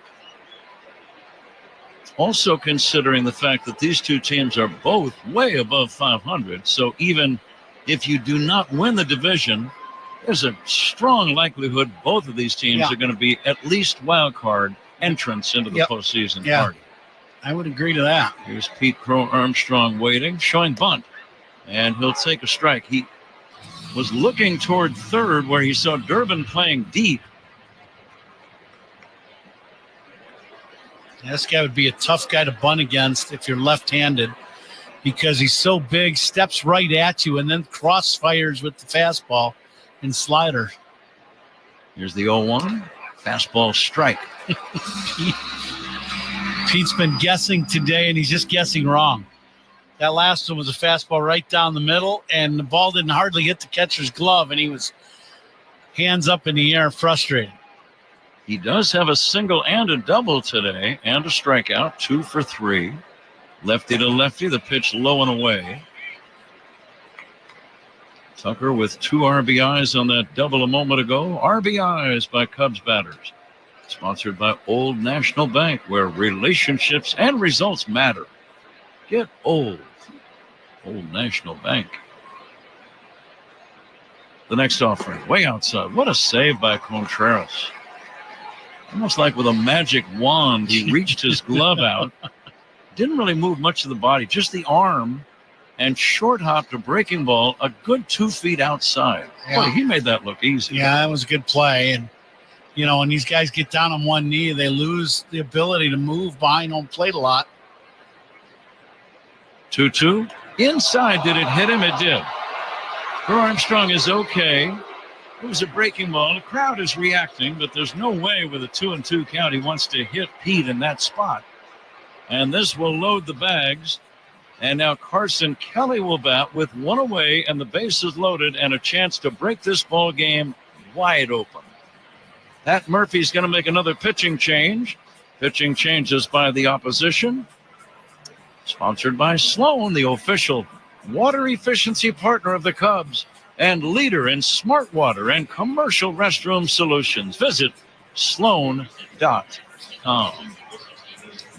Also considering the fact that these 2 teams are both way above 500, so even if you do not win the division, there's a strong likelihood both of these teams are going to be at least wild card entrants into the postseason party. I would agree to that. Here's Pete Crow Armstrong waiting, showing bunt, and he'll take a strike. He was looking toward third where he saw Durbin playing deep. This guy would be a tough guy to bunt against if you're left-handed because he's so big, steps right at you, and then crossfires with the fastball and slider. Here's the 0-1. Fastball strike. Pete's been guessing today, and he's just guessing wrong. That last one was a fastball right down the middle, and the ball didn't hardly hit the catcher's glove, and he was hands up in the air, frustrated. He does have a single and a double today, and a strikeout, 2 for 3. Lefty to lefty, the pitch low and away. Tucker with 2 RBIs on that double a moment ago. RBIs by Cubs batters. Sponsored by Old National Bank, where relationships and results matter. get old. Old National Bank. The next offering, way outside. What a save by Contreras. Almost like with a magic wand, he reached his glove out. Didn't really move much of the body, just the arm, and short hopped a breaking ball a good 2 feet outside. Yeah. Boy, he made that look easy. Yeah, that was a good play. And, you know, when these guys get down on one knee, they lose the ability to move behind home plate a lot. 2-2. Inside, did it hit him? It did. Brew Armstrong is okay. It was a breaking ball. The crowd is reacting, but there's no way with a 2-2 count he wants to hit Pete in that spot. And this will load the bags. And now Carson Kelly will bat with one away and the bases loaded and a chance to break this ball game wide open. Pat Murphy's going to make another pitching change. Pitching changes by the opposition. Sponsored by Sloan, the official water efficiency partner of the Cubs and leader in smart water and commercial restroom solutions. Visit sloan.com.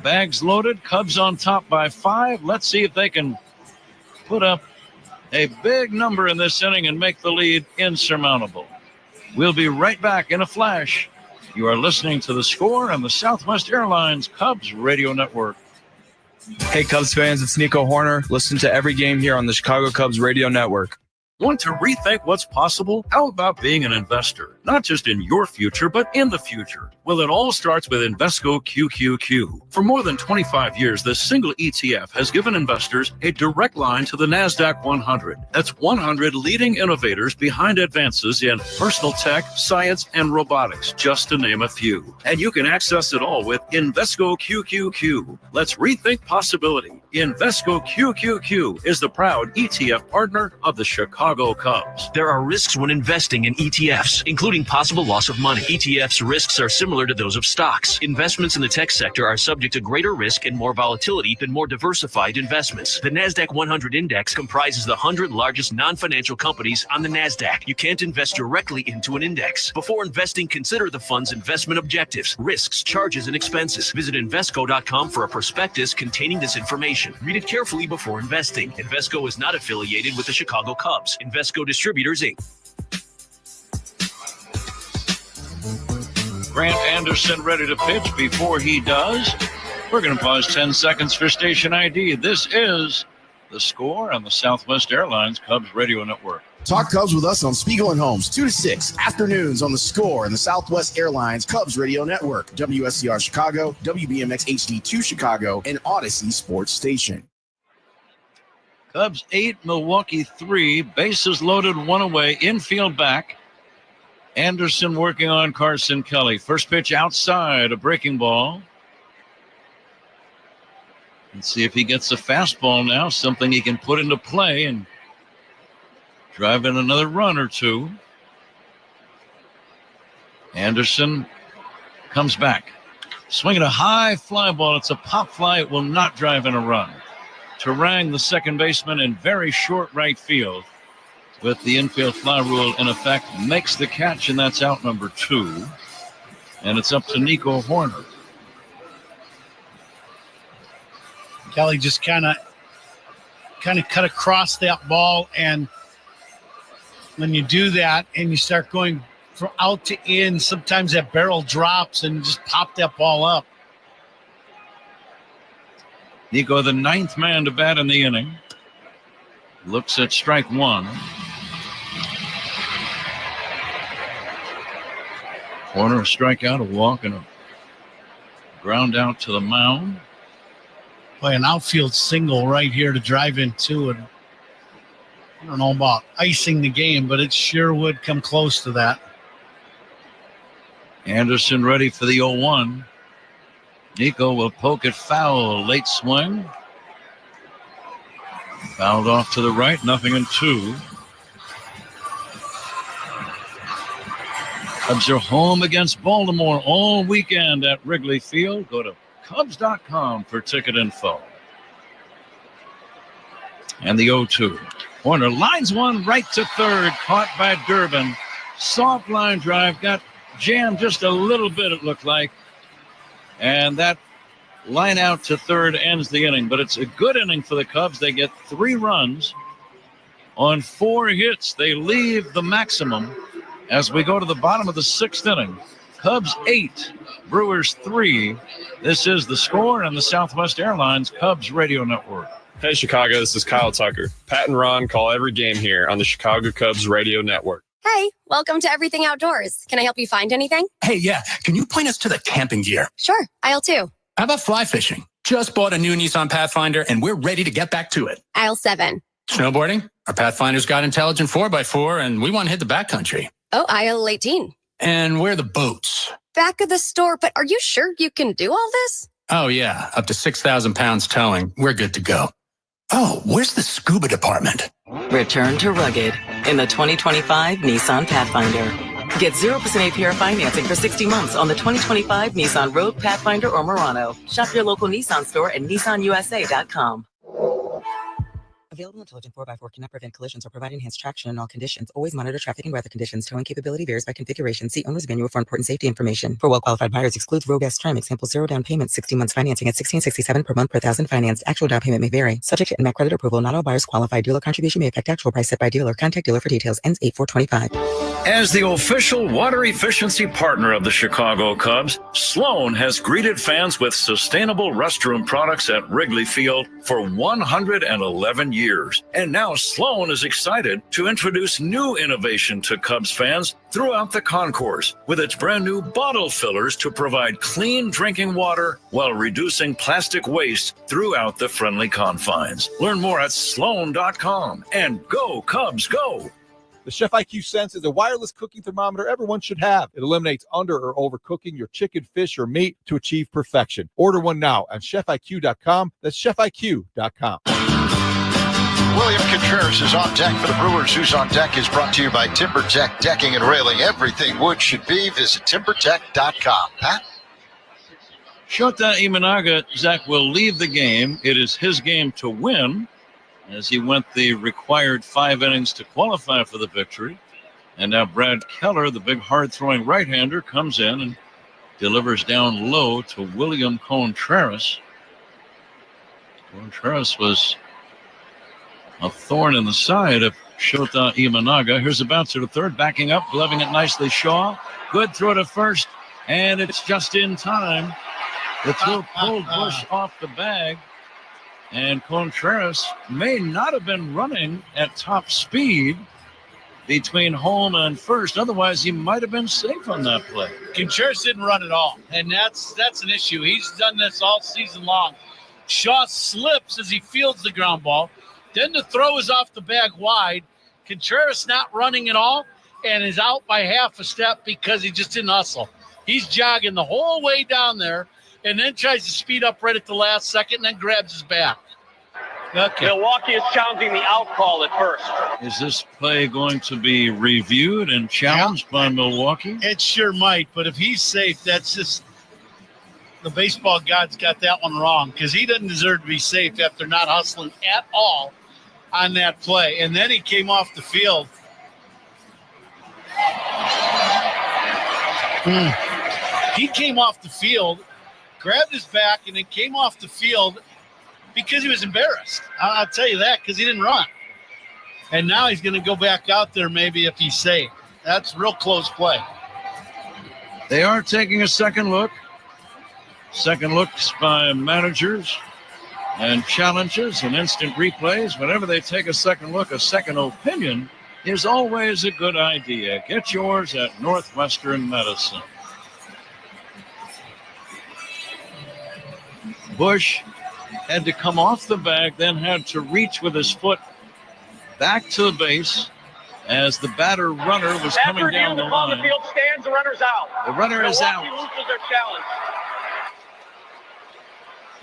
Bags loaded, Cubs on top by 5. Let's see if they can put up a big number in this inning and make the lead insurmountable. We'll be right back in a flash. You are listening to The Score on the Southwest Airlines Cubs Radio Network. Hey, Cubs fans, it's Nico Horner. Listen to every game here on the Chicago Cubs Radio Network. Want to rethink what's possible? How about being an investor? Not just in your future, but in the future. Well, it all starts with Invesco QQQ. For more than 25 years, this single ETF has given investors a direct line to the NASDAQ 100. That's 100 leading innovators behind advances in personal tech, science, and robotics, just to name a few. And you can access it all with Invesco QQQ. Let's rethink possibility. Invesco QQQ is the proud ETF partner of the Chicago Cubs. There are risks when investing in ETFs, including possible loss of money. ETFs risks are similar to those of stocks. Investments in the tech sector are subject to greater risk and more volatility than more diversified investments. The NASDAQ 100 index comprises the 100 largest non-financial companies on the NASDAQ. You can't invest directly into an index. Before investing, consider the fund's investment objectives, risks, charges, and expenses. Visit Invesco.com for a prospectus containing this information. Read it carefully before investing. Invesco is not affiliated with the Chicago Cubs. Invesco Distributors, Inc. Grant Anderson ready to pitch. Before he does, we're going to pause 10 seconds for station ID. This is The Score on the Southwest Airlines Cubs Radio Network. Talk Cubs with us on Spiegel and Holmes, 2 to 6 afternoons on The Score and the Southwest Airlines Cubs Radio Network, WSCR Chicago, WBMX HD2 Chicago, and Odyssey Sports Station. Cubs 8, Milwaukee 3, bases loaded, one away, infield back. Anderson working on Carson Kelly. First pitch outside, a breaking ball. Let's see if he gets a fastball now, something he can put into play and drive in another run or two. Anderson comes back. Swinging a high fly ball. It's a pop fly. It will not drive in a run. Terang, the second baseman, in very short right field with the infield fly rule in effect, makes the catch, and that's out number 2. And it's up to Nico Horner. Kelly just kind of cut across that ball, and when you do that and you start going from out to in, sometimes that barrel drops and just pop that ball up. Nico, the 9th man to bat in the inning. Looks at strike 1. Corner, a strikeout, a walk, and a ground out to the mound. Boy, an outfield single right here to drive in two. And I don't know about icing the game, but it sure would come close to that. Anderson ready for the 0-1. Nico will poke it foul. Late swing. Fouled off to the right. 0-2. Cubs are home against Baltimore all weekend at Wrigley Field. Go to Cubs.com for ticket info. And the 0-2. Horner lines one right to third. Caught by Durbin. Soft line drive. Got jammed just a little bit, it looked like. And that line out to third, ends the inning. But it's a good inning for the Cubs. They get 3 runs on 4 hits. They leave the maximum as we go to the bottom of the 6th inning. Cubs 8, Brewers 3. This is The Score and the Southwest Airlines Cubs Radio Network. Hey, Chicago, this is Kyle Tucker. Pat and Ron call every game here on the Chicago Cubs Radio Network. Hey, welcome to Everything Outdoors. Can I help you find anything? Hey, yeah. Can you point us to the camping gear? Sure, aisle 2. How about fly fishing? Just bought a new Nissan Pathfinder, and we're ready to get back to it. Aisle 7. Snowboarding? Our Pathfinder's got intelligent 4x4, and we want to hit the backcountry. Oh, aisle 18. And where are the boats? Back of the store, but are you sure you can do all this? Oh, yeah. Up to 6,000 pounds towing. We're good to go. Oh, where's the scuba department? Return to rugged in the 2025 Nissan Pathfinder. Get 0% APR financing for 60 months on the 2025 Nissan Rogue, Pathfinder, or Murano. Shop your local Nissan store at nissanusa.com. Available intelligent 4x4 cannot prevent collisions or provide enhanced traction in all conditions. Always monitor traffic and weather conditions. Towing capability varies by configuration. See owner's manual for important safety information. For well-qualified buyers, excludes Rogue S trim. Example, 0 down payment, 60 months financing at $1,667 per month per thousand financed. Actual down payment may vary. Subject to NMAC credit approval. Not all buyers qualify. Dealer contribution may affect actual price set by dealer. Contact dealer for details. Ends 8/4/25. As the official water efficiency partner of the Chicago Cubs, Sloan has greeted fans with sustainable restroom products at Wrigley Field for 111 years. And now Sloan is excited to introduce new innovation to Cubs fans throughout the concourse with its brand new bottle fillers to provide clean drinking water while reducing plastic waste throughout the friendly confines. Learn more at sloan.com and go Cubs go. The Chef IQ Sense is a wireless cooking thermometer everyone should have. It eliminates under or overcooking your chicken, fish, or meat to achieve perfection. Order one now on chefiq.com. That's chefiq.com. William Contreras is on deck for the Brewers. Who's on Deck is brought to you by TimberTech Decking and Railing. Everything wood should be. Visit timbertech.com. Pat? Shota Imanaga, Zach, will leave the game. It is his game to win, as he went the required 5 innings to qualify for the victory. And now Brad Keller, the big hard-throwing right-hander, comes in and delivers down low to William Contreras. Contreras was a thorn in the side of Shota Imanaga. Here's the bouncer to third, backing up, gloving it nicely. Shaw, good throw to first, and it's just in time. The throw pulled Bush off the bag. And Contreras may not have been running at top speed between home and first. Otherwise, he might have been safe on that play. Contreras didn't run at all, and that's an issue. He's done this all season long. Shaw slips as he fields the ground ball. Then the throw is off the bag wide. Contreras not running at all and is out by half a step because he just didn't hustle. He's jogging the whole way down there and then tries to speed up right at the last second and then grabs his bat. Okay. Milwaukee is challenging the out call at first. Is this play going to be reviewed and challenged by Milwaukee? It sure might, but if he's safe, that's just the baseball gods got that one wrong because he doesn't deserve to be safe after not hustling at all on that play. And then he came off the field. He came off the field, grabbed his back, and then came off the field because he was embarrassed. I'll tell you that, because he didn't run. And now he's going to go back out there maybe if he's safe. That's real close play. They are taking a second look. Second looks by managers and challenges and instant replays. Whenever they take a second look, a second opinion is always a good idea. Get yours at Northwestern Medicine. Bush had to come off the bag, then had to reach with his foot back to the base as the batter runner was coming down the line. On the field stands, the runner's out. The runner is out. Milwaukee loses their challenge.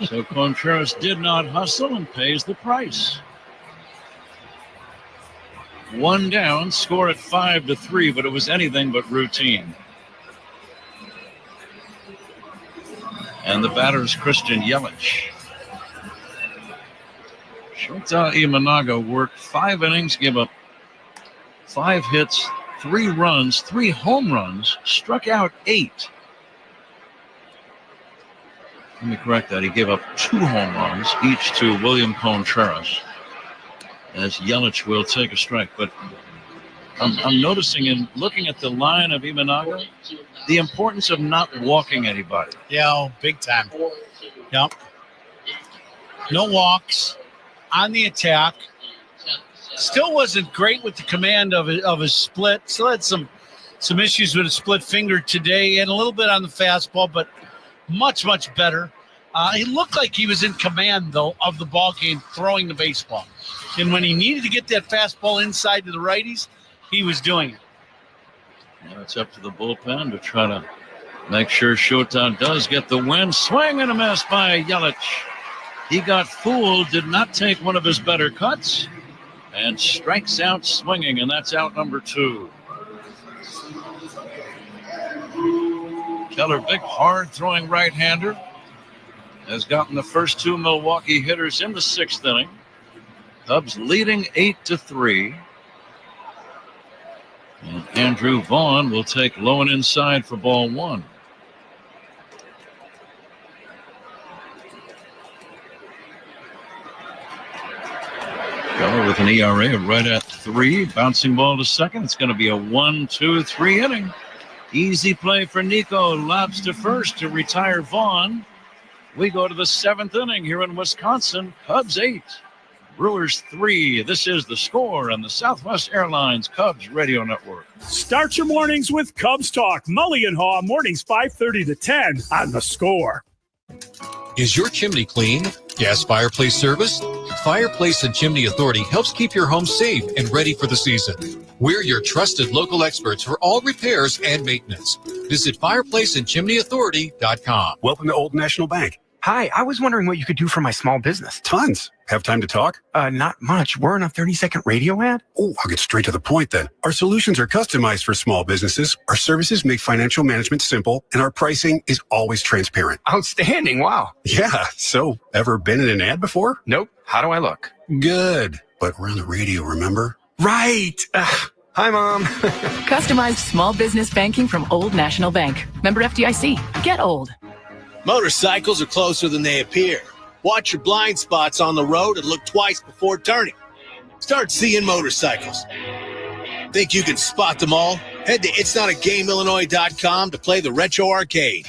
So Contreras did not hustle and pays the price. One down, score at 5-3, but it was anything but routine. And the batter's Christian Yelich. Shota Imanaga worked 5 innings, gave up 5 hits, 3 runs, 3 home runs, struck out 8. Let me correct that. He gave up 2 home runs, each to William Contreras, as Yelich will take a strike. But I'm noticing in looking at the line of Imanaga, the importance of not walking anybody. Yeah, big time. Yep. No walks on the attack. Still wasn't great with the command of his split. Still had some issues with his split finger today and a little bit on the fastball, but much, much better. He looked like he was in command, though, of the ball game, throwing the baseball. And when he needed to get that fastball inside to the righties, he was doing it. Now it's up to the bullpen to try to make sure Shota does get the win. Swing and a miss by Yelich. He got fooled, did not take one of his better cuts, and strikes out swinging, and that's out number 2. Keller, big, hard-throwing right-hander, has gotten the first 2 Milwaukee hitters in the 6th inning. Cubs leading 8-3. And Andrew Vaughn will take low and inside for ball 1. Keller with an ERA right at 3. Bouncing ball to second. It's going to be a 1-2-3 inning. Easy play for Nico. Lobs to first to retire Vaughn. We go to the 7th inning here in Wisconsin. Cubs 8, Brewers 3. This is The Score on the Southwest Airlines Cubs Radio Network. Start your mornings with Cubs Talk. Mully & Haw, mornings 5:30 to 10 on The Score. Is your chimney clean? Gas fireplace service? Fireplace and Chimney Authority helps keep your home safe and ready for the season. We're your trusted local experts for all repairs and maintenance. Visit fireplaceandchimneyauthority.com. Welcome to Old National Bank. Hi, I was wondering what you could do for my small business. Tons. Have time to talk? Not much. We're in a 30-second radio ad. Oh, I'll get straight to the point then. Our solutions are customized for small businesses. Our services make financial management simple, and our pricing is always transparent. Outstanding. Wow. Yeah. So, ever been in an ad before? Nope. How do I look? Good. But we're on the radio, remember? Right. Hi, Mom. Customized small business banking from Old National Bank. Member FDIC. Get old. Motorcycles are closer than they appear. Watch your blind spots on the road and look twice before turning. Start seeing motorcycles. Think you can spot them all? Head to itsnotagameillinois.com to play the Retro Arcade.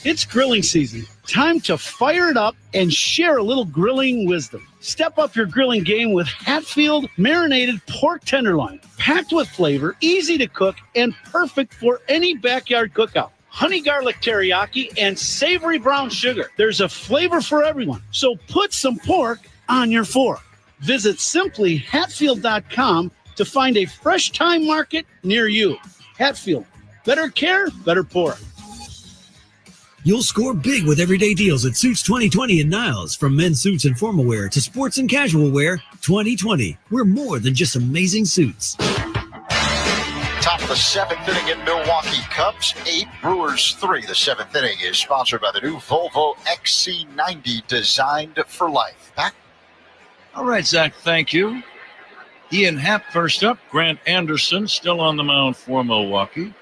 It's grilling season. Time to fire it up and share a little grilling wisdom. Step up your grilling game with Hatfield marinated pork tenderloin. Packed with flavor, easy to cook, and perfect for any backyard cookout. Honey garlic teriyaki and savory brown sugar. There's a flavor for everyone. So put some pork on your fork. Visit simplyhatfield.com to find a fresh time market near you. Hatfield. Better care, better pork. You'll score big with everyday deals at Suits 2020 in Niles. From men's suits and formal wear to sports and casual wear, 2020. We're more than just amazing suits. Top of the 7th inning in Milwaukee. Cubs 8, Brewers 3. The 7th inning is sponsored by the new Volvo XC90, designed for life. Back. All right, Zach, thank you. Ian Happ first up. Grant Anderson still on the mound for Milwaukee.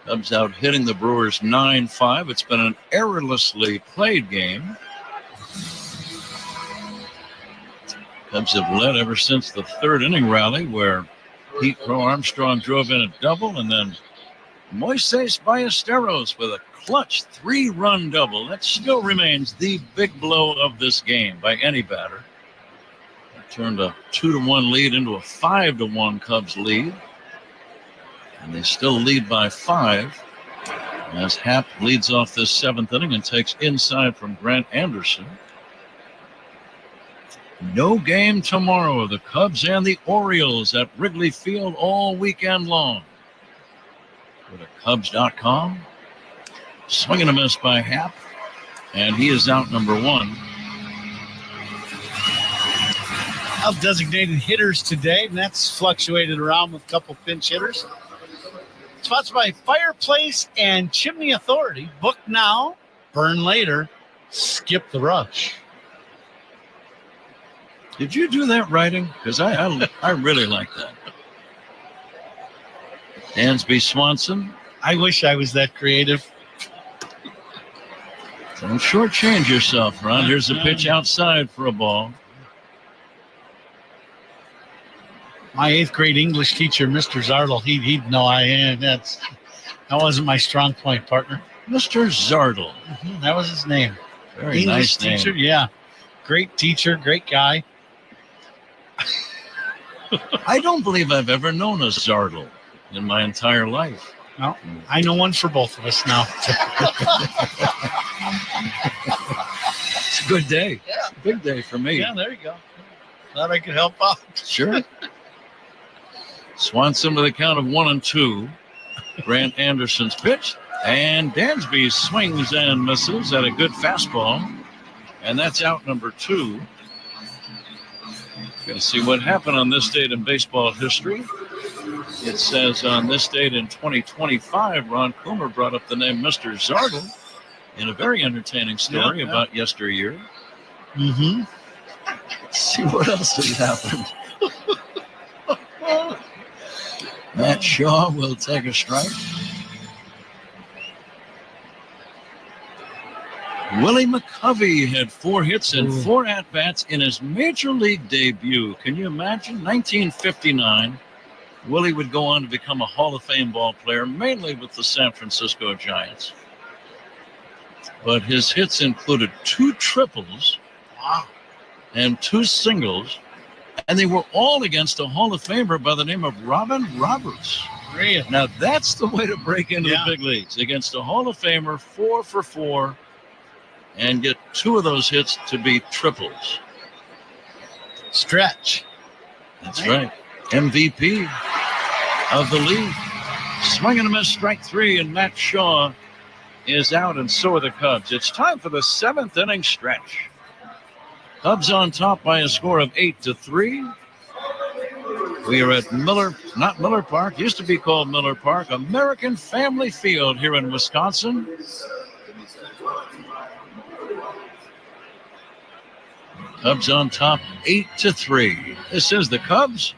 Cubs out hitting the Brewers 9-5. It's been an errorlessly played game. Cubs have led ever since the 3rd inning rally, where Pete Crow Armstrong drove in a double, and then Moises Ballesteros with a clutch 3-run double. That still remains the big blow of this game by any batter. It turned a 2-1 lead into a 5-1 Cubs lead. And they still lead by 5 as Happ leads off this 7th inning and takes inside from Grant Anderson. No game tomorrow. The Cubs and the Orioles at Wrigley Field all weekend long. Go to Cubs.com. Swing and a miss by Happ. And he is out number 1. Designated hitters today, and that's fluctuated around with a couple pinch hitters. Sponsored by Fireplace and Chimney Authority. Book now, burn later, skip the rush. Did you do that writing? Because I really like that. Dansby Swanson. I wish I was that creative. Don't shortchange yourself, Ron. Here's a pitch outside for a ball. My 8th grade English teacher, Mr. Zardel, he'd know that wasn't my strong point, partner. Mr. Zardel. That was his name. Very English nice name. teacher, yeah. Great teacher, great guy. I don't believe I've ever known a Zardel in my entire life. No, I know one for both of us now. It's a good day. Yeah. It's a big day for me. Yeah, there you go. Glad I could help out. Sure. Swanson with a count of 1-2. Grant Anderson's pitch. And Dansby swings and misses at a good fastball. And that's out number 2. Going to see what happened on this date in baseball history. It says on this date in 2025, Ron Coomer brought up the name Mr. Zardel in a very entertaining story about yesteryear. Mm-hmm. Let's see what else has happened. Matt Shaw will take a strike. Willie McCovey had 4 hits and 4 at-bats in his major league debut. Can you imagine? 1959. Willie would go on to become a Hall of Fame ball player, mainly with the San Francisco Giants. But his hits included 2 triples and 2 singles, and they were all against a Hall of Famer by the name of Robin Roberts. Really? Now, that's the way to break into the big leagues, against a Hall of Famer, 4 for 4, and get 2 of those hits to be triples. Stretch. That's right. MVP of the league. Swing and a miss, strike 3, and Matt Shaw is out, and so are the Cubs. It's time for the 7th inning stretch. Cubs on top by a score of 8-3. We are at not Miller Park, used to be called Miller Park, American Family Field here in Wisconsin. Cubs on top 8-3. This is the Cubs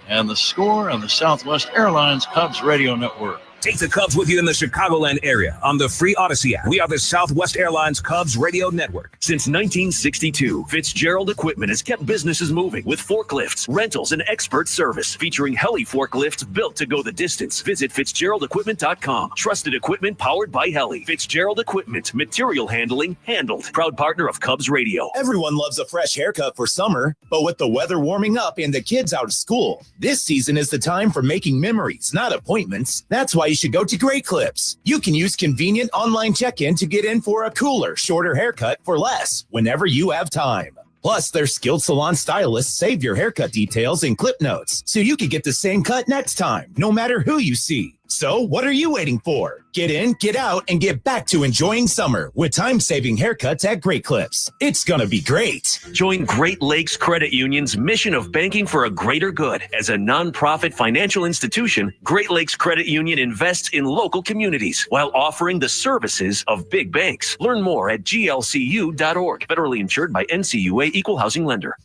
and the score on the Southwest Airlines Cubs Radio Network. Take the Cubs with you in the Chicagoland area on the free Odyssey app. We are the Southwest Airlines Cubs Radio Network. Since 1962, Fitzgerald Equipment has kept businesses moving with forklifts, rentals, and expert service. Featuring heli forklifts built to go the distance. Visit FitzgeraldEquipment.com. Trusted equipment powered by heli. Fitzgerald Equipment. Material handling handled. Proud partner of Cubs Radio. Everyone loves a fresh haircut for summer, but with the weather warming up and the kids out of school, this season is the time for making memories, not appointments. That's why you should go to Great Clips. You can use convenient online check-in to get in for a cooler, shorter haircut for less whenever you have time. Plus, their skilled salon stylists save your haircut details in clip notes, so you can get the same cut next time, no matter who you see. So, what are you waiting for? Get in, get out, and get back to enjoying summer with time-saving haircuts at Great Clips. It's gonna be great. Join Great Lakes Credit Union's mission of banking for a greater good. As a nonprofit financial institution, Great Lakes Credit Union invests in local communities while offering the services of big banks. Learn more at glcu.org. Federally insured by NCUA Equal Housing Lender.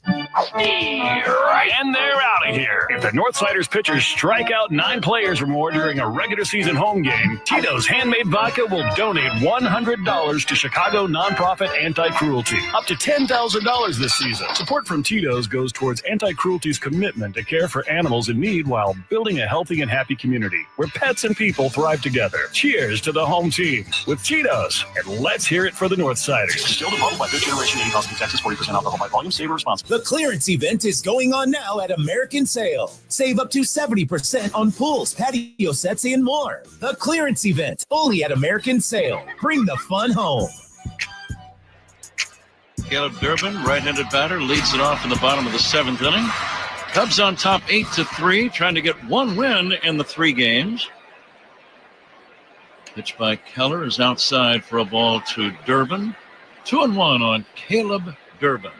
And they're out of here. If the Northsiders pitchers strike out 9 players or more during a regular season home game, Tito's Handmade Vodka will donate $100 to Chicago nonprofit Anti-Cruelty. Up to $10,000 this season. Support from Tito's goes towards Anti-Cruelty's commitment to care for animals in need while building a healthy and happy community where pets and people thrive together. Cheers to the home team with Tito's, and let's hear it for the Northsiders. Still developed by Fifth Generation 80 Austin, Texas. 40% alcohol by volume. Savor responsibly. The clearance event is going on now at American Sale. Save up to 70% on pools, patio sets, and more. The clearance event, only at American Sale. Bring the fun home. Caleb Durbin, right-handed batter, leads it off in the bottom of the 7th inning. Cubs on top 8-3, trying to get 1 win in the 3 games. Pitch by Keller is outside for a ball to Durbin. 2-1 on Caleb Durbin.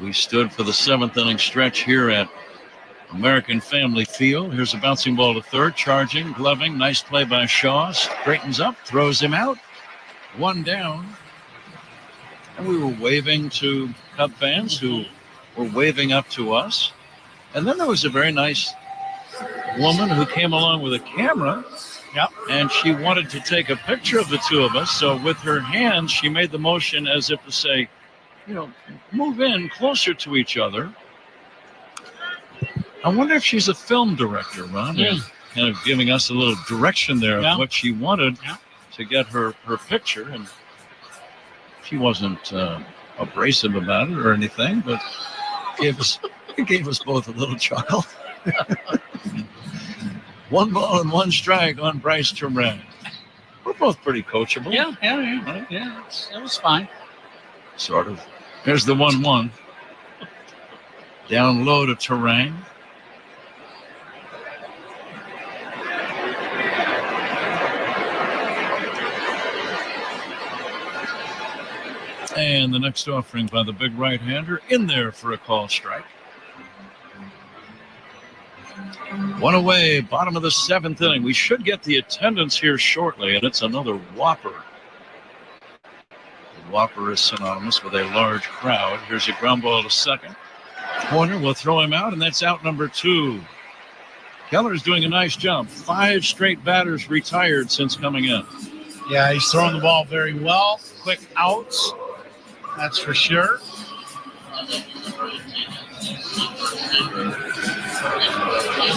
We stood for the 7th inning stretch here at American Family Field. Here's a bouncing ball to third, charging, gloving. Nice play by Shaw. Straightens up, throws him out. 1 down. And we were waving to Cub fans who were waving up to us. And then there was a very nice woman who came along with a camera. Yep. and she wanted to take a picture of the two of us. So with her hands, she made the motion as if to say, move in closer to each other. I wonder if she's a film director, Ron. Kind of giving us a little direction there of what she wanted to get her picture. And she wasn't abrasive about it or anything, but it gave us both a little chuckle. 1 ball and 1 strike on Bryce Terang. We're both pretty coachable. Yeah. That was fine. Sort of. Here's the 1-1. Down low to Terang. And the next offering by the big right-hander in there for a call strike. 1 away, bottom of the 7th inning. We should get the attendance here shortly, and it's another whopper. The whopper is synonymous with a large crowd. Here's a ground ball to second. Corner will throw him out, and that's out number 2. Keller's doing a nice job. 5 straight batters retired since coming in. Yeah, he's throwing the ball very well. Quick outs, that's for sure.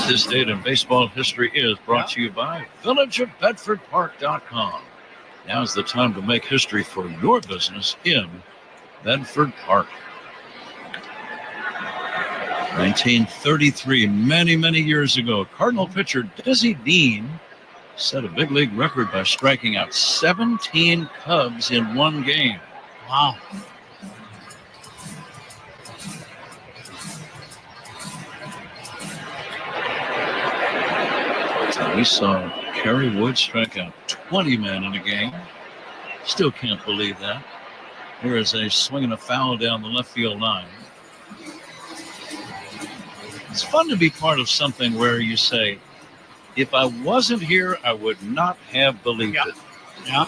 This date in baseball history is brought to you by villageofbedfordpark.com. Now's the time to make history for your business in Bedford Park. 1933, many years ago, Cardinal pitcher Dizzy Dean set a big league record by striking out 17 Cubs in one game. Wow. We saw Kerry Wood strike out 20 men in a game. Still can't believe that. Here is a swing and a foul down the left field line. It's fun to be part of something where you say, if I wasn't here, I would not have believed it. Yeah.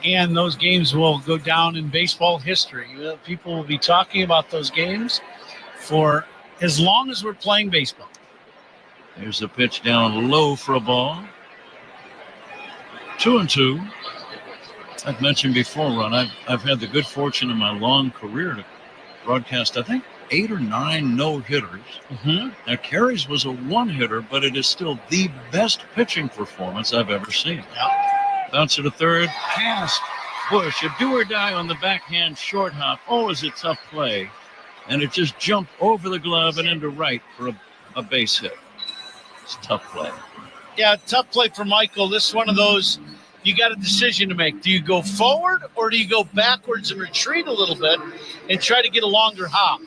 And those games will go down in baseball history. People will be talking about those games for as long as we're playing baseball. There's a pitch down low for a ball. 2-2. I've mentioned before, Ron, I've had the good fortune in my long career to broadcast, I think, 8 or 9 no-hitters. Mm-hmm. Now, Kerry's was a one-hitter, but it is still the best pitching performance I've ever seen. Yeah. Bouncer to third, pass, Bush, a do-or-die on the backhand short hop. Always a tough play. And it just jumped over the glove and into right for a base hit. It's a tough play. Yeah, tough play for Michael. This is one of those, you got a decision to make. Do you go forward or do you go backwards and retreat a little bit and try to get a longer hop?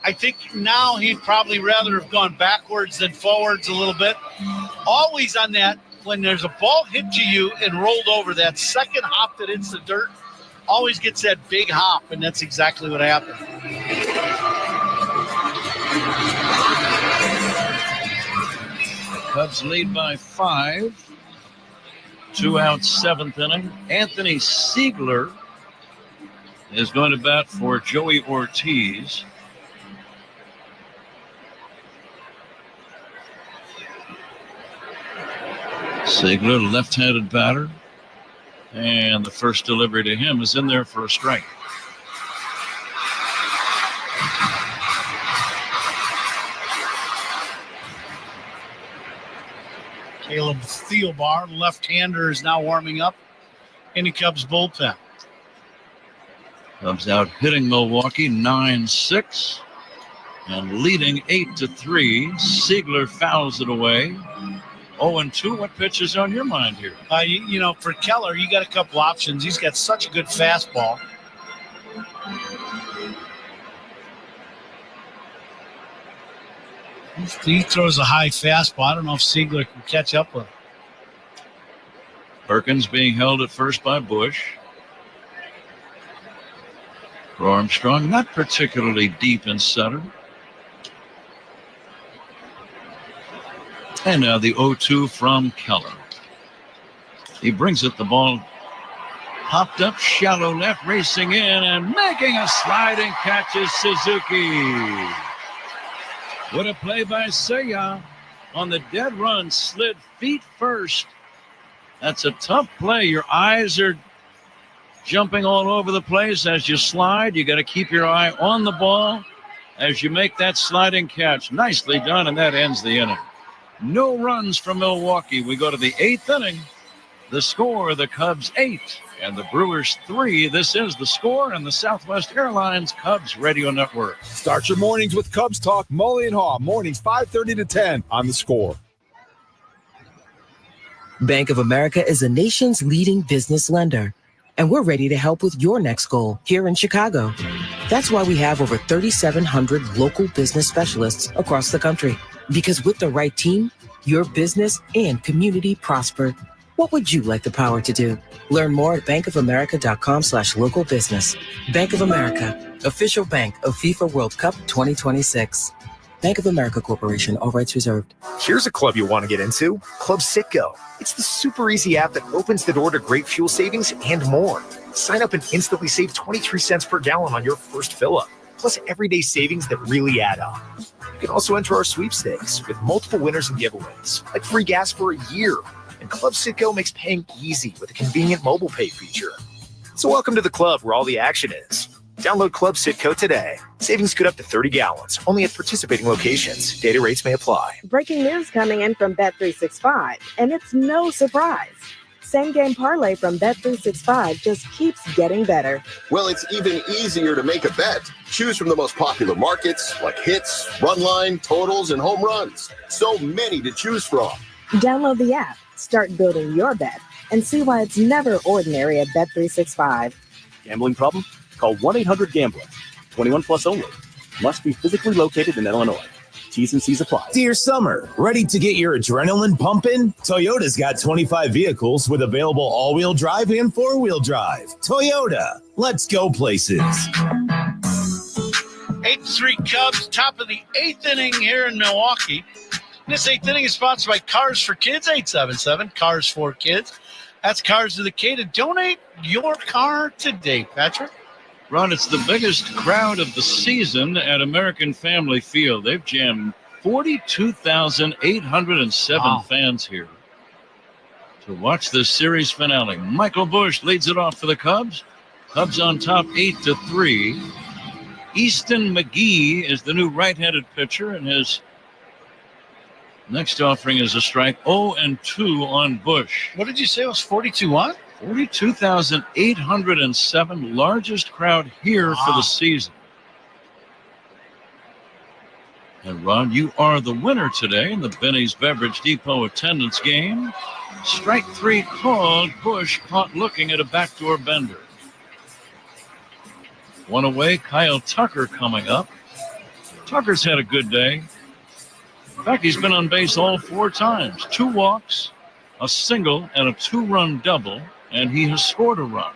I think now he'd probably rather have gone backwards than forwards a little bit. Always on that, when there's a ball hit to you and rolled over, that second hop that hits the dirt always gets that big hop, and that's exactly what happened. Cubs lead by 5. 2 outs, 7th inning. Anthony Siegler is going to bat for Joey Ortiz. Siegler, left-handed batter. And the first delivery to him is in there for a strike. Caleb Thielbar, left-hander, is now warming up in the Cubs bullpen. Cubs out hitting Milwaukee 9-6 and leading 8-3. Siegler fouls it away. 0-2. What pitch is on your mind here? For Keller, you got a couple options. He's got such a good fastball. He throws a high fastball. I don't know if Siegler can catch up with him. Perkins being held at first by Bush. Armstrong not particularly deep in center. And now the 0-2 from Keller. He brings it. The ball popped up shallow left, racing in and making a sliding catch is Suzuki. What a play by Seiya on the dead run, slid feet first. That's a tough play. Your eyes are jumping all over the place as you slide. You got to keep your eye on the ball as you make that sliding catch. Nicely done, and that ends the inning. No runs from Milwaukee. We go to the 8th inning. The score, the Cubs 8 and the Brewers 3. This is The Score and the Southwest Airlines Cubs Radio Network. Start your mornings with Cubs Talk. Mully and Haw, mornings 5:30 to 10 on The Score. Bank of America is the nation's leading business lender, and we're ready to help with your next goal here in Chicago. That's why we have over 3,700 local business specialists across the country. Because with the right team, your business and community prosper. What would you like the power to do? Learn more at bankofamerica.com/local business. Bank of America, official bank of FIFA World Cup 2026. Bank of America Corporation, all rights reserved. Here's a club you'll want to get into, Club Citgo. It's the super easy app that opens the door to great fuel savings and more. Sign up and instantly save 23 cents per gallon on your first fill up, plus everyday savings that really add up. You can also enter our sweepstakes with multiple winners and giveaways, like free gas for a year. And Club Citgo makes paying easy with a convenient mobile pay feature. So welcome to the club where all the action is. Download Club Citgo today. Savings could up to 30 gallons, only at participating locations. Data rates may apply. Breaking news coming in from Bet365, and it's no surprise. Same game parlay from Bet365 just keeps getting better. Well, it's even easier to make a bet. Choose from the most popular markets like hits, run line, totals, and home runs. So many to choose from. Download the app, start building your bet, and see why it's never ordinary at Bet365. Gambling problem? Call 1-800-GAMBLER. 21 plus only. Must be physically located in Illinois. T's and C's apply. Dear summer, ready to get your adrenaline pumping? Toyota's got 25 vehicles with available all-wheel drive and four-wheel drive. Toyota, let's go places. 8-3 Cubs, top of the 8th inning here in Milwaukee. This 8th inning is sponsored by Cars for Kids, 877 Cars for Kids. That's Cars with a K to donate your car today, Patrick. Ron, it's the biggest crowd of the season at American Family Field. They've jammed 42,807 fans here to watch this series finale. Michael Busch leads it off for the Cubs. Cubs on top 8-3. Easton McGee is the new right-handed pitcher, and his next offering is a strike. 0-2 on Busch. What did you say it was 42 what? 42,807, largest crowd here for the season. And Ron, you are the winner today in the Benny's Beverage Depot attendance game. Strike 3 called. Busch caught looking at a backdoor bender. One away, Kyle Tucker coming up. Tucker's had a good day. In fact, he's been on base all 4 times. 2 walks, a single, and a 2-run double. And he has scored a run.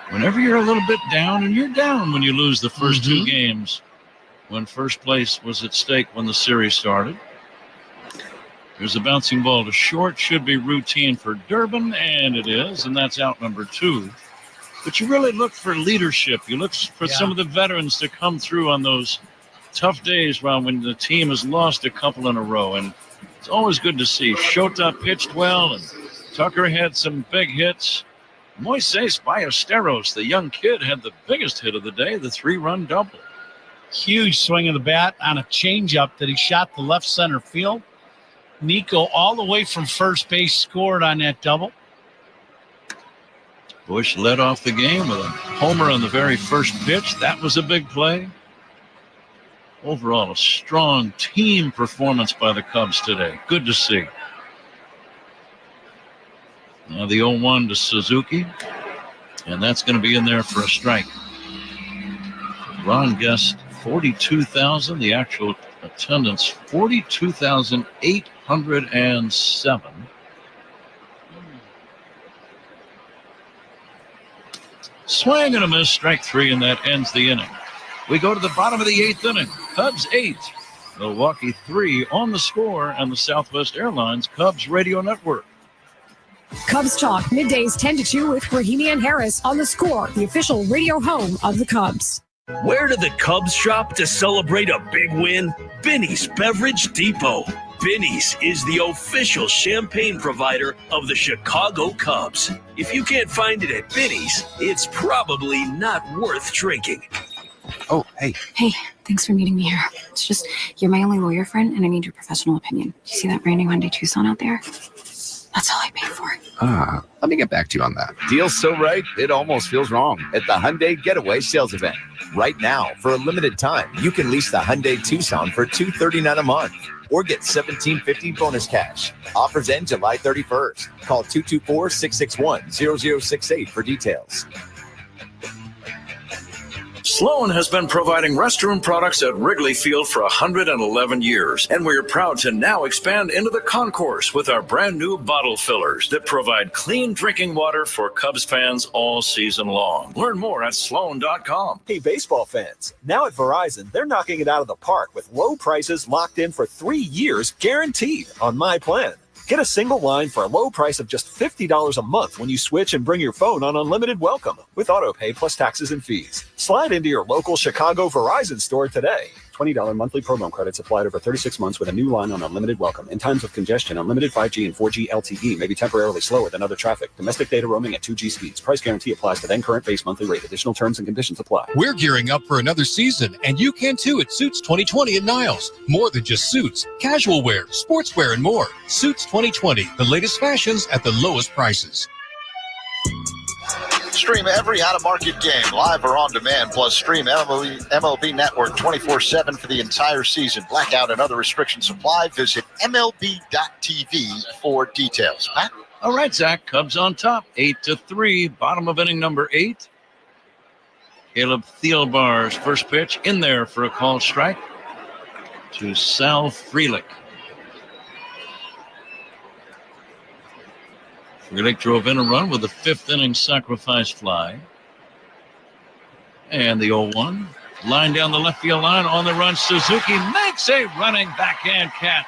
Whenever you're a little bit down, and you're down when you lose the first 2 games, when first place was at stake when the series started. There's a bouncing ball to short, should be routine for Durbin, and it is, and that's out number 2. But you really look for leadership. You look for some of the veterans to come through on those tough days, Ron, when the team has lost a couple in a row, and it's always good to see. Shota pitched well, and Tucker had some big hits. Moises Ballesteros, the young kid, had the biggest hit of the day, the 3-run double. Huge swing of the bat on a changeup that he shot to left center field. Nico, all the way from first base, scored on that double. Busch led off the game with a homer on the very first pitch. That was a big play. Overall, a strong team performance by the Cubs today. Good to see. Now the 0-1 to Suzuki, and that's going to be in there for a strike. Ron guessed 42,000. The actual attendance, 42,807. Swing and a miss, strike 3, and that ends the inning. We go to the bottom of the 8th inning. Cubs 8, Milwaukee 3 on The Score and the Southwest Airlines Cubs Radio Network. Cubs Talk, middays 10 to 2 with Rahimi and Harris on The Score, the official radio home of the Cubs. Where do the Cubs shop to celebrate a big win? Binny's Beverage Depot. Binny's is the official champagne provider of the Chicago Cubs. If you can't find it at Binny's, it's probably not worth drinking. Oh, hey. Hey, thanks for meeting me here. It's just, you're my only lawyer friend, and I need your professional opinion. Do you see that brand new Hyundai Tucson out there? That's all I paid for. Let me get back to you on that. Deal's so right, it almost feels wrong at the Hyundai Getaway Sales Event. Right now, for a limited time, you can lease the Hyundai Tucson for $239 a month or get $1,750 bonus cash. Offers end July 31st. Call 224-661-0068 for details. Sloan has been providing restroom products at Wrigley Field for 111 years, and we're proud to now expand into the concourse with our brand new bottle fillers that provide clean drinking water for Cubs fans all season long. Learn more at Sloan.com. Hey, baseball fans, now at Verizon, they're knocking it out of the park with low prices locked in for 3 years guaranteed on my plan. Get a single line for a low price of just $50 a month when you switch and bring your phone on Unlimited Welcome with autopay plus taxes and fees. Slide into your local Chicago Verizon store today. $20 monthly promo credits applied over 36 months with a new line on Unlimited Welcome. In times of congestion, unlimited 5G and 4G LTE may be temporarily slower than other traffic. Domestic data roaming at 2G speeds. Price guarantee applies to then current base monthly rate. Additional terms and conditions apply. We're gearing up for another season, and you can too at Suits 2020 in Niles. More than just suits, casual wear, sportswear, and more. Suits 2020, the latest fashions at the lowest prices. Stream every out-of-market game, live or on demand, plus stream MLB Network 24/7 for the entire season. Blackout and other restrictions apply. Visit MLB.tv for details. Pat? All right, Zach, Cubs on top, 8-3, bottom of inning number 8. Caleb Thielbar's first pitch in there for a called strike to Sal Frelick. Frelick drove in a run with the 5th inning sacrifice fly. And the 0-1. Line down the left field line on the run. Suzuki makes a running backhand catch.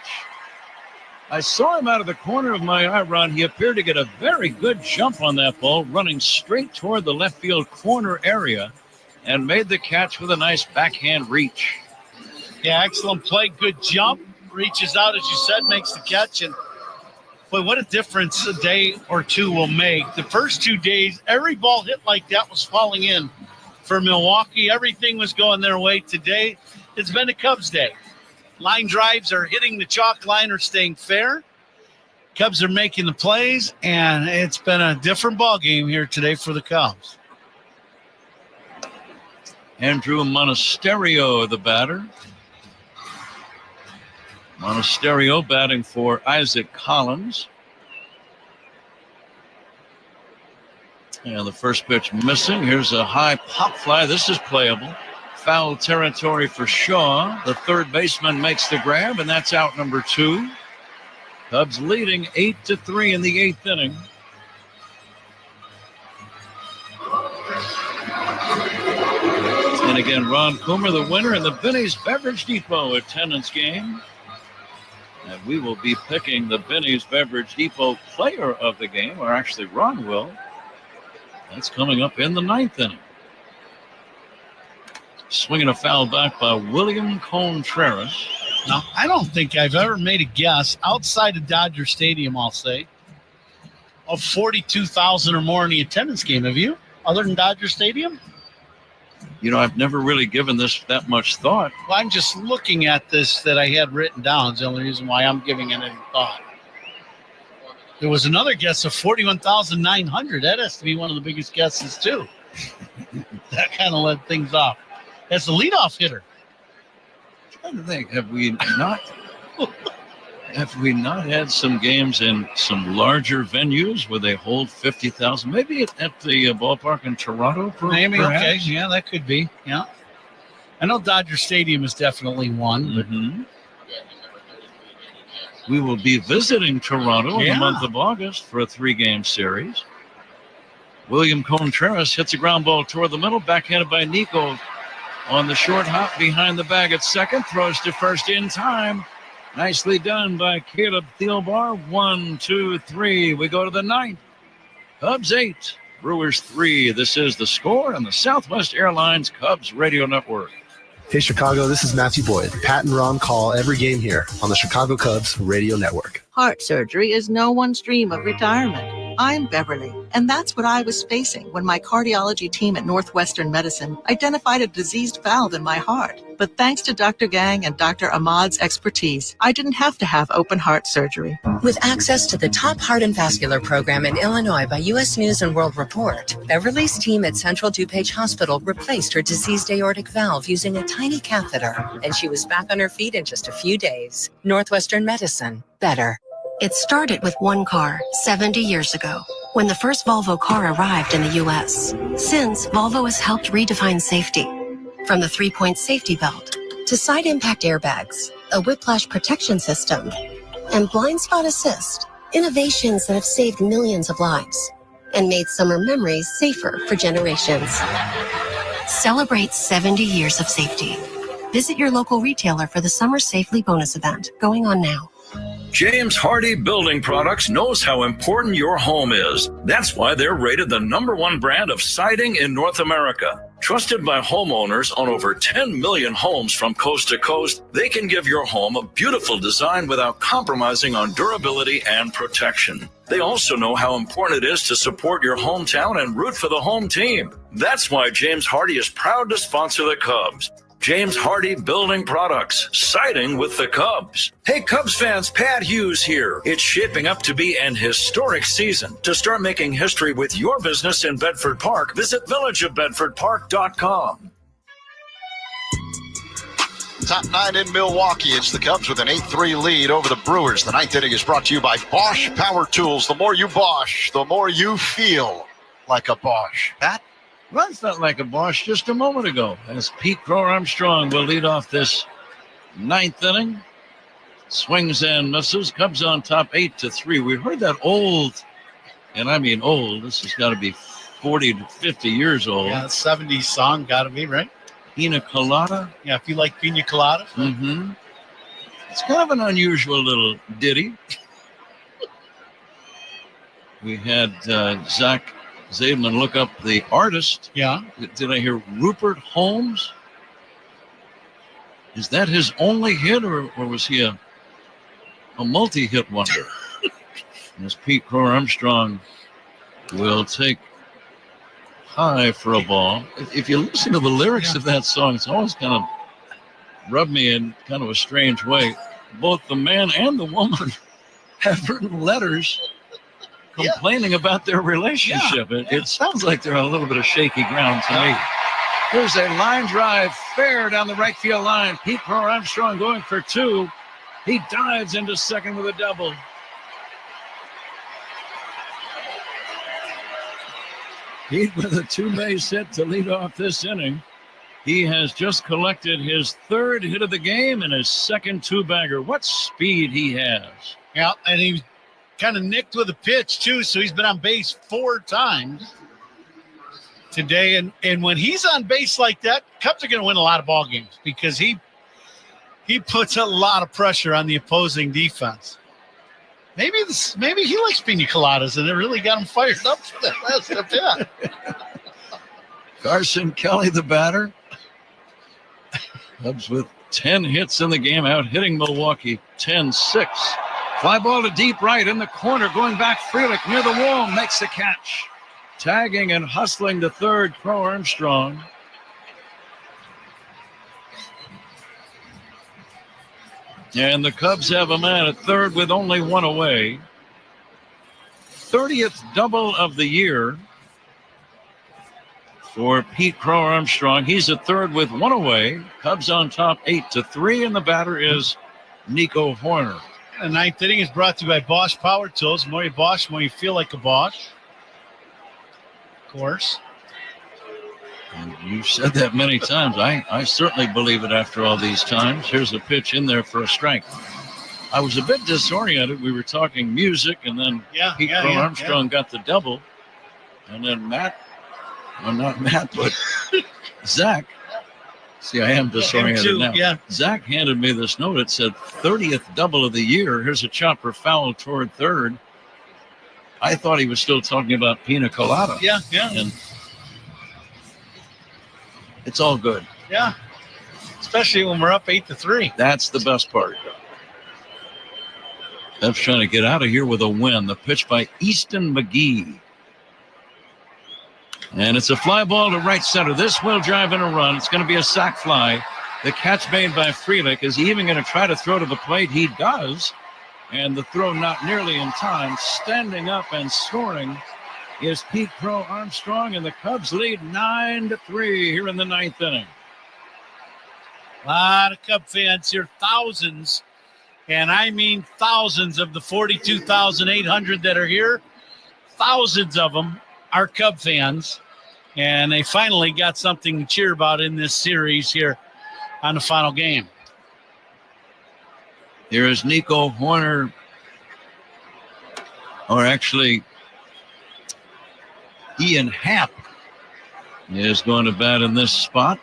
I saw him out of the corner of my eye, Ron. He appeared to get a very good jump on that ball, running straight toward the left field corner area, and made the catch with a nice backhand reach. Yeah, excellent play. Good jump. Reaches out, as you said, makes the catch. And boy, what a difference a day or two will make. The first 2 days, every ball hit like that was falling in for Milwaukee. Everything was going their way. Today, it's been a Cubs day. Line drives are hitting the chalk line or staying fair. Cubs are making the plays, and it's been a different ball game here today for the Cubs. Andrew Monasterio, the batter. Monasterio batting for Isaac Collins. And the first pitch missing. Here's a high pop fly. This is playable. Foul territory for Shaw. The third baseman makes the grab, and that's out number 2. Cubs leading 8-3 in the 8th inning. And again, Ron Coomer, the winner in the Binny's Beverage Depot attendance game. And we will be picking the Binny's Beverage Depot player of the game, or actually Ron will. That's coming up in the 9th inning. Swinging a foul back by William Contreras. Now, I don't think I've ever made a guess outside of Dodger Stadium, I'll say, of 42,000 or more in the attendance game. Have you? Other than Dodger Stadium? You know, I've never really given this that much thought. Well, I'm just looking at this that I had written down. It's the only reason why I'm giving it any thought. There was another guess of 41,900. That has to be one of the biggest guesses, too. That kind of led things off. That's the leadoff hitter. I'm trying to think, have we not had some games in some larger venues where they hold 50,000? Maybe at the ballpark in Toronto, maybe. Perhaps? Okay, yeah, that could be. Yeah, I know Dodger Stadium is definitely one. Mm-hmm. We will be visiting Toronto in the month of August for a 3-game series. William Contreras hits a ground ball toward the middle, backhanded by Nico on the short hop behind the bag at second, throws to first in time. Nicely done by Caleb Thielbar. 1, 2, 3. We go to the 9th. Cubs 8, Brewers 3. This is The Score on the Southwest Airlines Cubs Radio Network. Hey, Chicago, this is Matthew Boyd. Pat and Ron call every game here on the Chicago Cubs Radio Network. Heart surgery is no one's dream of retirement. I'm Beverly, and that's what I was facing when my cardiology team at Northwestern Medicine identified a diseased valve in my heart. But thanks to Dr. Gang and Dr. Ahmad's expertise, I didn't have to have open heart surgery. With access to the top heart and vascular program in Illinois by U.S. News and World Report, Beverly's team at Central DuPage Hospital replaced her diseased aortic valve using a tiny catheter, and she was back on her feet in just a few days. Northwestern Medicine. Better. It started with one car 70 years ago, when the first Volvo car arrived in the U.S. Since, Volvo has helped redefine safety. From the 3-point safety belt to side impact airbags, a whiplash protection system, and blind spot assist, innovations that have saved millions of lives and made summer memories safer for generations. Celebrate 70 years of safety. Visit your local retailer for the Summer Safely bonus event going on now. James Hardie Building Products knows how important your home is. That's why they're rated the #1 brand of siding in North America. Trusted by homeowners on over 10 million homes from coast to coast, they can give your home a beautiful design without compromising on durability and protection. They also know how important it is to support your hometown and root for the home team. That's why James Hardie is proud to sponsor the Cubs. James Hardie Building Products, siding with the Cubs. Hey, Cubs fans, Pat Hughes here. It's shaping up to be an historic season. To start making history with your business in Bedford Park, visit villageofbedfordpark.com. Top 9 in Milwaukee. It's the Cubs with an 8-3 lead over the Brewers. The ninth inning is brought to you by Bosch Power Tools. The more you Bosch, the more you feel like a Bosch. Pat? Well, it's not like a Bosch just a moment ago, as Pete Crow Armstrong will lead off this ninth inning. Swings and misses. Cubs on top 8-3. We heard that old, and I mean old, this has got to be 40 to 50 years old. Yeah, 70s song, got to be, right? Pina Colada. Yeah, if you like Pina Colada. Mm-hmm. It's kind of an unusual little ditty. We had Zach Zaidman look up the artist. Yeah. Did I hear Rupert Holmes? Is that his only hit, or was he a multi-hit wonder? As Pete Crow Armstrong will take high for a ball. If you listen to the lyrics of that song, it's always kind of rubbed me in kind of a strange way. Both the man and the woman have written letters complaining about their relationship. It sounds like they're on a little bit of shaky ground to me. There's a line drive fair down the right field line. Pete Crow Armstrong going for 2. He dives into second with a double. Pete with a 2-base hit to lead off this inning. He has just collected his 3rd hit of the game and his 2nd 2-bagger. What speed he has. Yeah, and he kind of nicked with a pitch too, so he's been on base 4 times today. And when he's on base like that, Cubs are going to win a lot of ball games because he puts a lot of pressure on the opposing defense. Maybe he likes pina coladas, and it really got him fired up for that last step. Yeah. Carson Kelly, the batter. Cubs with 10 hits in the game, out hitting Milwaukee 10-6. Fly ball to deep right in the corner, going back. Frelick near the wall, makes the catch. Tagging and hustling to third, Crow Armstrong. And the Cubs have a man at third with only 1 away. 30th double of the year for Pete Crow Armstrong. He's at third with 1 away. Cubs on top 8-3, and the batter is Nico Horner. The ninth inning is brought to you by Bosch Power Tools. The more you Bosch, the more you feel like a Bosch. Of course. And you've said that many times. I certainly believe it after all these times. Here's a pitch in there for a strike. I was a bit disoriented. We were talking music, and then Pete Crow Armstrong got the double. And then not Matt, but Zach. See, I am disoriented now. Yeah. Zach handed me this note. It said 30th double of the year. Here's a chopper foul toward third. I thought he was still talking about pina colada. Yeah. And it's all good. Yeah. Especially when we're up 8-3. That's the best part. Cubs trying to get out of here with a win. The pitch by Easton McGee. And it's a fly ball to right center. This will drive in a run. It's going to be a sac fly. The catch made by Frelick. Is he even going to try to throw to the plate? He does. And the throw not nearly in time. Standing up and scoring is Pete Crow Armstrong, and the Cubs lead 9-3 here in the ninth inning. A lot of Cub fans here, thousands, and I mean thousands of the 42,800 that are here. Thousands of them are Cub fans, and they finally got something to cheer about in this series here on the final game. Here is Nico Horner, or actually Ian Happ is going to bat in this spot.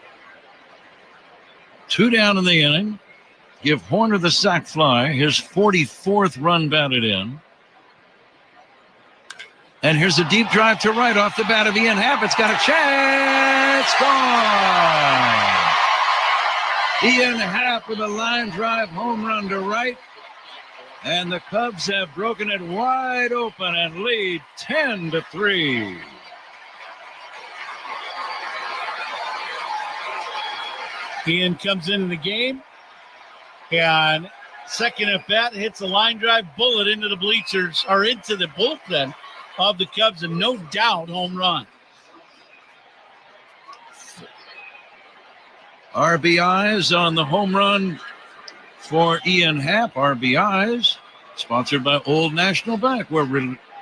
2 down in the inning. Give Horner the sac fly, his 44th run batted in. And here's a deep drive to right off the bat of Ian Happ. It's got a chance. Gone. Ian Happ with a line drive home run to right. And the Cubs have broken it wide open and lead 10-3. Ian comes into the game, and second at bat hits a line drive bullet into the bleachers, or into the bullpen of the Cubs, and no doubt home run. RBIs on the home run for Ian Happ. RBIs sponsored by Old National Bank, where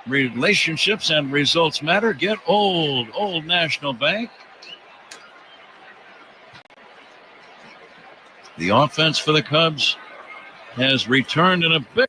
relationships and results matter. Get Old National Bank. The offense for the Cubs has returned in a big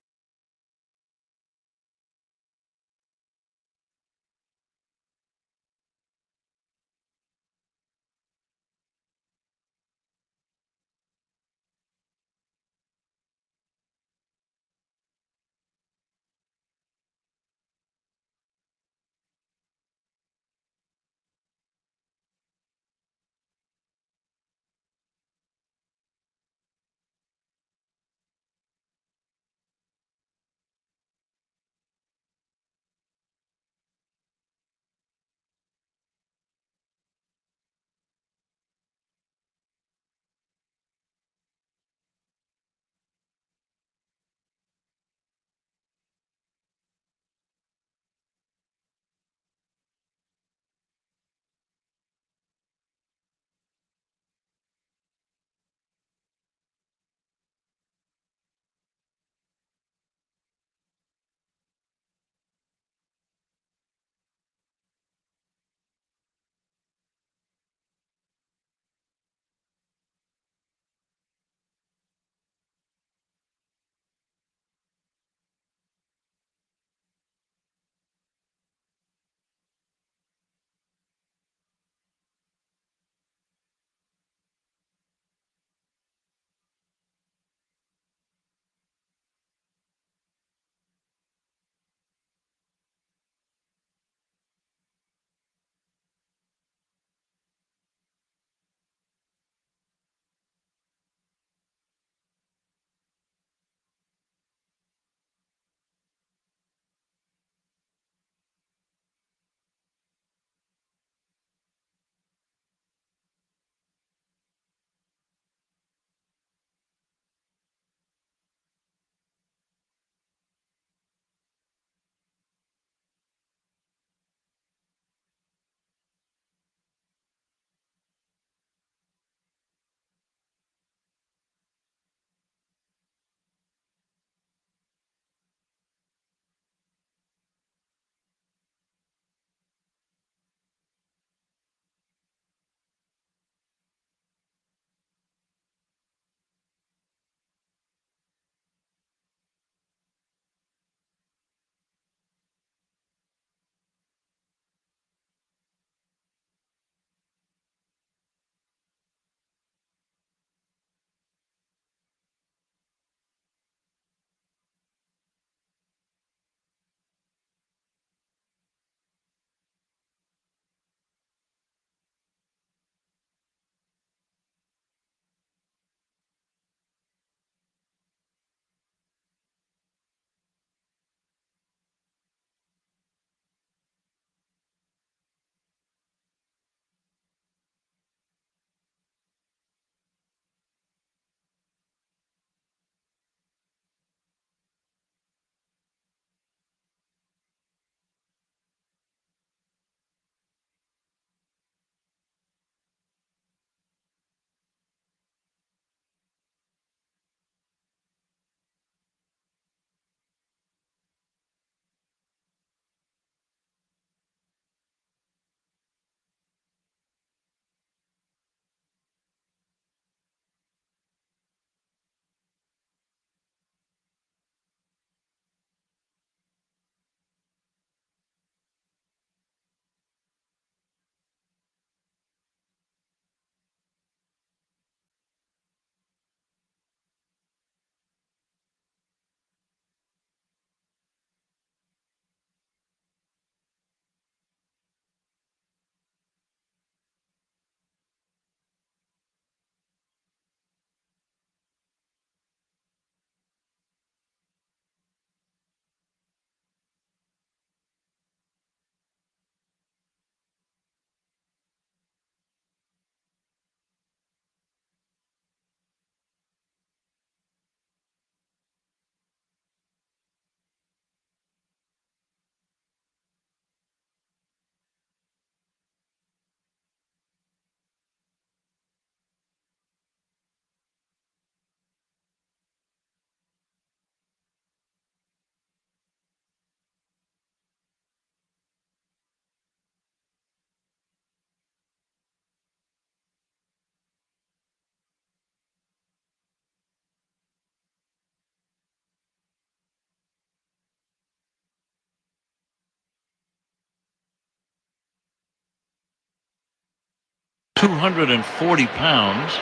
240 pounds.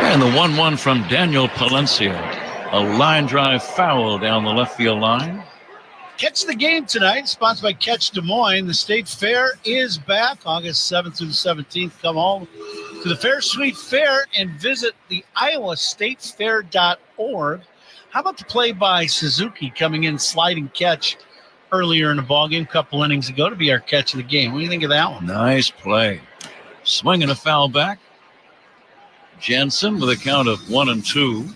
And the 1-1 from Daniel Palencia. A line drive foul down the left field line. Catch the game tonight, sponsored by Catch Des Moines. The State Fair is back August 7th through the 17th. Come home to the Fair Suite Fair and visit the iowastatefair.org. How about the play by Suzuki coming in sliding catch earlier in the ballgame, a couple innings ago, to be our catch of the game? What do you think of that one? Nice play. Swinging a foul back. Jensen with a count of 1-2.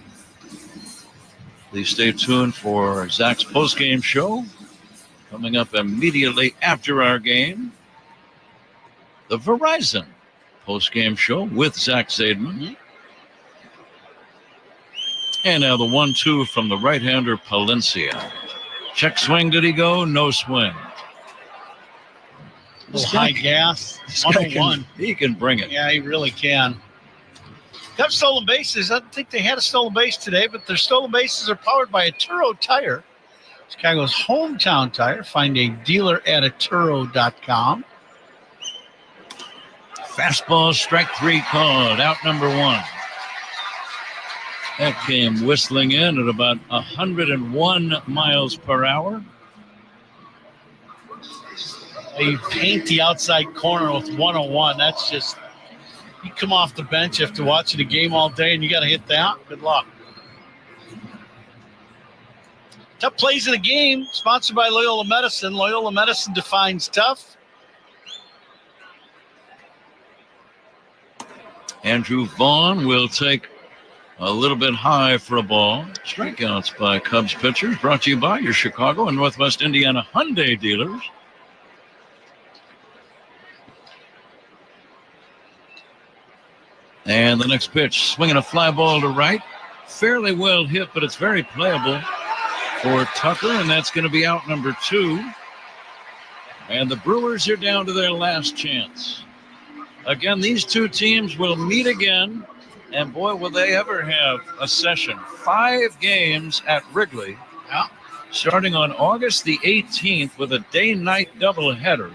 Please stay tuned for Zach's postgame show coming up immediately after our game. The Verizon postgame show with Zach Zaidman. And now the 1-2 from the right-hander Palencia. Check swing, did he go? No swing. High gas. 101. He can bring it. Yeah, he really can. Cubs stolen bases. I don't think they had a stolen base today, but their stolen bases are powered by Aturo Tire, Chicago's hometown tire. Find a dealer at Aturo.com. Fastball, strike 3 called. Out number 1. That came whistling in at about 101 miles per hour. You paint the outside corner with 101. That's just, you come off the bench after watching the game all day and you got to hit that. Good luck. Tough plays in the game, sponsored by Loyola Medicine. Loyola Medicine defines tough. Andrew Vaughn will take a little bit high for a ball. Strikeouts by Cubs pitchers, brought to you by your Chicago and Northwest Indiana Hyundai dealers. And the next pitch, swinging a fly ball to right. Fairly well hit, but it's very playable for Tucker, and that's going to be out number 2. And the Brewers are down to their last chance. Again, these two teams will meet again, and boy, will they ever have a session. 5 games at Wrigley, starting on August the 18th with a day-night doubleheader.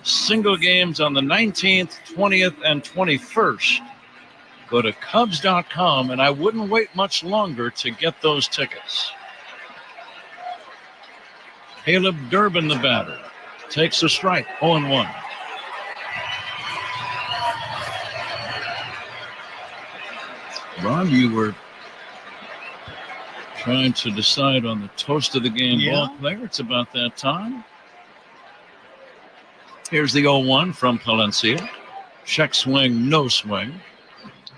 Single games on the 19th, 20th, and 21st. Go to Cubs.com, and I wouldn't wait much longer to get those tickets. Caleb Durbin, the batter, takes a strike, 0-1. Ron, you were trying to decide on the toast of the game ball player. It's about that time. Here's the 0-1 from Palencia. Check swing, no swing.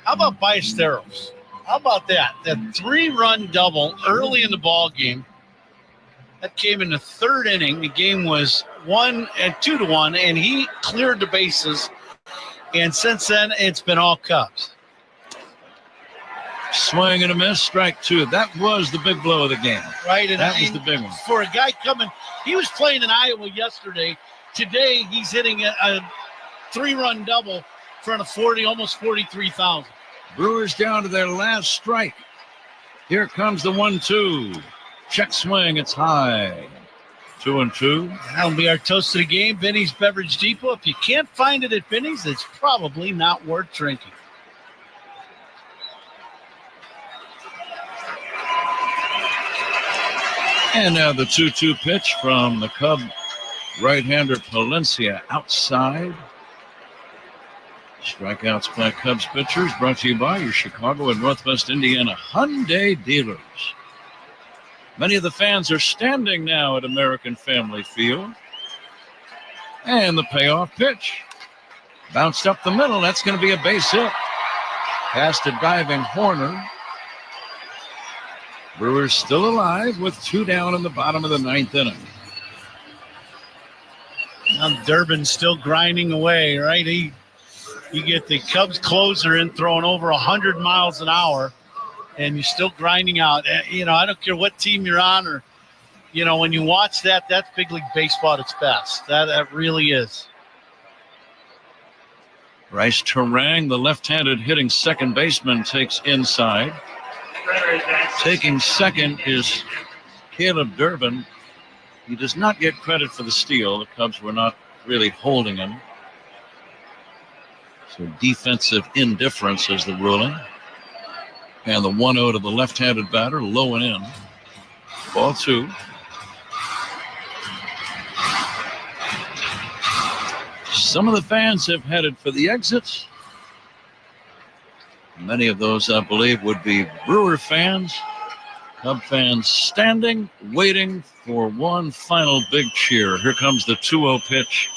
How about Ballesteros? How about that? That 3-run double early in the ball game. That came in the 3rd inning. The game was 2-1, and he cleared the bases. And since then, it's been all Cubs. Swing and a miss, strike 2. That was the big blow of the game. Right, and that was the big one. For a guy coming, he was playing in Iowa yesterday. Today, he's hitting a 3-run double in front of almost 43,000. Brewers down to their last strike. Here comes the 1-2. Check swing, it's high. 2-2. That'll be our toast of the game, Benny's Beverage Depot. If you can't find it at Benny's, it's probably not worth drinking. And now the 2-2 pitch from the Cub right-hander Palencia outside. Strikeouts by Cubs pitchers brought to you by your Chicago and Northwest Indiana Hyundai dealers. Many of the fans are standing now at American Family Field. And the payoff pitch. Bounced up the middle. That's going to be a base hit. Past a diving Horner. Brewers still alive with 2 down in the bottom of the 9th inning. Now Durbin's still grinding away, right? You get the Cubs closer in throwing over 100 miles an hour, and you're still grinding out. I don't care what team you're on or, when you watch that, that's big league baseball at its best. That really is. Bryce Terang, the left-handed hitting second baseman, takes inside. Taking second is Caleb Durbin. He does not get credit for the steal. The Cubs were not really holding him. So defensive indifference is the ruling. And the 1-0 to the left-handed batter, low and in. Ball 2. Some of the fans have headed for the exits. Many of those, I believe, would be Brewer fans. Cub fans standing, waiting for one final big cheer. Here comes the 2-0 pitch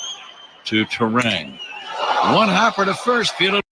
to Terang. One hopper to first, fielded